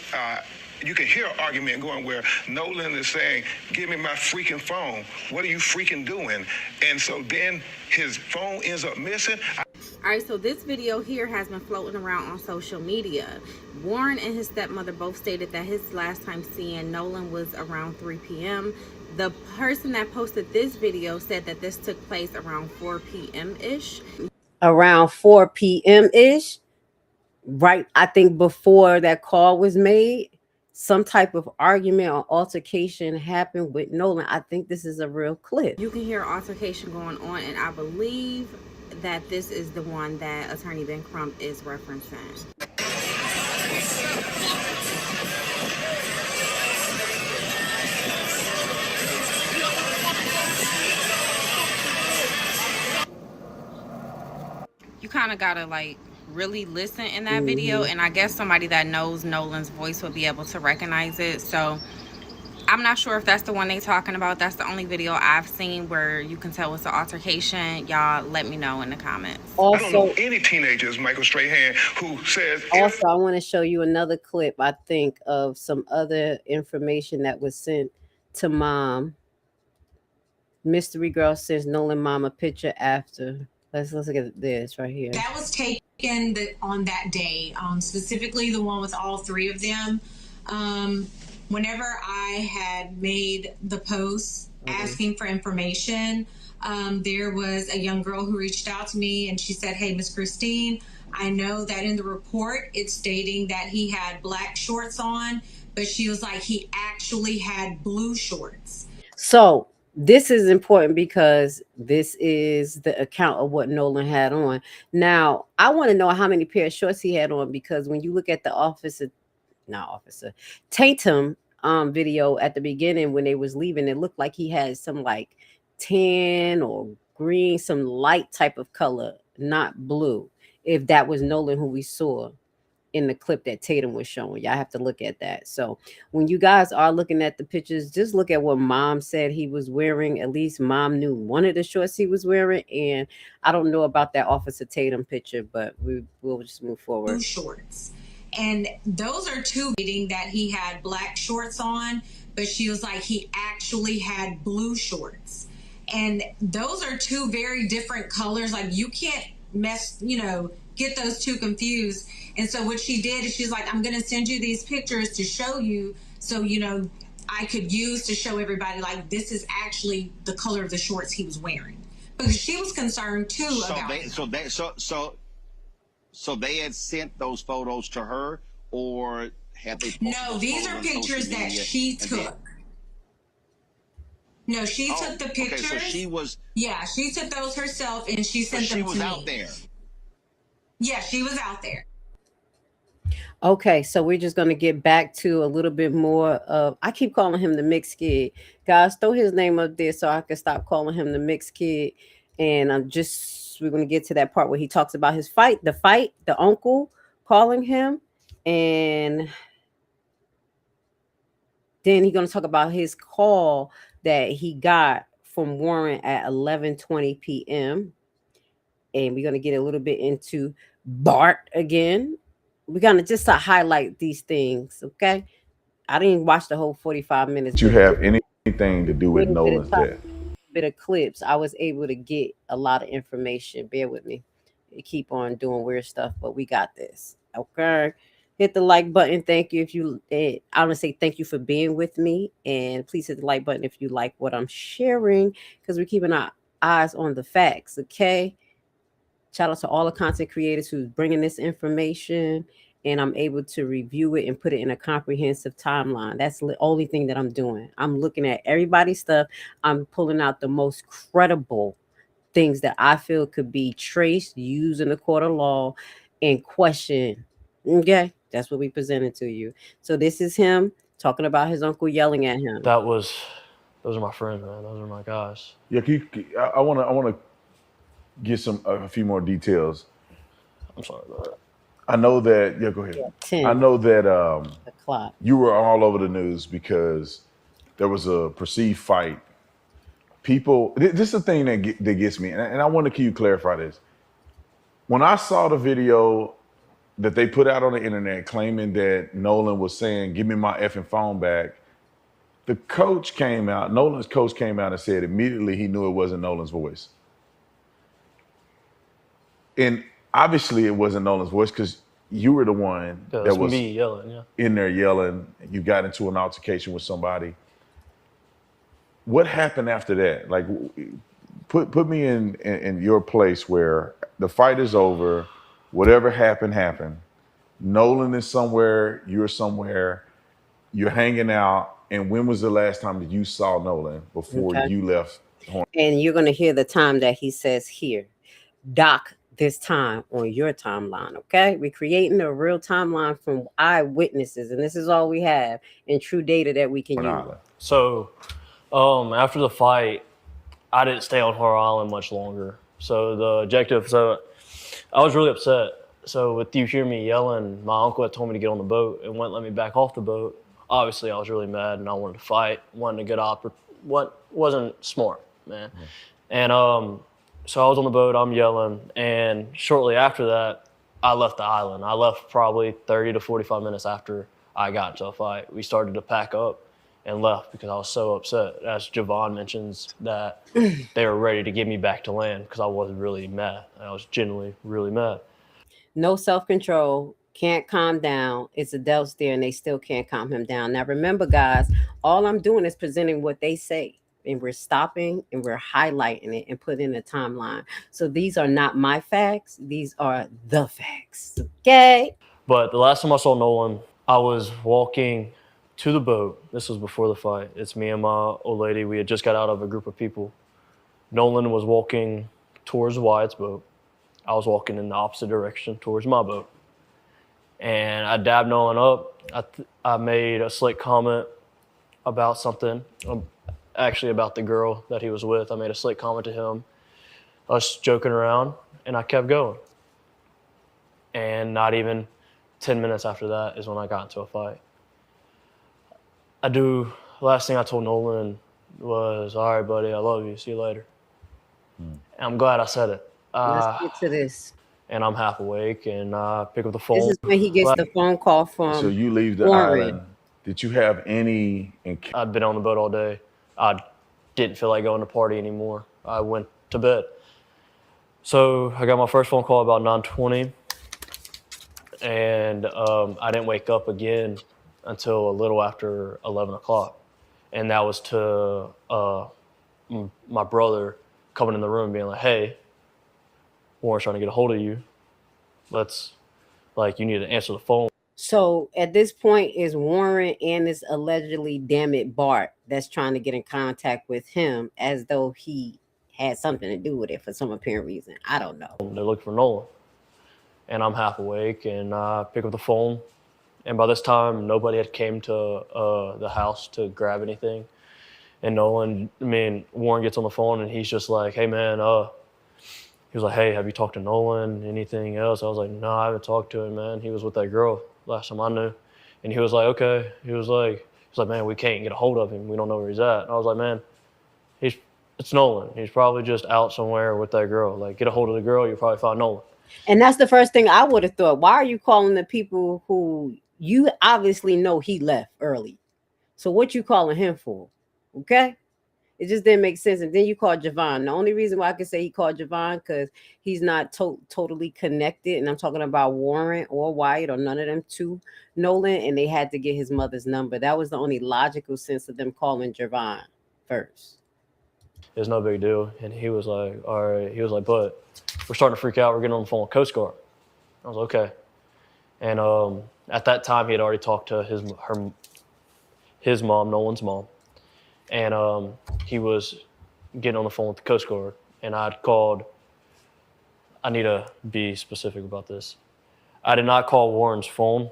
you can hear an argument going where Nolan is saying, "Give me my freaking phone. What are you freaking doing?" And so then his phone ends up missing. All right, so this video here has been floating around on social media. Warren and his stepmother both stated that his last time seeing Nolan was around 3 p.m. The person that posted this video said that this took place around 4 p.m.-ish. Around 4 p.m.-ish, right? I think before that call was made, some type of argument or altercation happened with Nolan. I think this is a real clip. You can hear altercation going on, and I believe that this is the one that Attorney Ben Crump is referencing. You kind of gotta like really listen in that video, and I guess somebody that knows Nolan's voice would be able to recognize it. So I'm not sure if that's the one they talking about. That's the only video I've seen where you can tell it's an altercation. Y'all let me know in the comments. Also, I don't know any teenagers, Michael Strahan, who says... Also, I want to show you another clip, I think, of some other information that was sent to mom. Mystery girl sends Nolan mom a picture after. Let's look at this right here. That was taken on that day, specifically the one with all three of them. Whenever I had made the post asking for information, there was a young girl who reached out to me and she said, "Hey, Miss Christine, I know that in the report it's stating that he had black shorts on, but she was like, he actually had blue shorts." So this is important because this is the account of what Nolan had on. Now, I want to know how many pair of shorts he had on, because when you look at the Tatum video at the beginning when they was leaving, it looked like he had some like tan or green, some light type of color, not blue, if that was Nolan who we saw. in the clip that Tatum was showing. Y'all have to look at that. So when you guys are looking at the pictures, just look at what Mom said he was wearing. At least Mom knew one of the shorts he was wearing. And I don't know about that Officer Tatum picture, but we'll just move forward. Blue shorts. And those are two meeting that he had black shorts on, but she was like, he actually had blue shorts. And those are two very different colors. Like, you can't get those two confused. And so what she did is she's like, I'm going to send you these pictures to show you, so I could use to show everybody, like, this is actually the color of the shorts he was wearing, because she was concerned too So they had sent those photos to her, or had they? No, these are pictures that she took. No, she took the pictures. Okay, so she was. Yeah, she took those herself, and she sent them to me. She was out there. Yeah, she was out there. Okay, so we're just going to get back to a little bit more of, I keep calling him the mixed kid. Guys, throw his name up there so I can stop calling him the mixed kid. And we're going to get to that part where he talks about his the uncle calling him. And then he's going to talk about his call that he got from Warren at 11:20 p.m. And we're going to get a little bit into Bart again. We're going to just highlight these things, okay? I didn't watch the whole 45 minutes. Do you have anything to do with Nolan's death? Bit of clips. I was able to get a lot of information. Bear with me. They keep on doing weird stuff, but we got this, okay? Hit the like button. Thank you. I want to say thank you for being with me, and please hit the like button if you like what I'm sharing, because we're keeping our eyes on the facts, okay? Shout out to all the content creators who's bringing this information, and I'm able to review it and put it in a comprehensive timeline. That's the only thing that I'm doing. I'm looking at everybody's stuff. I'm pulling out the most credible things that I feel could be traced, used in the court of law, and questioned. Okay, that's what we presented to you. So this is him talking about his uncle yelling at him. Those are my friends, man. Those are my guys. Yeah, I want to get a few more details. I'm sorry about that. I know that. Yeah, go ahead. Yeah, I know that you were all over the news because there was a perceived fight. People, this is the thing that gets me, and I want to clarify this. When I saw the video that they put out on the internet claiming that Nolan was saying, "Give me my effing phone back," the coach came out. Nolan's coach came out and said immediately he knew it wasn't Nolan's voice. And obviously it wasn't Nolan's voice because you were the one that was me yelling, in there yelling. You got into an altercation with somebody. What happened after that? Like, put me in your place where the fight is over, whatever happened. Nolan is somewhere, you're somewhere, you're hanging out. And when was the last time that you saw Nolan before you left? And you're going to hear the time that he says here. Doc this time on your timeline, okay? We're creating a real timeline from eyewitnesses, and this is all we have in true data that we can use. So, after the fight, I didn't stay on Horror Island much longer. So the objective, I was really upset. So with you hear me yelling, my uncle had told me to get on the boat and wouldn't let me back off the boat. Obviously, I was really mad and I wanted to fight, wanted to get what wasn't smart, man. And so I was on the boat, I'm yelling, and shortly after that, I left the island. I left probably 30 to 45 minutes after I got into a fight. We started to pack up and left because I was so upset. As Javon mentions, that they were ready to get me back to land because I was really mad. I was genuinely really mad. No self-control, can't calm down. It's a devil's there, and they still can't calm him down. Now, remember, guys, all I'm doing is presenting what they say. And we're stopping and we're highlighting it and putting in a timeline. So these are not my facts. These are the facts. Okay. But the last time I saw Nolan, I was walking to the boat. This was before the fight. It's me and my old lady. We had just got out of a group of people. Nolan was walking towards Wyatt's boat. I was walking in the opposite direction towards my boat. And I dabbed Nolan up. I made a slick comment about something. Actually about the girl that he was with. I made a slick comment to him, us joking around, and I kept going. And not even 10 minutes after that is when I got into a fight. Last thing I told Nolan was, all right, buddy, I love you. See you later. And I'm glad I said it. Let's get to this. And I'm half awake and pick up the phone. This is when he gets the phone call from So you leave the Warren. island. Did you have any... I'd been on the boat all day. I didn't feel like going to party anymore. I went to bed. So I got my first phone call about 9:20. And I didn't wake up again until a little after 11 o'clock. And that was to my brother coming in the room being like, hey, Warren's trying to get a hold of you. You need to answer the phone. So at this point is Warren and this allegedly Damit Bart that's trying to get in contact with him as though he had something to do with it for some apparent reason. I don't know. They're looking for Nolan. And I'm half awake and I pick up the phone. And by this time, nobody had came to the house to grab anything. And Warren gets on the phone and he's just like, hey man, he was like, hey, have you talked to Nolan? Anything else? I was like, no, I haven't talked to him, man. He was with that girl last time I knew. And he was like, okay. He was like, man, we can't get a hold of him. We don't know where he's at. And I was like, man, it's Nolan. He's probably just out somewhere with that girl. Like, get a hold of the girl, you'll probably find Nolan. And that's the first thing I would have thought. Why are you calling the people who you obviously know he left early? So what you calling him for? Okay. It just didn't make sense. And then you called Javon. The only reason why I could say he called Javon because he's not totally connected. And I'm talking about Warren or Wyatt or none of them to Nolan. And they had to get his mother's number. That was the only logical sense of them calling Javon first. It's no big deal. And he was like, all right. He was like, but we're starting to freak out. We're getting on the phone with Coast Guard. I was like, okay. And at that time, he had already talked to his mom, Nolan's mom. And he was getting on the phone with the Coast Guard. And I need to be specific about this. I did not call Warren's phone.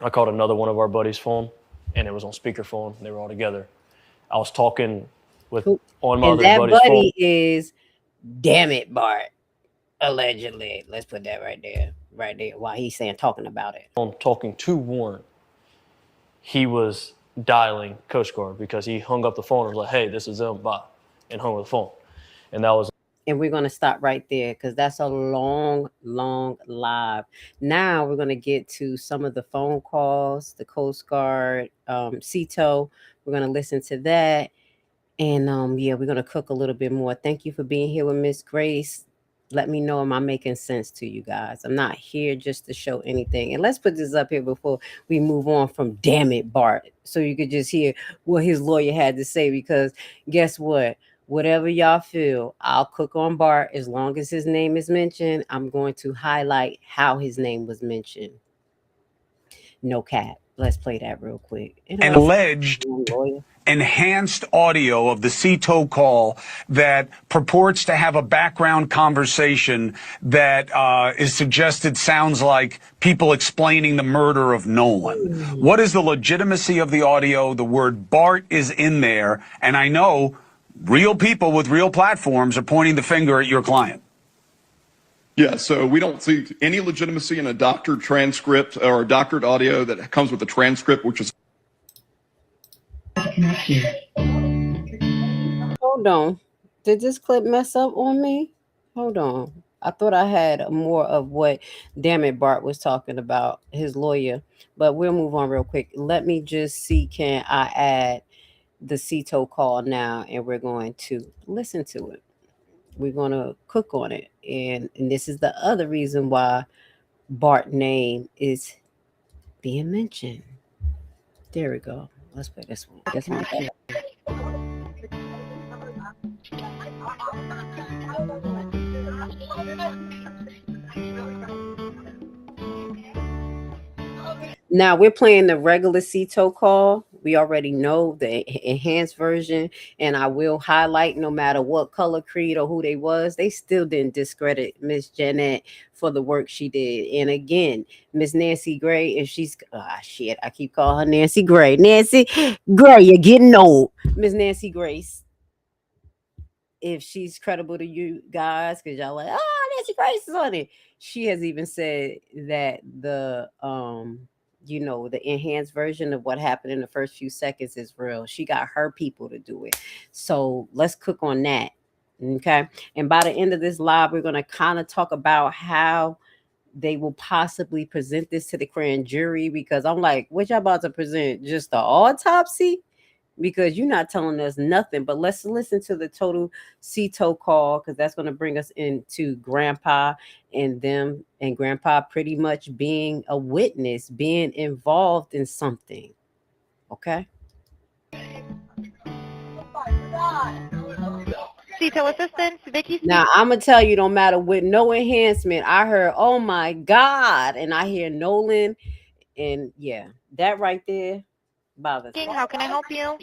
I called another one of our buddies' phone, and it was on speakerphone. They were all together. I was talking on my other buddy's phone. And that buddy is Damit Bart, allegedly. Let's put that right there, while he's talking about it. On talking to Warren, he was dialing Coast Guard because he hung up the phone and was like, hey, this is them, bye, and hung up the phone. And that was... And we're going to stop right there because that's a long live. Now we're going to get to some of the phone calls, the Coast Guard, CETO. We're going to listen to that. And we're going to cook a little bit more. Thank you for being here with Miss Grace. Let me know, am I making sense to you guys? I'm not here just to show anything. And let's put this up here before we move on from Damit Bart, so you could just hear what his lawyer had to say, because guess what? Whatever y'all feel, I'll cook on Bart as long as his name is mentioned. I'm going to highlight how his name was mentioned. No cap. Let's play that real quick. An alleged enhanced audio of the CETO call that purports to have a background conversation that is suggested sounds like people explaining the murder of Nolan. What is the legitimacy of the audio? The word Bart is in there, and I know real people with real platforms are pointing the finger at your client. Yeah, so we don't see any legitimacy in a doctored transcript or a doctored audio that comes with a transcript, which is... Hold on. Did this clip mess up on me? Hold on. I thought I had more of what Damit Bart was talking about, his lawyer, but we'll move on real quick. Let me just see, can I add the CETO call now, and we're going to listen to it. We're going to cook on it. And this is the other reason why Bart's name is being mentioned. There we go. Let's play this one. This one. Now we're playing the regular CETO call. We already know the enhanced version, and I will highlight, no matter what color, creed, or who they was, they still didn't discredit Miss Jeanette for the work she did. And again, Miss Nancy Gray, if she's I keep calling her Nancy Gray. Nancy Gray, you're getting old. Miss Nancy Grace, if she's credible to you guys, because y'all like, Nancy Grace is on it. she has even said that the the enhanced version of what happened in the first few seconds is real. She got her people to do it. So let's cook on that. Okay. And by the end of this live, we're going to kind of talk about how they will possibly present this to the grand jury, because I'm like, what y'all about to present? Just the autopsy? Because you're not telling us nothing. But let's listen to the total CETO call, because that's going to bring us into Grandpa and them, and Grandpa pretty much being a witness, being involved in something. Okay. CETO assistant, Vicky. Now I'm gonna tell you, no matter with no enhancement, I heard, oh my God, and I hear Nolan, and yeah, that right there bothers me. How can I help you?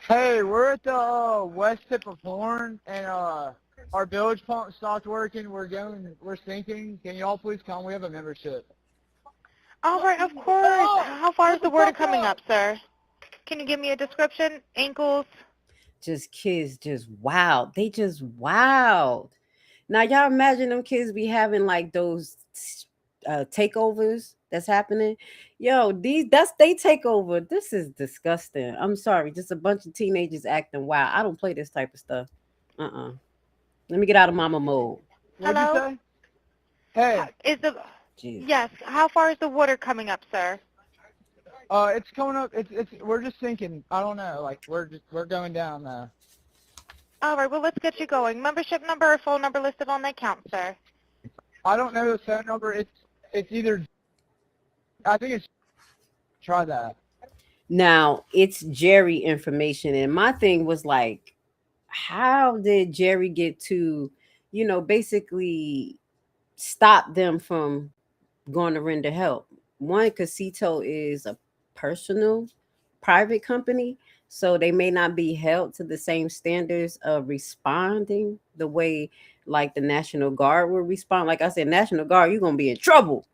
Hey, we're at the west tip of Horn, and our bilge pump stopped working. We're sinking. Can you all please come? We have a membership. All right, of course. How far is the water coming up, sir? Can you give me a description? Ankles? Just kids, just wild. They just wild. Now y'all imagine them kids be having like those takeovers that's happening. Yo, that's they takeover. This is disgusting. I'm sorry, just a bunch of teenagers acting wild. I don't play this type of stuff. Let me get out of mama mode. Hello? Hey. Jeez. Yes. How far is the water coming up, sir? It's coming up. We're just sinking. I don't know. Like we're going down now. All right. Well, let's get you going. Membership number or phone number listed on the account, sir. I don't know the phone number. It's either. I think it's. Try that. Now it's Jerry information, and my thing was like, how did Jerry get to, basically stop them from going to render help? One, because CETO is a personal, private company, so they may not be held to the same standards of responding the way like the National Guard would respond. Like I said, National Guard, you're gonna be in trouble.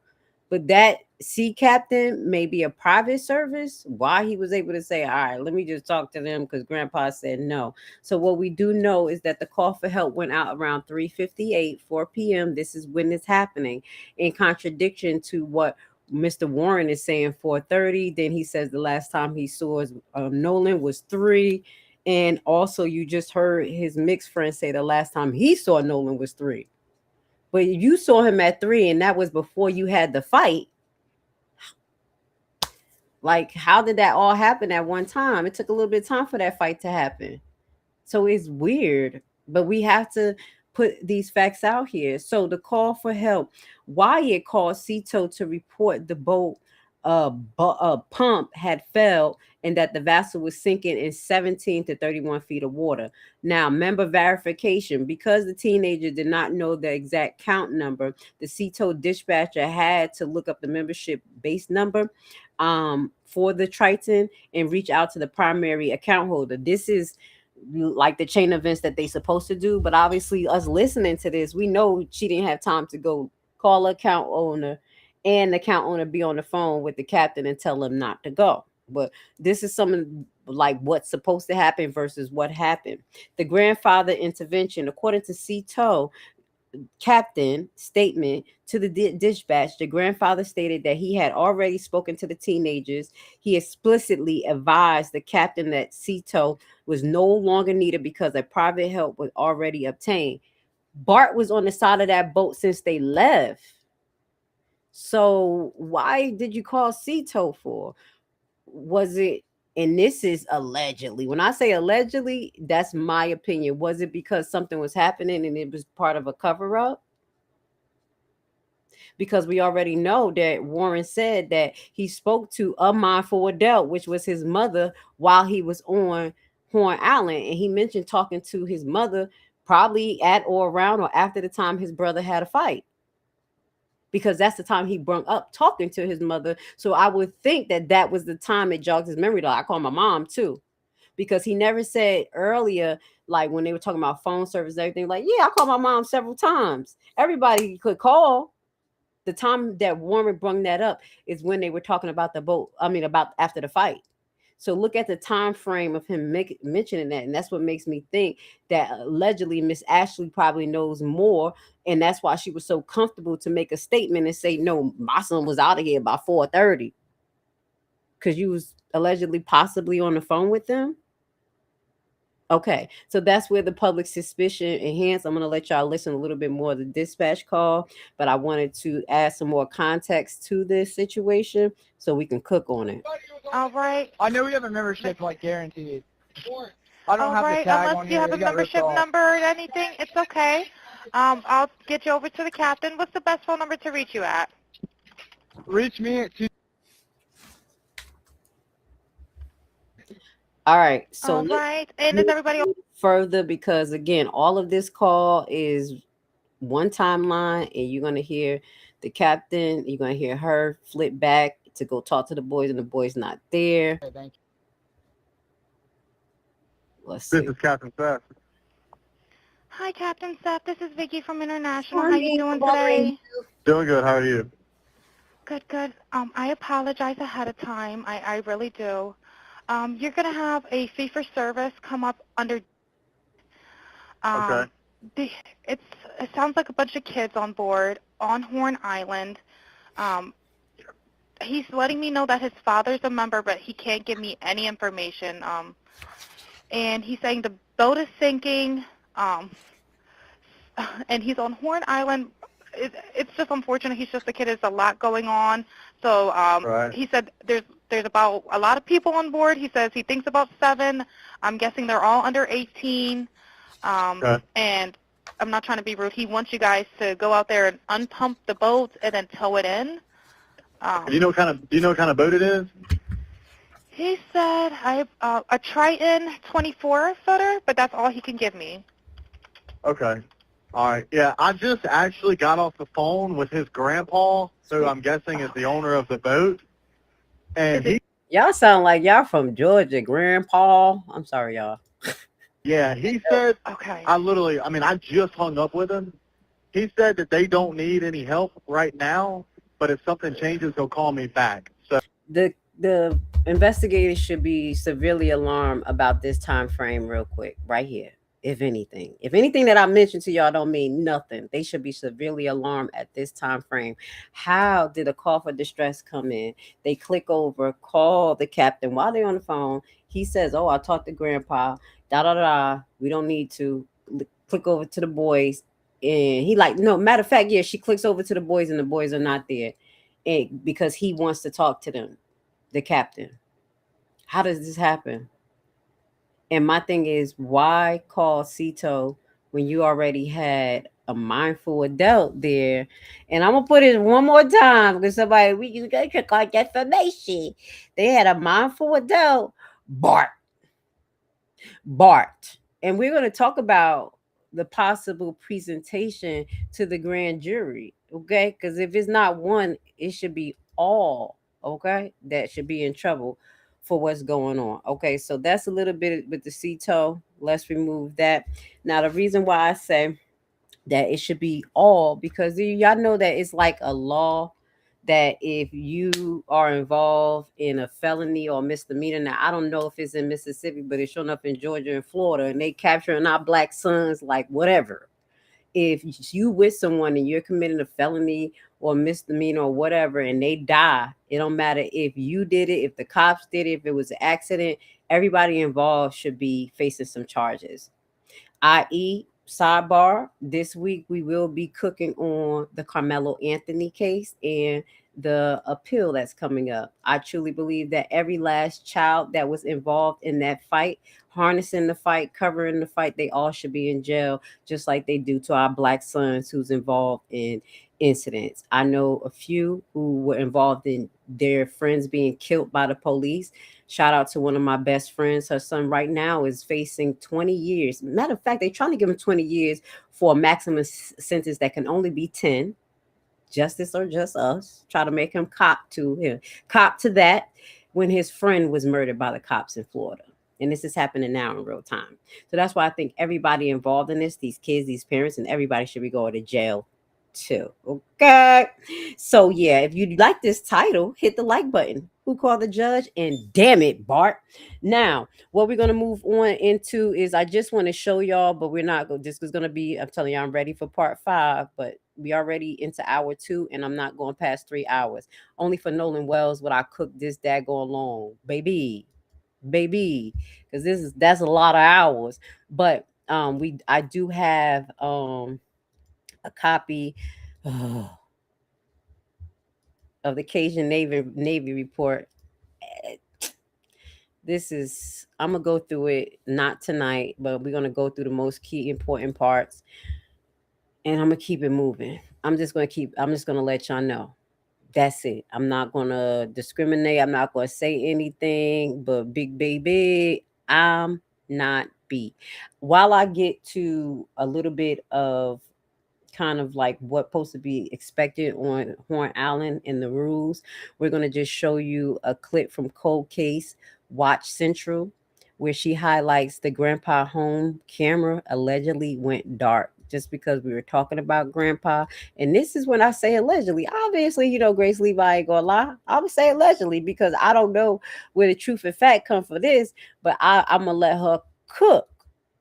But that sea captain may be a private service. Why he was able to say, all right, let me just talk to them because Grandpa said no. So what we do know is that the call for help went out around 3:58, 4 p.m. This is when it's happening, in contradiction to what Mr. Warren is saying 4:30. Then he says the last time he saw Nolan was 3. And also you just heard his mixed friend say the last time he saw Nolan was 3. But you saw him at 3, and that was before you had the fight. Like, how did that all happen at one time? It took a little bit of time for that fight to happen. So it's weird, but we have to put these facts out here. So the call for help, Wyatt called CETO to report the boat pump had failed and that the vessel was sinking in 17 to 31 feet of water. Now, member verification, because the teenager did not know the exact count number, the CETO dispatcher had to look up the membership base number for the Triton and reach out to the primary account holder. This is like the chain of events that they supposed to do, but obviously us listening to this, we know she didn't have time to go call the account owner and the account owner be on the phone with the captain and tell him not to go. But this is something like what's supposed to happen versus what happened. The grandfather intervention, according to CETO captain statement to the dispatch, the grandfather stated that he had already spoken to the teenagers. He explicitly advised the captain that CETO was no longer needed because a private help was already obtained. Bart was on the side of that boat since they left. So why did you call CETO for? Was it, and this is allegedly, when I say allegedly, that's my opinion. Was it because something was happening and it was part of a cover-up? Because we already know that Warren said that he spoke to a mindful adult, which was his mother, while he was on Horn Island. And he mentioned talking to his mother probably at or around or after the time his brother had a fight, because that's the time he brought up talking to his mother. So I would think that that was the time it jogged his memory. Like, I call my mom too, because he never said earlier, like when they were talking about phone service and everything, like, yeah, I called my mom several times. Everybody could call. The time that Warren brought that up is when they were talking about the boat. I mean, about after the fight. So look at the time frame of him mentioning that, and that's what makes me think that allegedly Miss Ashley probably knows more, and that's why she was so comfortable to make a statement and say, "No, my son was out of here by 4:30," because you was allegedly possibly on the phone with them. Okay, so that's where the public suspicion enhanced. I'm going to let y'all listen a little bit more of the dispatch call, but I wanted to add some more context to this situation so we can cook on it. All right. I know we have a membership, like, guaranteed. I don't All have right. the tag Unless on you here. have a It got ripped membership off. number or anything, it's okay. I'll get you over to the captain. What's the best phone number to reach you at? Reach me at 2. All right, so All right. And is everybody further, because again, all of this call is one timeline, and you're going to hear the captain, you're going to hear her flip back to go talk to the boys, and the boys not there. Okay, thank you. Let's see. This is Captain Seth. Hi, Captain Seth. This is Vicky from International. How you doing today? Doing good. How are you? Good, good. I apologize ahead of time. I really do. You're going to have a fee for service come up under... Okay. It sounds like a bunch of kids on board on Horn Island. He's letting me know that his father's a member, but he can't give me any information. And he's saying the boat is sinking, and he's on Horn Island. It's just unfortunate. He's just a kid. There's a lot going on. So Right. he said there's about a lot of people on board. He says he thinks about 7. I'm guessing they're all under 18. Okay. And I'm not trying to be rude. He wants you guys to go out there and unpump the boat and then tow it in. Do you know what kind of boat it is? He said a Triton 24-footer, but that's all he can give me. Okay. All right. Yeah, I just actually got off the phone with his grandpa, so I'm guessing is the owner of the boat. And Y'all sound like y'all from Georgia, Grandpa. I'm sorry, y'all. yeah, he said, okay. I just hung up with him. He said that they don't need any help right now, but if something changes, he'll call me back. So The investigators should be severely alarmed about this time frame real quick, right here. If anything that I mentioned to y'all don't mean nothing, they should be severely alarmed at this time frame. How did a call for distress come in? They click over, call the captain while they're on the phone. He says, "Oh, I talked to Grandpa. We don't need to." Click over to the boys, and he like, no. Matter of fact, yeah, she clicks over to the boys, and the boys are not there, and because he wants to talk to them, the captain. How does this happen? And my thing is, why call Cito when you already had a mindful adult there? And I'm gonna put it one more time because you got to call information. They had a mindful adult, Bart. And we're gonna talk about the possible presentation to the grand jury, okay? Because if it's not one, it should be all, okay? That should be in trouble for what's going on. Okay, so that's a little bit with the CTO. Let's remove that. Now, the reason why I say that it should be all, because y'all know that it's like a law that if you are involved in a felony or misdemeanor, now I don't know if it's in Mississippi, but it's showing up in Georgia and Florida, and they capturing our black sons like whatever. If you with someone and you're committing a felony or misdemeanor or whatever, and they die, it don't matter if you did it, if the cops did it, if it was an accident, everybody involved should be facing some charges. I.e., sidebar, this week we will be cooking on the Carmelo Anthony case and the appeal that's coming up. I truly believe that every last child that was involved in that fight, harnessing the fight, covering the fight, they all should be in jail, just like they do to our black sons who's involved in incidents. I know a few who were involved in their friends being killed by the police. Shout out to one of my best friends. Her son right now is facing 20 years. Matter of fact, they're trying to give him 20 years for a maximum sentence that can only be 10. Justice or just us. Try to make him cop to that when his friend was murdered by the cops in Florida. And this is happening now in real time. So that's why I think everybody involved in this, these kids, these parents, and everybody should be going to jail too. Okay. So yeah, if you like this title, hit the like button. Who called the judge? And damn it, Bart. Now, what we're gonna move on into is I just want to show y'all, but we're not going. This is gonna be. I'm telling you, I'm ready for part 5, but we already into hour 2, and I'm not going past 3 hours. Only for Nolan Wells would I cook this daggone long, baby, because that's a lot of hours. But I do have a copy of the Cajun Navy report. This is, I'm gonna go through it, not tonight, but we're gonna go through the most key important parts, and I'm gonna keep it moving. I'm just gonna let y'all know. That's it. I'm not gonna discriminate. I'm not gonna say anything, but big baby, I'm not B. While I get to a little bit of kind of like what's supposed to be expected on Horn Island and the rules, we're going to just show you a clip from Cold Case Watch Central, where she highlights the grandpa home camera allegedly went dark just because we were talking about grandpa. And this is when I say allegedly. Obviously, you know, Grace Levi ain't gonna lie. I would say allegedly because I don't know where the truth and fact come for this, but I'm gonna let her cook.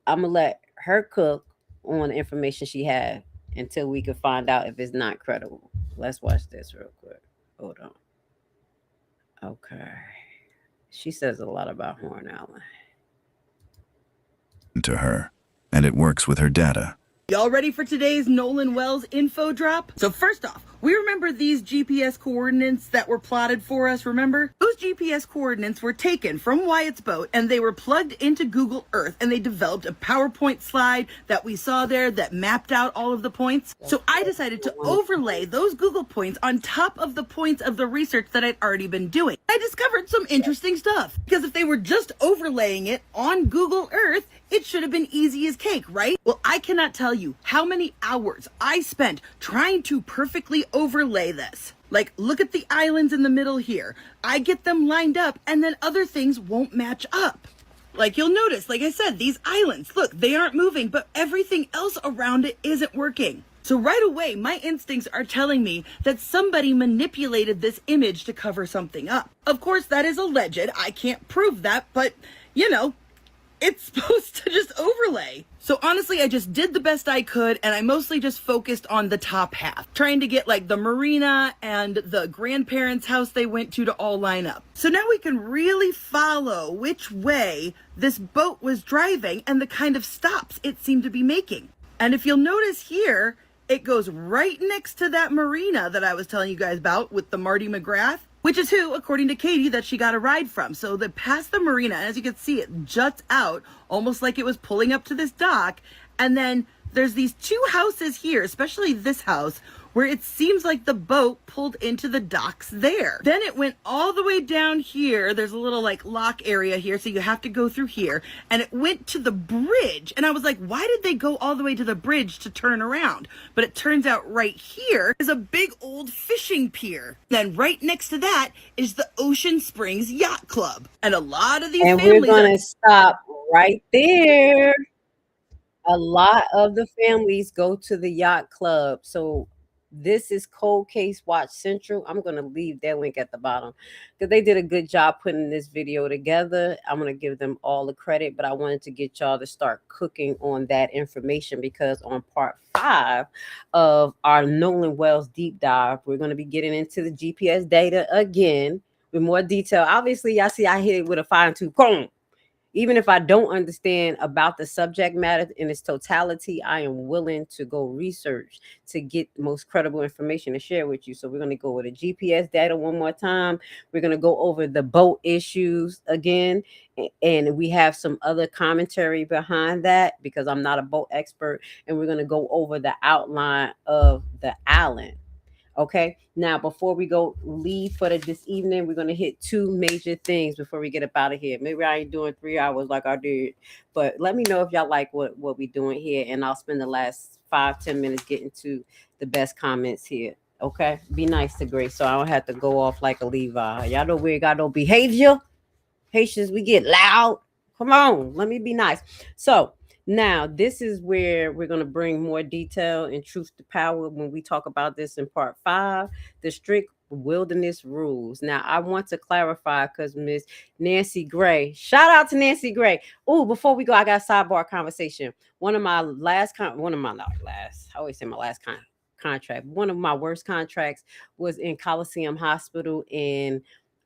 I'm gonna let her cook on the information she had until we can find out if it's not credible. Let's watch this real quick. Hold on. Okay. She says a lot about Horn Island. To her, and it works with her data. Y'all ready for today's Nolan Wells info drop? So first off, we remember these GPS coordinates that were plotted for us, remember? Those GPS coordinates were taken from Wyatt's boat and they were plugged into Google Earth and they developed a PowerPoint slide that we saw there that mapped out all of the points. So I decided to overlay those Google points on top of the points of the research that I'd already been doing. I discovered some interesting stuff because if they were just overlaying it on Google Earth, it should have been easy as cake, right? Well, I cannot tell you how many hours I spent trying to perfectly overlay this. Like, look at the islands in the middle here. I get them lined up and then other things won't match up. Like you'll notice, like I said, these islands, look, they aren't moving, but everything else around it isn't working. So right away, my instincts are telling me that somebody manipulated this image to cover something up. Of course, that is alleged. I can't prove that, but you know, it's supposed to just overlay. So honestly, I just did the best I could, and I mostly just focused on the top half, trying to get like the marina and the grandparents' house they went to all line up. So now we can really follow which way this boat was driving and the kind of stops it seemed to be making. And if you'll notice here, it goes right next to that marina that I was telling you guys about with the Marty McGrath, which is who, according to Katie, that she got a ride from. So they passed the marina, and as you can see, it juts out almost like it was pulling up to this dock. And then there's these two houses here, especially this house, where it seems like the boat pulled into the docks there. Then it went all the way down here. There's a little like lock area here, so you have to go through here. And it went to the bridge. And I was like, why did they go all the way to the bridge to turn around? But it turns out right here is a big old fishing pier. Then right next to that is the Ocean Springs Yacht Club. And a lot of these families we're going to stop right there. A lot of the families go to the yacht club. So this is Cold Case Watch Central. I'm going to leave their link at the bottom because they did a good job putting this video together. I'm going to give them all the credit, but I wanted to get y'all to start cooking on that information because on part 5 of our Nolan Wells deep dive, we're going to be getting into the GPS data again with more detail. Obviously, y'all see I hit it with a fine-tooth comb. Even if I don't understand about the subject matter in its totality, I am willing to go research to get the most credible information to share with you. So we're going to go over the GPS data one more time. We're going to go over the boat issues again. And we have some other commentary behind that because I'm not a boat expert. And we're going to go over the outline of the island. Okay, now before we go leave for this evening, we're going to hit 2 major things before we get up out of here. Maybe I ain't doing 3 hours like I did, but let me know if y'all like what we're doing here, and I'll spend the last 5-10 minutes getting to the best comments here. Okay, be nice to Grace so I don't have to go off like a Levi. Y'all know we ain't got no behavior. Haitians, we get loud. Come on, let me be nice. So Now, this is where we're going to bring more detail and truth to power when we talk about this in part 5, the strict wilderness rules. Now, I want to clarify because Miss Nancy Gray, shout out to Nancy Gray. Oh, before we go, I got a sidebar conversation. One of my contract. One of my worst contracts was in Coliseum Hospital in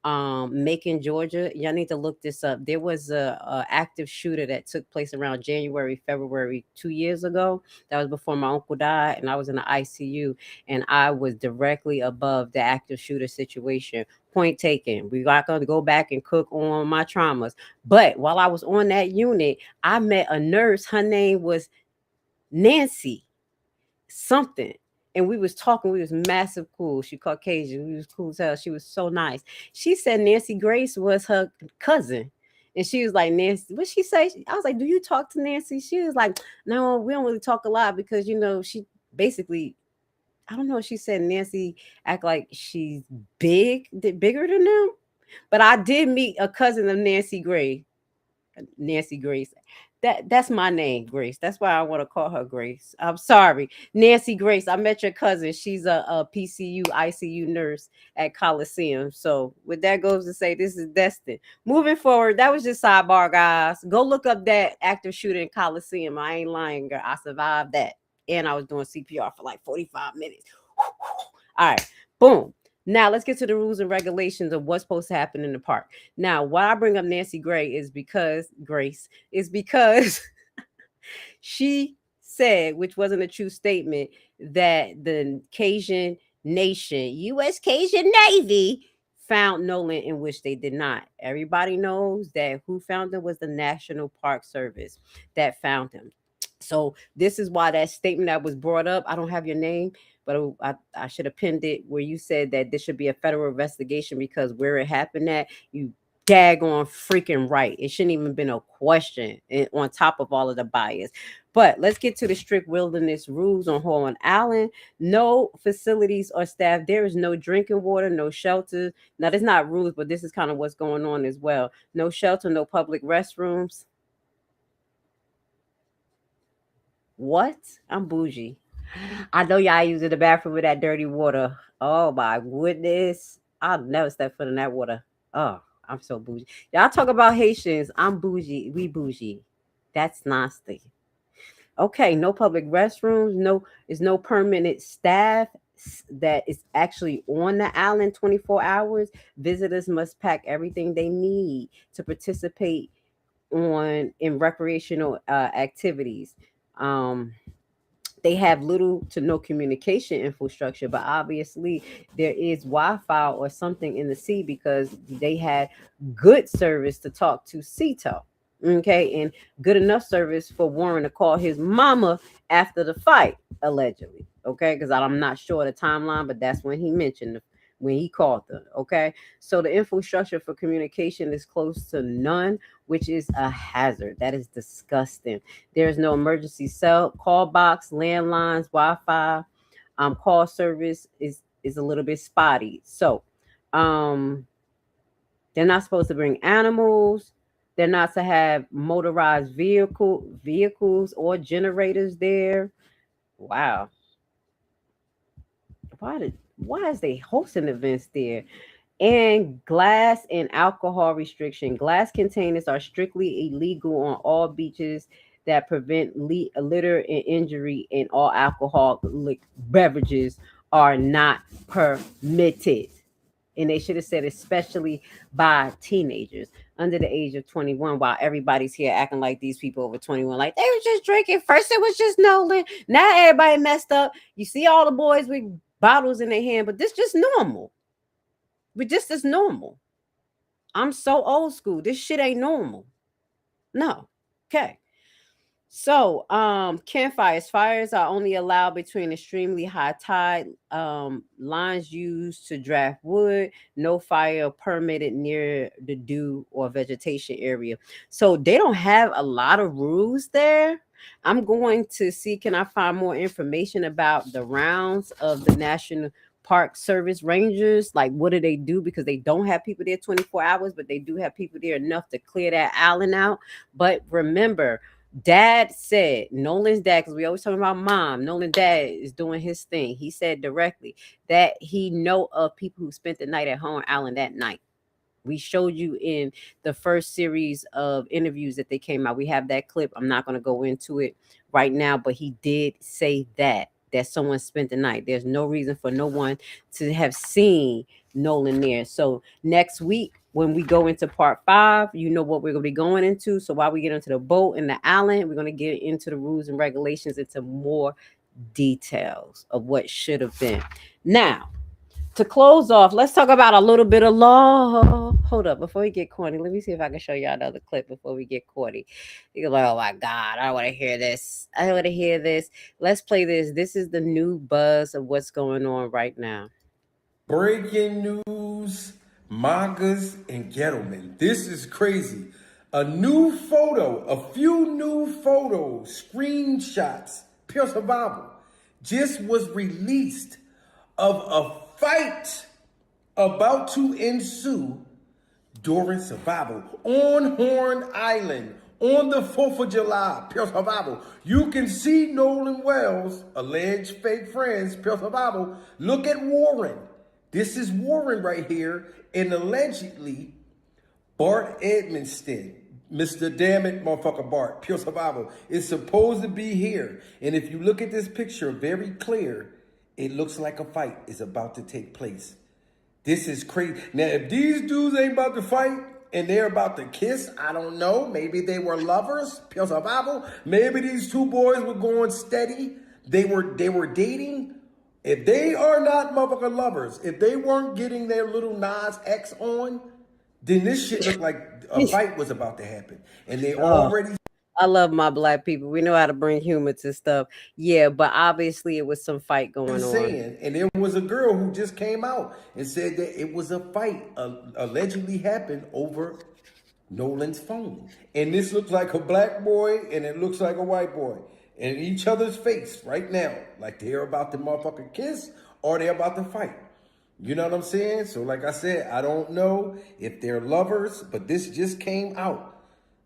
Macon, Georgia. Y'all need to look this up. There was a active shooter that took place around January, February 2 years ago. That was before my uncle died, and I was in the ICU, and I was directly above the active shooter situation. Point taken. We're not going to go back and cook on my traumas. But while I was on that unit, I met a nurse. Her name was Nancy something. And we was talking, we was massive cool. She Caucasian, we was cool as hell. She was so nice. She said Nancy Grace was her cousin. And she was like, Nancy, what she say? I was like, do you talk to Nancy? She was like, no, we don't really talk a lot because, you know, she basically, I don't know if she said Nancy act like she's bigger than them. But I did meet a cousin of Nancy Grace. That's my name, Grace. That's why I want to call her Grace. I'm sorry, Nancy Grace. I met your cousin. She's a PCU ICU nurse at Coliseum. So with that goes to say, this is destined. Moving forward, that was just sidebar, guys. Go look up that active shooter in Coliseum. I ain't lying, girl. I survived that, and I was doing CPR for like 45 minutes. All right, boom. Now let's get to the rules and regulations of what's supposed to happen in the park. Now, why I bring up Nancy Gray is because she said, which wasn't a true statement, that the Cajun Nation, U.S. Cajun Navy, found Nolan, in which they did not. Everybody knows that who found him was the National Park Service that found him. So this is why that statement that was brought up, I don't have your name, but I should have pinned it where you said that this should be a federal investigation because where it happened at, you daggone freaking right. It shouldn't even been a question on top of all of the bias. But let's get to the strict wilderness rules on Horn Island. No facilities or staff. There is no drinking water, no shelter. Now, there's not rules, but this is kind of what's going on as well. No shelter, no public restrooms. What? I'm bougie. I know y'all using the bathroom with that dirty water. Oh my goodness. I'll never step foot in that water. Oh, I'm so bougie. Y'all talk about Haitians. I'm bougie. We bougie. That's nasty. Okay, no public restrooms. There's no permanent staff that is actually on the island 24 hours. Visitors must pack everything they need to participate in recreational activities. They have little to no communication infrastructure, but obviously there is Wi-Fi or something in the sea because they had good service to talk to Cito, okay, and good enough service for Warren to call his mama after the fight, allegedly, okay, because I'm not sure the timeline, but that's when he mentioned when he called them, okay? So the infrastructure for communication is close to none, which is a hazard. That is disgusting. There's no emergency cell, call box, landlines, Wi-Fi, call service is a little bit spotty. So they're not supposed to bring animals. They're not to have motorized vehicles or generators there. Wow. Why is they hosting events there? And glass and alcohol restriction. Glass containers are strictly illegal on all beaches that prevent litter and injury, and all alcoholic beverages are not permitted. And they should have said especially by teenagers under the age of 21, while everybody's here acting like these people over 21, like they were just drinking. First it was just Nolan. Now everybody messed up. You see all the boys with bottles in their hand, but this just normal. But this is normal. I'm so old school. This shit ain't normal. No. Okay. So, campfires. Fires are only allowed between extremely high tide. Lines used to draft wood. No fire permitted near the dew or vegetation area. So they don't have a lot of rules there. I'm going to see, can I find more information about the rounds of the National Park Service Rangers? Like, what do they do? Because they don't have people there 24 hours, but they do have people there enough to clear that island out. But remember, Dad said, Nolan's dad, because we always talking about mom, Nolan's dad is doing his thing. He said directly that he know of people who spent the night at Home Island that night. We showed you in the first series of interviews that they came out. We have that clip. I'm not going to go into it right now, but he did say that someone spent the night. There's no reason for no one to have seen Nolan there. So next week, when we go into part 5, you know what we're going to be going into. So while we get into the boat and the island, we're going to get into the rules and regulations, into more details of what should have been. Now, to close off, let's talk about a little bit of law. Hold up, before we get corny, let me see if I can show y'all another clip before we get corny. You're like, oh my God, I want to hear this. I want to hear this. Let's play this. This is the new buzz of what's going on right now. Breaking news, mangas, and gentlemen. This is crazy. A new photo, a few new photos, screenshots, pure survival, just was released of a fight about to ensue during survival on Horn Island on the 4th of July, pure survival. You can see Nolan Wells, alleged fake friends, pure survival. Look at Warren. This is Warren right here, and allegedly Bart Edmonston, Mr. Damit Bart, pure survival, is supposed to be here. And if you look at this picture very clear, it looks like a fight is about to take place. This is crazy. Now, if these dudes ain't about to fight and they're about to kiss, I don't know. Maybe they were lovers, pure survival. Maybe these two boys were going steady. They were dating. If they are not motherfucking lovers, if they weren't getting their little Nas X on, then this shit looked like a fight was about to happen. And they already... I love my black people. We know how to bring humor to stuff. Yeah, but obviously it was some fight going on. And there was a girl who just came out and said that it was a fight allegedly happened over Nolan's phone. And this looks like a black boy and it looks like a white boy in each other's face right now. Like they're about to motherfucking kiss or they're about to fight. You know what I'm saying? So like I said, I don't know if they're lovers, but this just came out.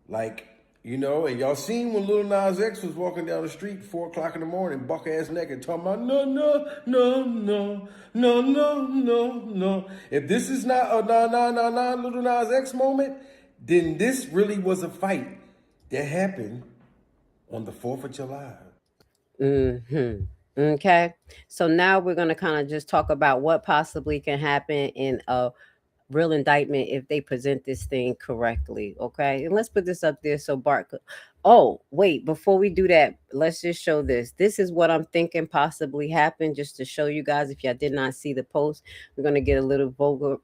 Like, you know, and y'all seen when Lil Nas X was walking down the street 4 o'clock in the morning, buck ass naked, talking about no. If this is not a Lil Nas X moment, then this really was a fight that happened on the 4th of July. Okay. So now we're going to kind of just talk about what possibly can happen in a real indictment if they present this thing correctly. Okay. And let's put this up there so Bart could... Oh, wait, before we do that, let's just show this. This is what I'm thinking possibly happened, just to show you guys. If y'all did not see the post, we're going to get a little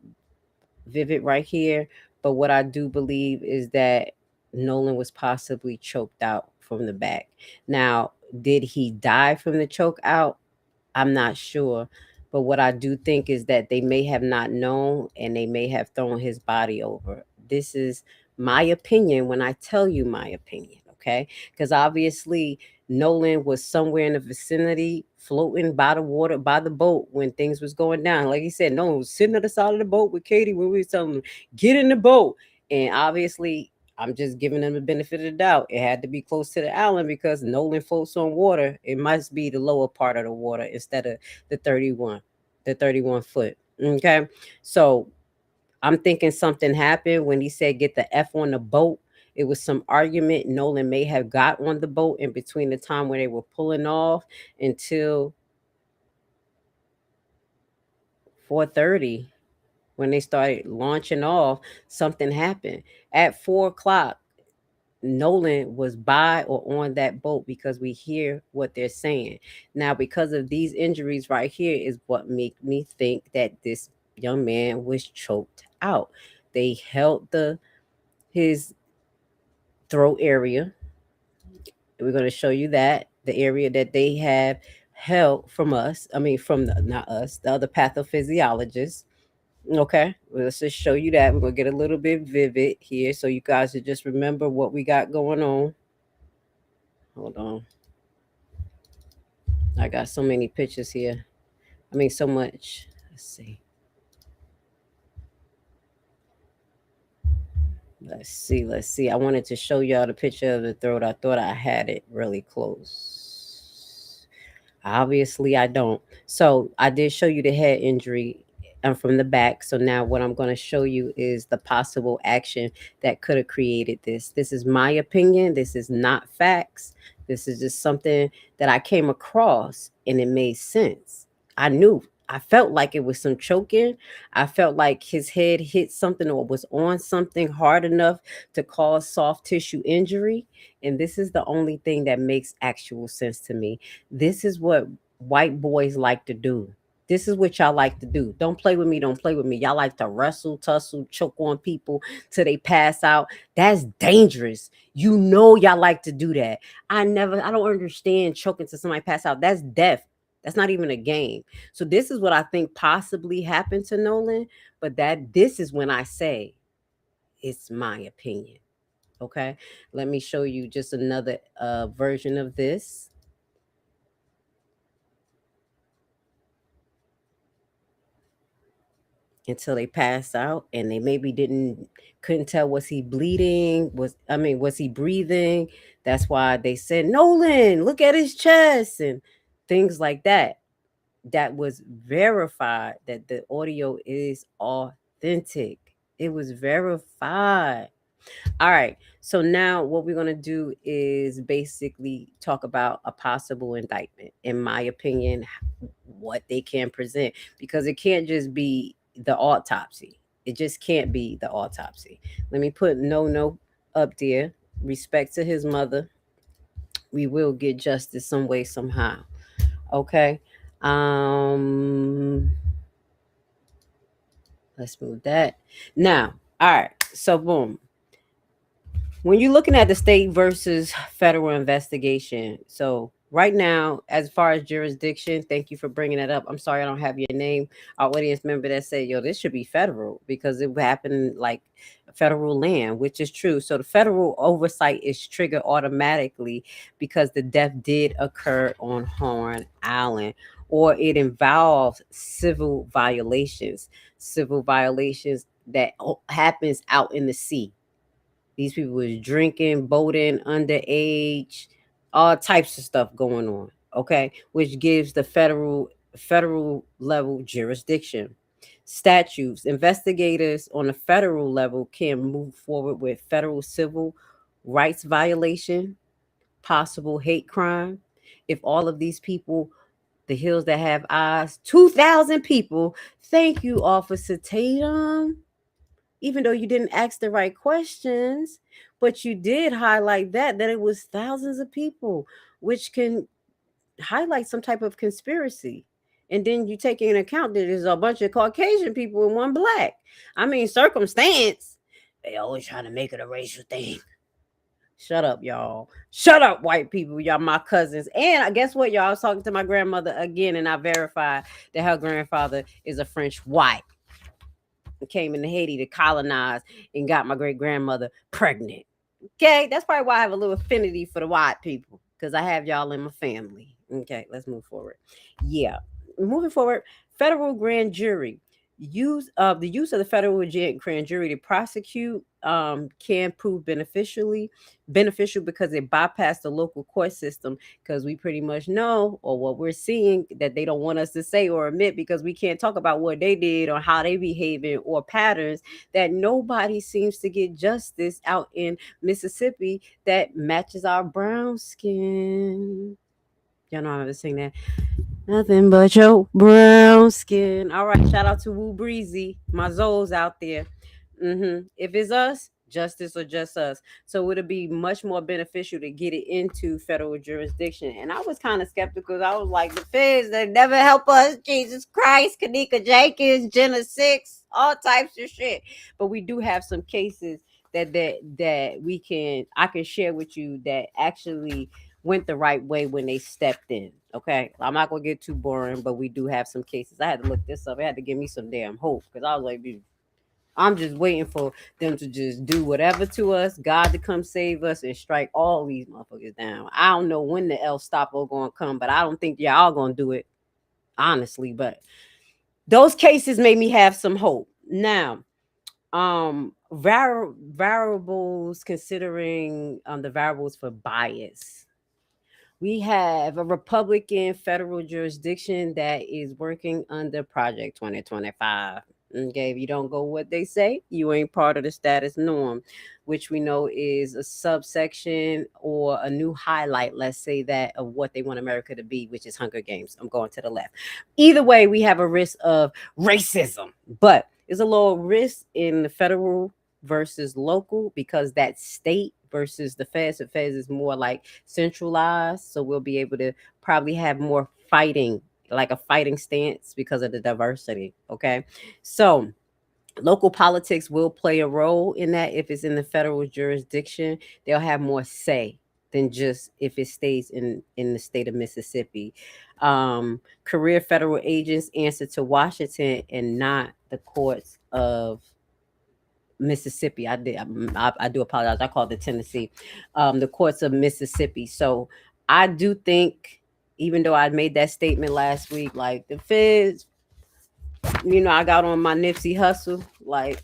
vivid right here. But what I do believe is that Nolan was possibly choked out from the back. Now, did he die from the choke out? I'm not sure. But what I do think is that they may have not known and they may have thrown his body over. This is my opinion when I tell you my opinion, okay? Because obviously Nolan was somewhere in the vicinity, floating by the water, by the boat when things was going down. Like he said, Nolan was sitting at the side of the boat with Katie when we were telling him, get in the boat. And obviously, I'm just giving them the benefit of the doubt. It had to be close to the island because Nolan floats on water. It must be the lower part of the water instead of the 31 foot. Okay. So I'm thinking something happened when he said, get the F on the boat. It was some argument Nolan may have got on the boat in between the time when they were pulling off until 4:30. When they started launching off, something happened. At 4 o'clock, Nolan was by or on that boat because we hear what they're saying. Now, because of these injuries right here is what make me think that this young man was choked out. They held his throat area. We're going to show you that, the area that they have held from us. I mean, not us, the other pathophysiologists. Okay, let's just show you that. We're going to get a little bit vivid here so you guys should just remember what we got going on. Hold on. I got so many pictures here. I mean, so much. Let's see. Let's see. I wanted to show y'all the picture of the throat. I thought I had it really close. Obviously, I don't. So I did show you the head injury from the back. So now what I'm going to show you is the possible action that could have created this. This is my opinion. This is not facts. This is just something that I came across and it made sense. I felt like it was some choking. I felt like his head hit something or was on something hard enough to cause soft tissue injury. And this is the only thing that makes actual sense to me. This is what white boys like to do. This is what y'all like to do. Don't play with me. Don't play with me. Y'all like to wrestle, tussle, choke on people till they pass out. That's dangerous. You know y'all like to do that. I don't understand choking till somebody pass out. That's death. That's not even a game. So this is what I think possibly happened to Nolan. But this is when I say it's my opinion. Okay. Let me show you just another version of this. Until they passed out and they maybe couldn't tell, was he bleeding? Was he breathing? That's why they said, Nolan, look at his chest and things like that. That was verified that the audio is authentic. It was verified. All right. So now what we're going to do is basically talk about a possible indictment. In my opinion, what they can present, because it can't just be the autopsy. It just can't be the autopsy. Let me put no up there. Respect to his mother. We will get justice some way, somehow. Okay. Let's move that. Now, all right. So boom. When you're looking at the state versus federal investigation, so right now, as far as jurisdiction, thank you for bringing that up. I'm sorry I don't have your name. Our audience member that said, yo, this should be federal because it happened like federal land, which is true. So the federal oversight is triggered automatically because the death did occur on Horn Island, or it involves civil violations that happens out in the sea. These people was drinking, boating, underage, all types of stuff going on. Okay, which gives the federal level jurisdiction. Statutes, investigators on the federal level can move forward with federal civil rights violation, possible hate crime. If all of these people, the hills that have eyes, 2,000 people. Thank you, Officer Tatum. Even though you didn't ask the right questions, but you did highlight that it was thousands of people, which can highlight some type of conspiracy. And then you take into account that there's a bunch of Caucasian people and one black. I mean, circumstance. They always trying to make it a racial thing. Shut up, y'all. Shut up, white people. Y'all my cousins. And I guess what, y'all? I was talking to my grandmother again, and I verified that her grandfather is a French white. Came into Haiti to colonize and got my great grandmother pregnant. Okay, that's probably why I have a little affinity for the white people, because I have y'all in my family. Okay, let's move forward. Yeah, moving forward. Federal grand jury. The use of the federal grand jury to prosecute can prove beneficial because it bypassed the local court system, because we pretty much know, or what we're seeing, that they don't want us to say or admit because we can't talk about what they did or how they behaving or patterns, that nobody seems to get justice out in Mississippi that matches our brown skin. Y'all know how to sing that. Nothing but your brown skin. All right, shout out to Woo Breezy, my Zoes out there. If it's us, justice or just us. So it'll be much more beneficial to get it into federal jurisdiction. And I was kind of skeptical. I was like, the feds, they never help us. Jesus Christ, Kanika Jenkins, Jenna Six, all types of shit. But we do have some cases that I can share with you that actually went the right way when they stepped in. Okay, I'm not gonna get too boring, but we do have some cases. I had to look this up. It had to give me some damn hope, because I was like, dude, I'm just waiting for them to just do whatever to us, God to come save us and strike all these motherfuckers down. I don't know when the El Stapo gonna come, but I don't think y'all gonna do it, honestly. But those cases made me have some hope. Now, Variables considering the variables for bias. We have a Republican federal jurisdiction that is working under Project 2025. Okay, if you don't go what they say, you ain't part of the status norm, which we know is a subsection or a new highlight, let's say that, of what they want America to be, which is Hunger Games. I'm going to the left. Either way, we have a risk of racism, but there's a lower risk in the federal versus local because that state versus the feds. The feds is more like centralized, so we'll be able to probably have more fighting, like a fighting stance because of the diversity. Okay, so local politics will play a role in that. If it's in the federal jurisdiction, they'll have more say than just if it stays in the state of Mississippi. Career federal agents answer to Washington and not the courts of Mississippi. I do apologize. I called it Tennessee. The courts of Mississippi. So I do think, even though I made that statement last week, like the feds, I got on my Nipsey Hustle, like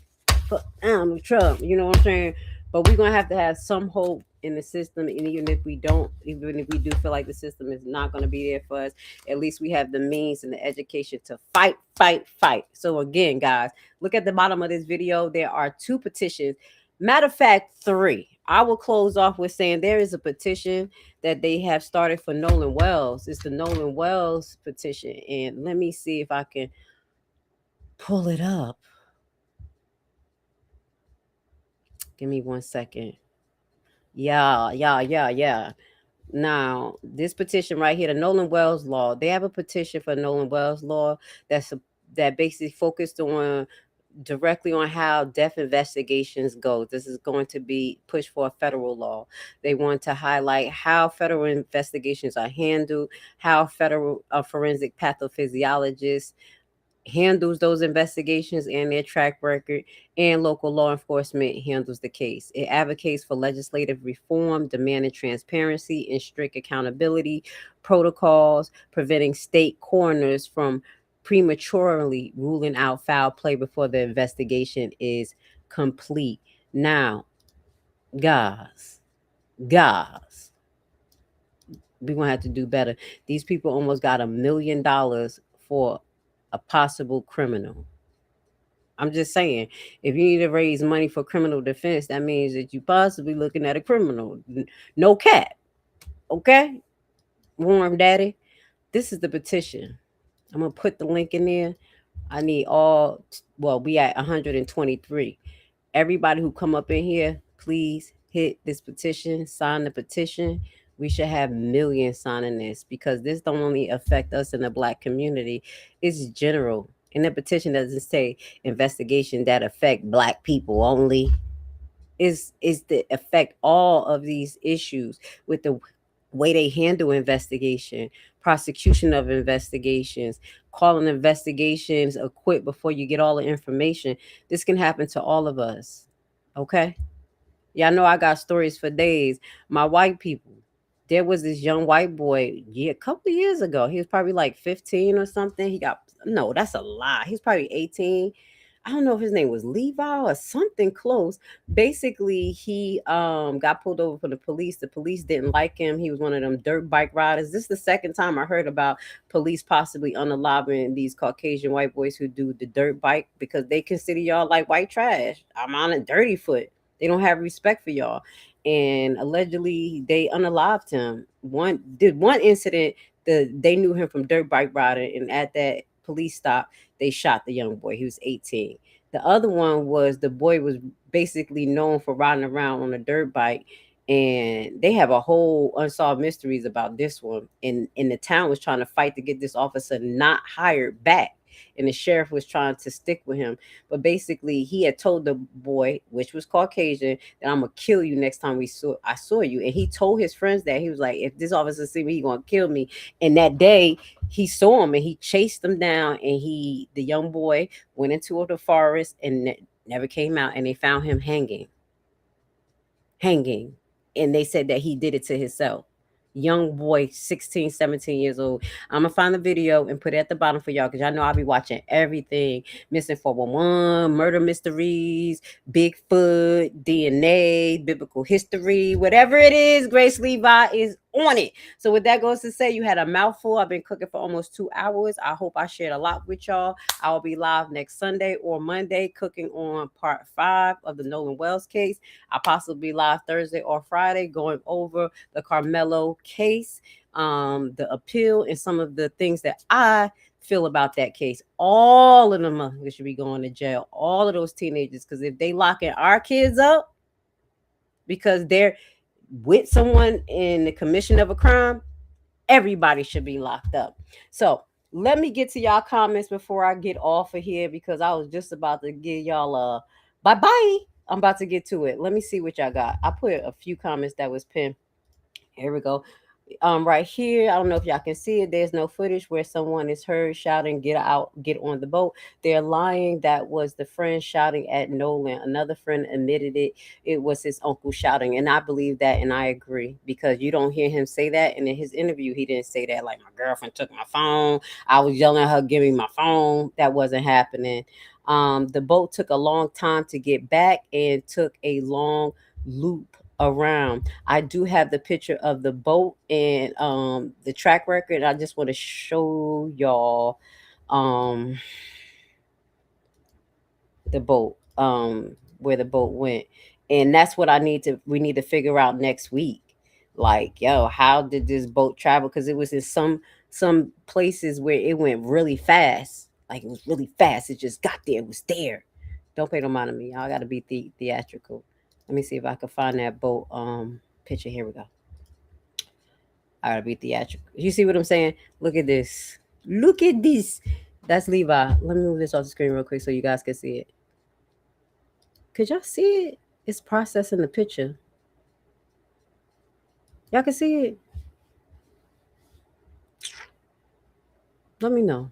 Donald Trump, you know what I'm saying? But we're gonna have to have some hope in the system, and even if we do feel like the system is not going to be there for us, at least we have the means and the education to fight. So again, guys, look at the bottom of this video. There are 2 petitions. Matter of fact, 3. I will close off with saying there is a petition that they have started for Nolan Wells. It's the Nolan Wells petition, and let me see if I can pull it up. Give me 1 second. Yeah. Now, this petition right here, the Nolan Wells Law, they have a petition for Nolan Wells Law that basically focused on directly on how death investigations go. This is going to be pushed for a federal law. They want to highlight how federal investigations are handled, how federal forensic pathophysiologists handles those investigations and their track record, and local law enforcement handles the case. It advocates for legislative reform, demanding transparency and strict accountability protocols, preventing state coroners from prematurely ruling out foul play before the investigation is complete. Now, guys, we're going to have to do better. These people almost got $1 million for a possible criminal. I'm just saying, if you need to raise money for criminal defense, that means that you possibly looking at a criminal. No cap. Okay? Warm daddy. This is the petition. I'm going to put the link in there. I need we at 123. Everybody who come up in here, please hit this petition, sign the petition. We should have millions signing this, because this don't only affect us in the Black community, it's general. And the petition doesn't say investigation that affect Black people only. Is to affect all of these issues with the way they handle investigation, prosecution of investigations, calling investigations a quit before you get all the information. This can happen to all of us. Okay? Y'all know I got stories for days. My white people. There was this young white boy a couple of years ago. He was probably like 15 or something. No, that's a lie. He's probably 18. I don't know if his name was Levi or something close. Basically, he got pulled over for the police. The police didn't like him. He was one of them dirt bike riders. This is the second time I heard about police possibly unaliving these Caucasian white boys who do the dirt bike, because they consider y'all like white trash. I'm on a dirty foot. They don't have respect for y'all. And allegedly they unalived him. One incident, they knew him from dirt bike riding, and at that police stop, they shot the young boy. He was 18. The other one was the boy was basically known for riding around on a dirt bike, and they have a whole unsolved mysteries about this one. And the town was trying to fight to get this officer not hired back. And the sheriff was trying to stick with him. But basically, he had told the boy, which was Caucasian, that I'm going to kill you next time I saw you. And he told his friends that. He was like, if this officer see me, he's going to kill me. And that day, he saw him and he chased him down. And the young boy went into the forest and never came out. And they found him hanging. And they said that he did it to himself. young boy, 16, 17 years old. I'm gonna find the video and put it at the bottom for y'all, because y'all know I'll be watching everything. Missing 411, murder mysteries, Bigfoot, DNA, biblical history, whatever it is, Grace Levi is on it. So with that goes to say, you had a mouthful. I've been cooking for almost 2 hours. I hope I shared a lot with y'all. I will be live next Sunday or Monday cooking on part 5 of the Nolan Wells case. I'll possibly be live Thursday or Friday going over the Carmelo case, the appeal, and some of the things that I feel about that case. All of them should be going to jail. All of those teenagers, because if they locking our kids up because they're with someone in the commission of a crime, everybody should be locked up. So let me get to y'all comments before I get off of here, because I was just about to give y'all a bye-bye. I'm about to get to it. Let me see what y'all got. I put a few comments that was pinned. Here we go. Right here, I don't know if y'all can see it. There's no footage where someone is heard shouting, "Get out, get on the boat." They're lying. That was the friend shouting at Nolan. Another friend admitted it. It was his uncle shouting. And I believe that, and I agree, because you don't hear him say that. And in his interview, he didn't say that, like, my girlfriend took my phone, I was yelling at her, "Give me my phone." That wasn't happening. The boat took a long time to get back and took a long loop around. I do have the picture of the boat and the track record. I just want to show y'all the boat, where the boat went. And that's what we need to figure out next week. Like, yo, how did this boat travel? Because it was in some places where it went really fast. Like, it was really fast. It just got there. It was there. Don't pay no mind to me. Y'all got to be theatrical. Let me see if I can find that boat picture. Here we go. I gotta be theatrical. You see what I'm saying? Look at this. Look at this. That's Levi. Let me move this off the screen real quick so you guys can see it. Could y'all see it? It's processing the picture. Y'all can see it? Let me know.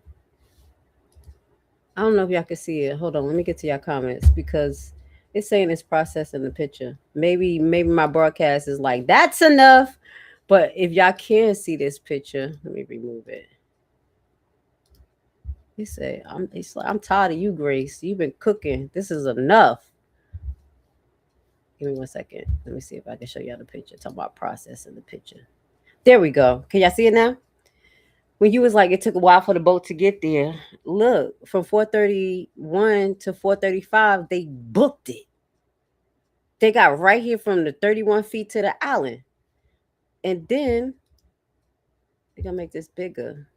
I don't know if y'all can see it. Hold on. Let me get to y'all comments, because it's saying it's processing the picture. Maybe my broadcast is like, that's enough. But if y'all can see this picture, let me remove it. He said, I'm tired of you, Grace. You've been cooking. This is enough. Give me 1 second. Let me see if I can show y'all the picture. Talk about processing the picture. There we go. Can y'all see it now? When you was like, it took a while for the boat to get there. Look, from 4:31 to 4:35, they booked it. They got right here from the 31 feet to the island. And then, we're going to make this bigger.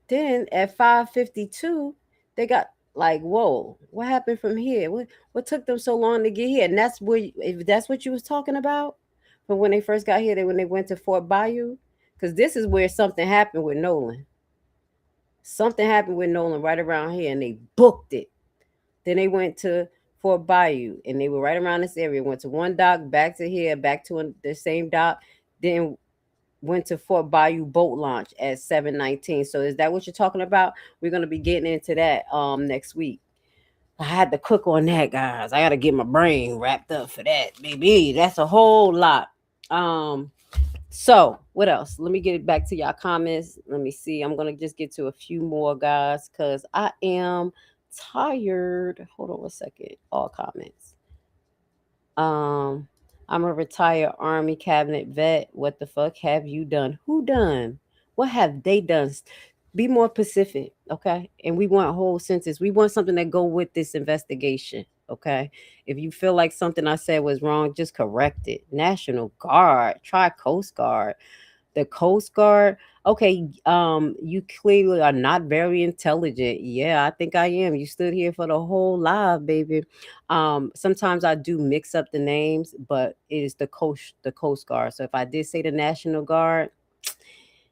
Then at 5:52, they got like, whoa, what happened from here? What took them so long to get here? And that's if that's what you was talking about from when they first got here, when they went to Fort Bayou. Because this is where something happened with Nolan. Something happened with Nolan right around here, and they booked it. Then they went to Fort Bayou, and they were right around this area. Went to one dock, back to here, back to the same dock. Then went to Fort Bayou boat launch at 7:19. So is that what you're talking about? We're going to be getting into that next week. I had to cook on that, guys. I got to get my brain wrapped up for that, baby. That's a whole lot. So what else? Let me get back to y'all comments. Let me see. I'm going to just get to a few more, guys, because I am tired. Hold on 1 second. All comments. I'm a retired Army cabinet vet. What the fuck have you done? Who done? What have they done? Be more specific, okay? And we want a whole sentence. We want something that go with this investigation, okay? If you feel like something I said was wrong, just correct it. National Guard. Try Coast Guard. The Coast Guard. Okay, you clearly are not very intelligent. Yeah, I think I am. You stood here for the whole live, baby. Sometimes I do mix up the names, but it is the Coast Guard. So if I did say the National Guard,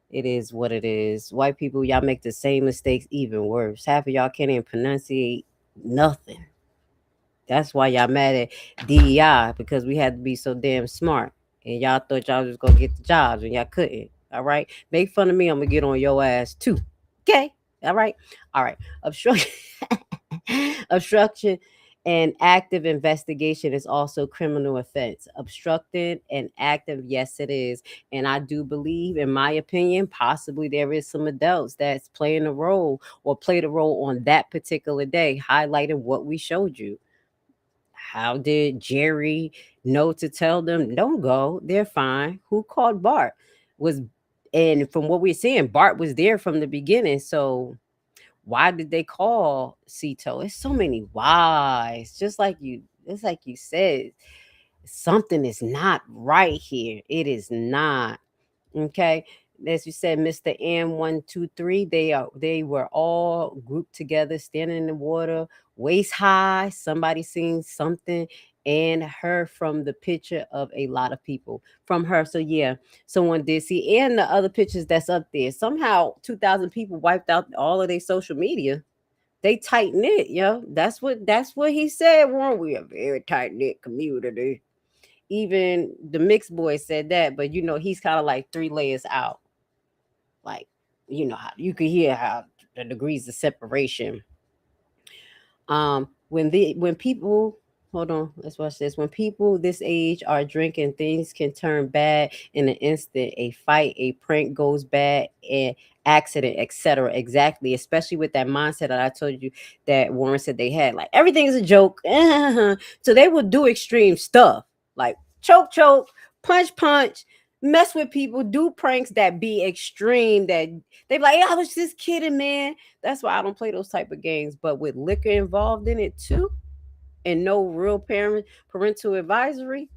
it is what it is. White people, y'all make the same mistakes even worse. Half of y'all can't even pronunciate nothing. That's why y'all mad at DEI, because we had to be so damn smart. And y'all thought y'all was going to get the jobs when y'all couldn't. All right? Make fun of me, I'm going to get on your ass too. Okay? All right? All right. Obstruction An active investigation is also criminal offense. Obstructed and active, yes, it is. And I do believe, in my opinion, possibly there is some adults that's playing a role or played a role on that particular day, highlighting what we showed you. How did Jerry know to tell them, don't go, they're fine? Who called Bart? And from what we're seeing, Bart was there from the beginning. So why did they call Cito? It's so many whys. Just like you said, something is not right here. It is not. Okay. As you said, Mr. M123, they were all grouped together, standing in the water, waist high. Somebody seen something and heard from the picture of a lot of people from her. So yeah, someone did see, and the other pictures that's up there. Somehow 2,000 people wiped out all of their social media. They tight knit, yo. That's what he said. Weren't we a very tight knit community? Even the mixed boy said that, but he's kind of like 3 layers out. Like, how you can hear how the degrees of separation. When people, hold on, let's watch this. When people this age are drinking, things can turn bad in an instant. A fight, a prank goes bad, and accident, etc. Exactly, especially with that mindset that I told you that Warren said they had. Like, everything is a joke. So they will do extreme stuff like choke, punch, mess with people, do pranks that be extreme, that they be like, I was just kidding, man. That's why I don't play those type of games. But with liquor involved in it too, and no real parental advisory,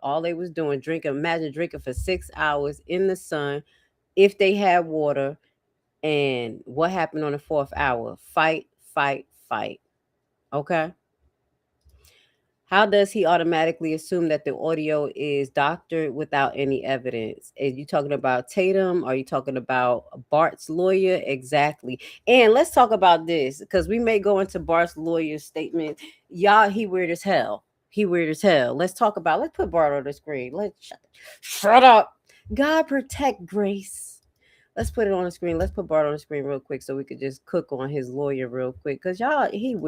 all they was doing, drinking. Imagine drinking for 6 hours in the sun, if they had water. And what happened on the 4th hour? Fight. Okay. How does he automatically assume that the audio is doctored without any evidence? Are you talking about Tatum? Are you talking about Bart's lawyer? Exactly. And let's talk about this, because we may go into Bart's lawyer's statement. Y'all, he weird as hell. Let's put Bart on the screen. Shut up. God protect Grace. Let's put it on the screen. Let's put Bart on the screen real quick so we could just cook on his lawyer real quick. Because y'all, he's a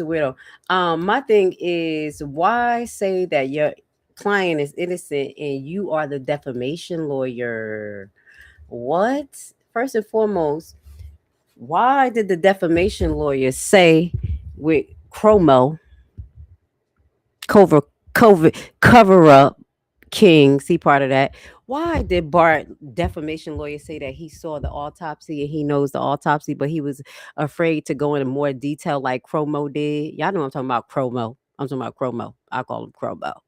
weirdo. My thing is, why say that your client is innocent and you are the defamation lawyer? What? First and foremost, why did the defamation lawyer say with Chromo cover up King, see part of that? Why did Bart, defamation lawyer, say that he saw the autopsy and he knows the autopsy, but he was afraid to go into more detail like Chromo did? Y'all know I'm talking about Chromo. I call him Chromo.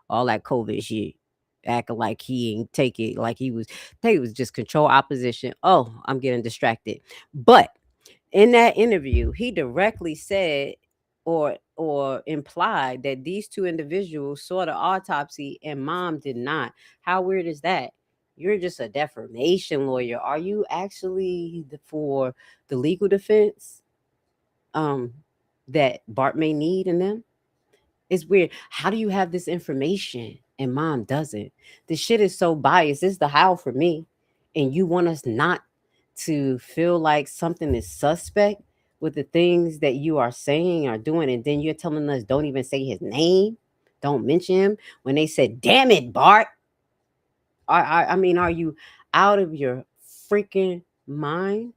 All that COVID shit. Acting like he ain't take it, like he was just control opposition. Oh, I'm getting distracted. But in that interview, he directly said or implied that these 2 individuals saw the autopsy and mom did not. How weird is that? You're just a defamation lawyer. Are you actually for the legal defense that Bart may need in them? It's weird. How do you have this information and mom doesn't? This shit is so biased. This is the how for me. And you want us not to feel like something is suspect with the things that you are saying or doing, and then you're telling us don't even say his name, don't mention him, when they said, damn it, Bart. I mean, are you out of your freaking mind?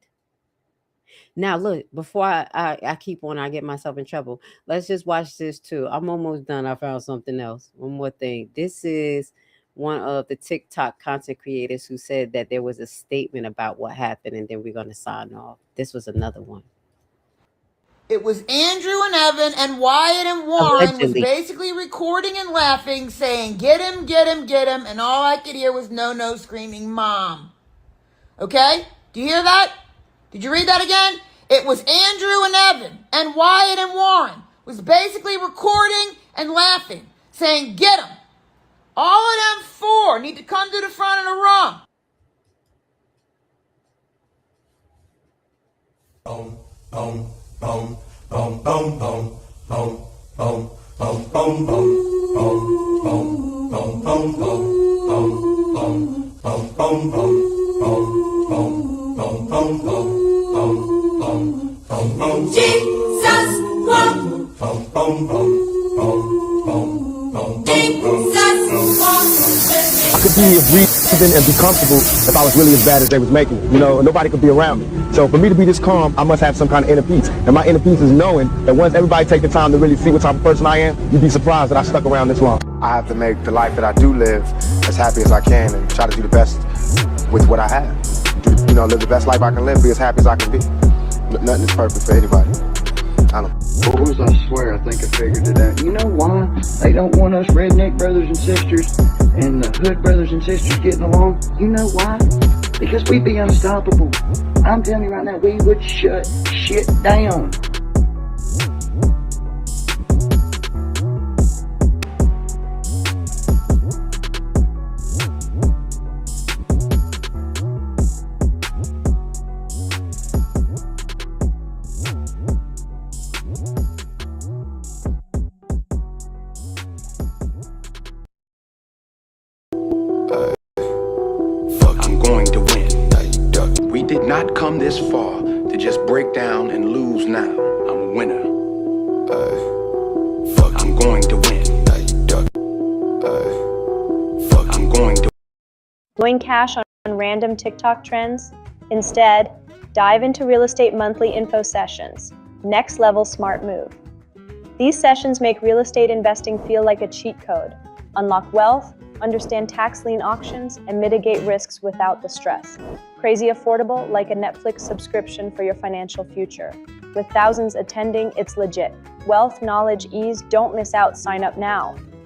Now, look, before I keep on, I get myself in trouble. Let's just watch this too. I'm almost done. I found something else. One more thing. This is one of the TikTok content creators who said that there was a statement about what happened, and then we're going to sign off. This was another one. It was Andrew and Evan, and Wyatt and Warren was basically recording and laughing, saying, get him, get him, get him, and all I could hear was no screaming mom. Okay? Do you hear that? Did you read that again? It was Andrew and Evan, and Wyatt and Warren was basically recording and laughing, saying, get him. All of them 4 need to come to the front of the room. Jesus I could be breathing and be comfortable if I was really as bad as they was making. You know, nobody could be around me. So for me to be this calm, I must have some kind of inner peace. And my inner peace is knowing that once everybody take the time to really see what type of person I am, you'd be surprised that I stuck around this long. I have to make the life that I do live as happy as I can and try to do the best with what I have. You know, live the best life I can live, be as happy as I can be. Nothing is perfect for anybody. I don't. Boys, I swear, I think I figured it out. You know why they don't want us redneck brothers and sisters and the hood brothers and sisters getting along? You know why? Because we'd be unstoppable. I'm telling you right now, we would shut shit down. We did not come this far to just break down and lose now. I'm a winner. I'm going to win. I'm going to Blowing cash on random TikTok trends? Instead, dive into Real Estate Monthly Info Sessions. Next level smart move. These sessions make real estate investing feel like a cheat code. Unlock wealth, understand tax lien auctions, and mitigate risks without the stress. Crazy affordable, like a Netflix subscription for your financial future. With thousands attending, it's legit. Wealth, knowledge, ease, don't miss out. Sign up now.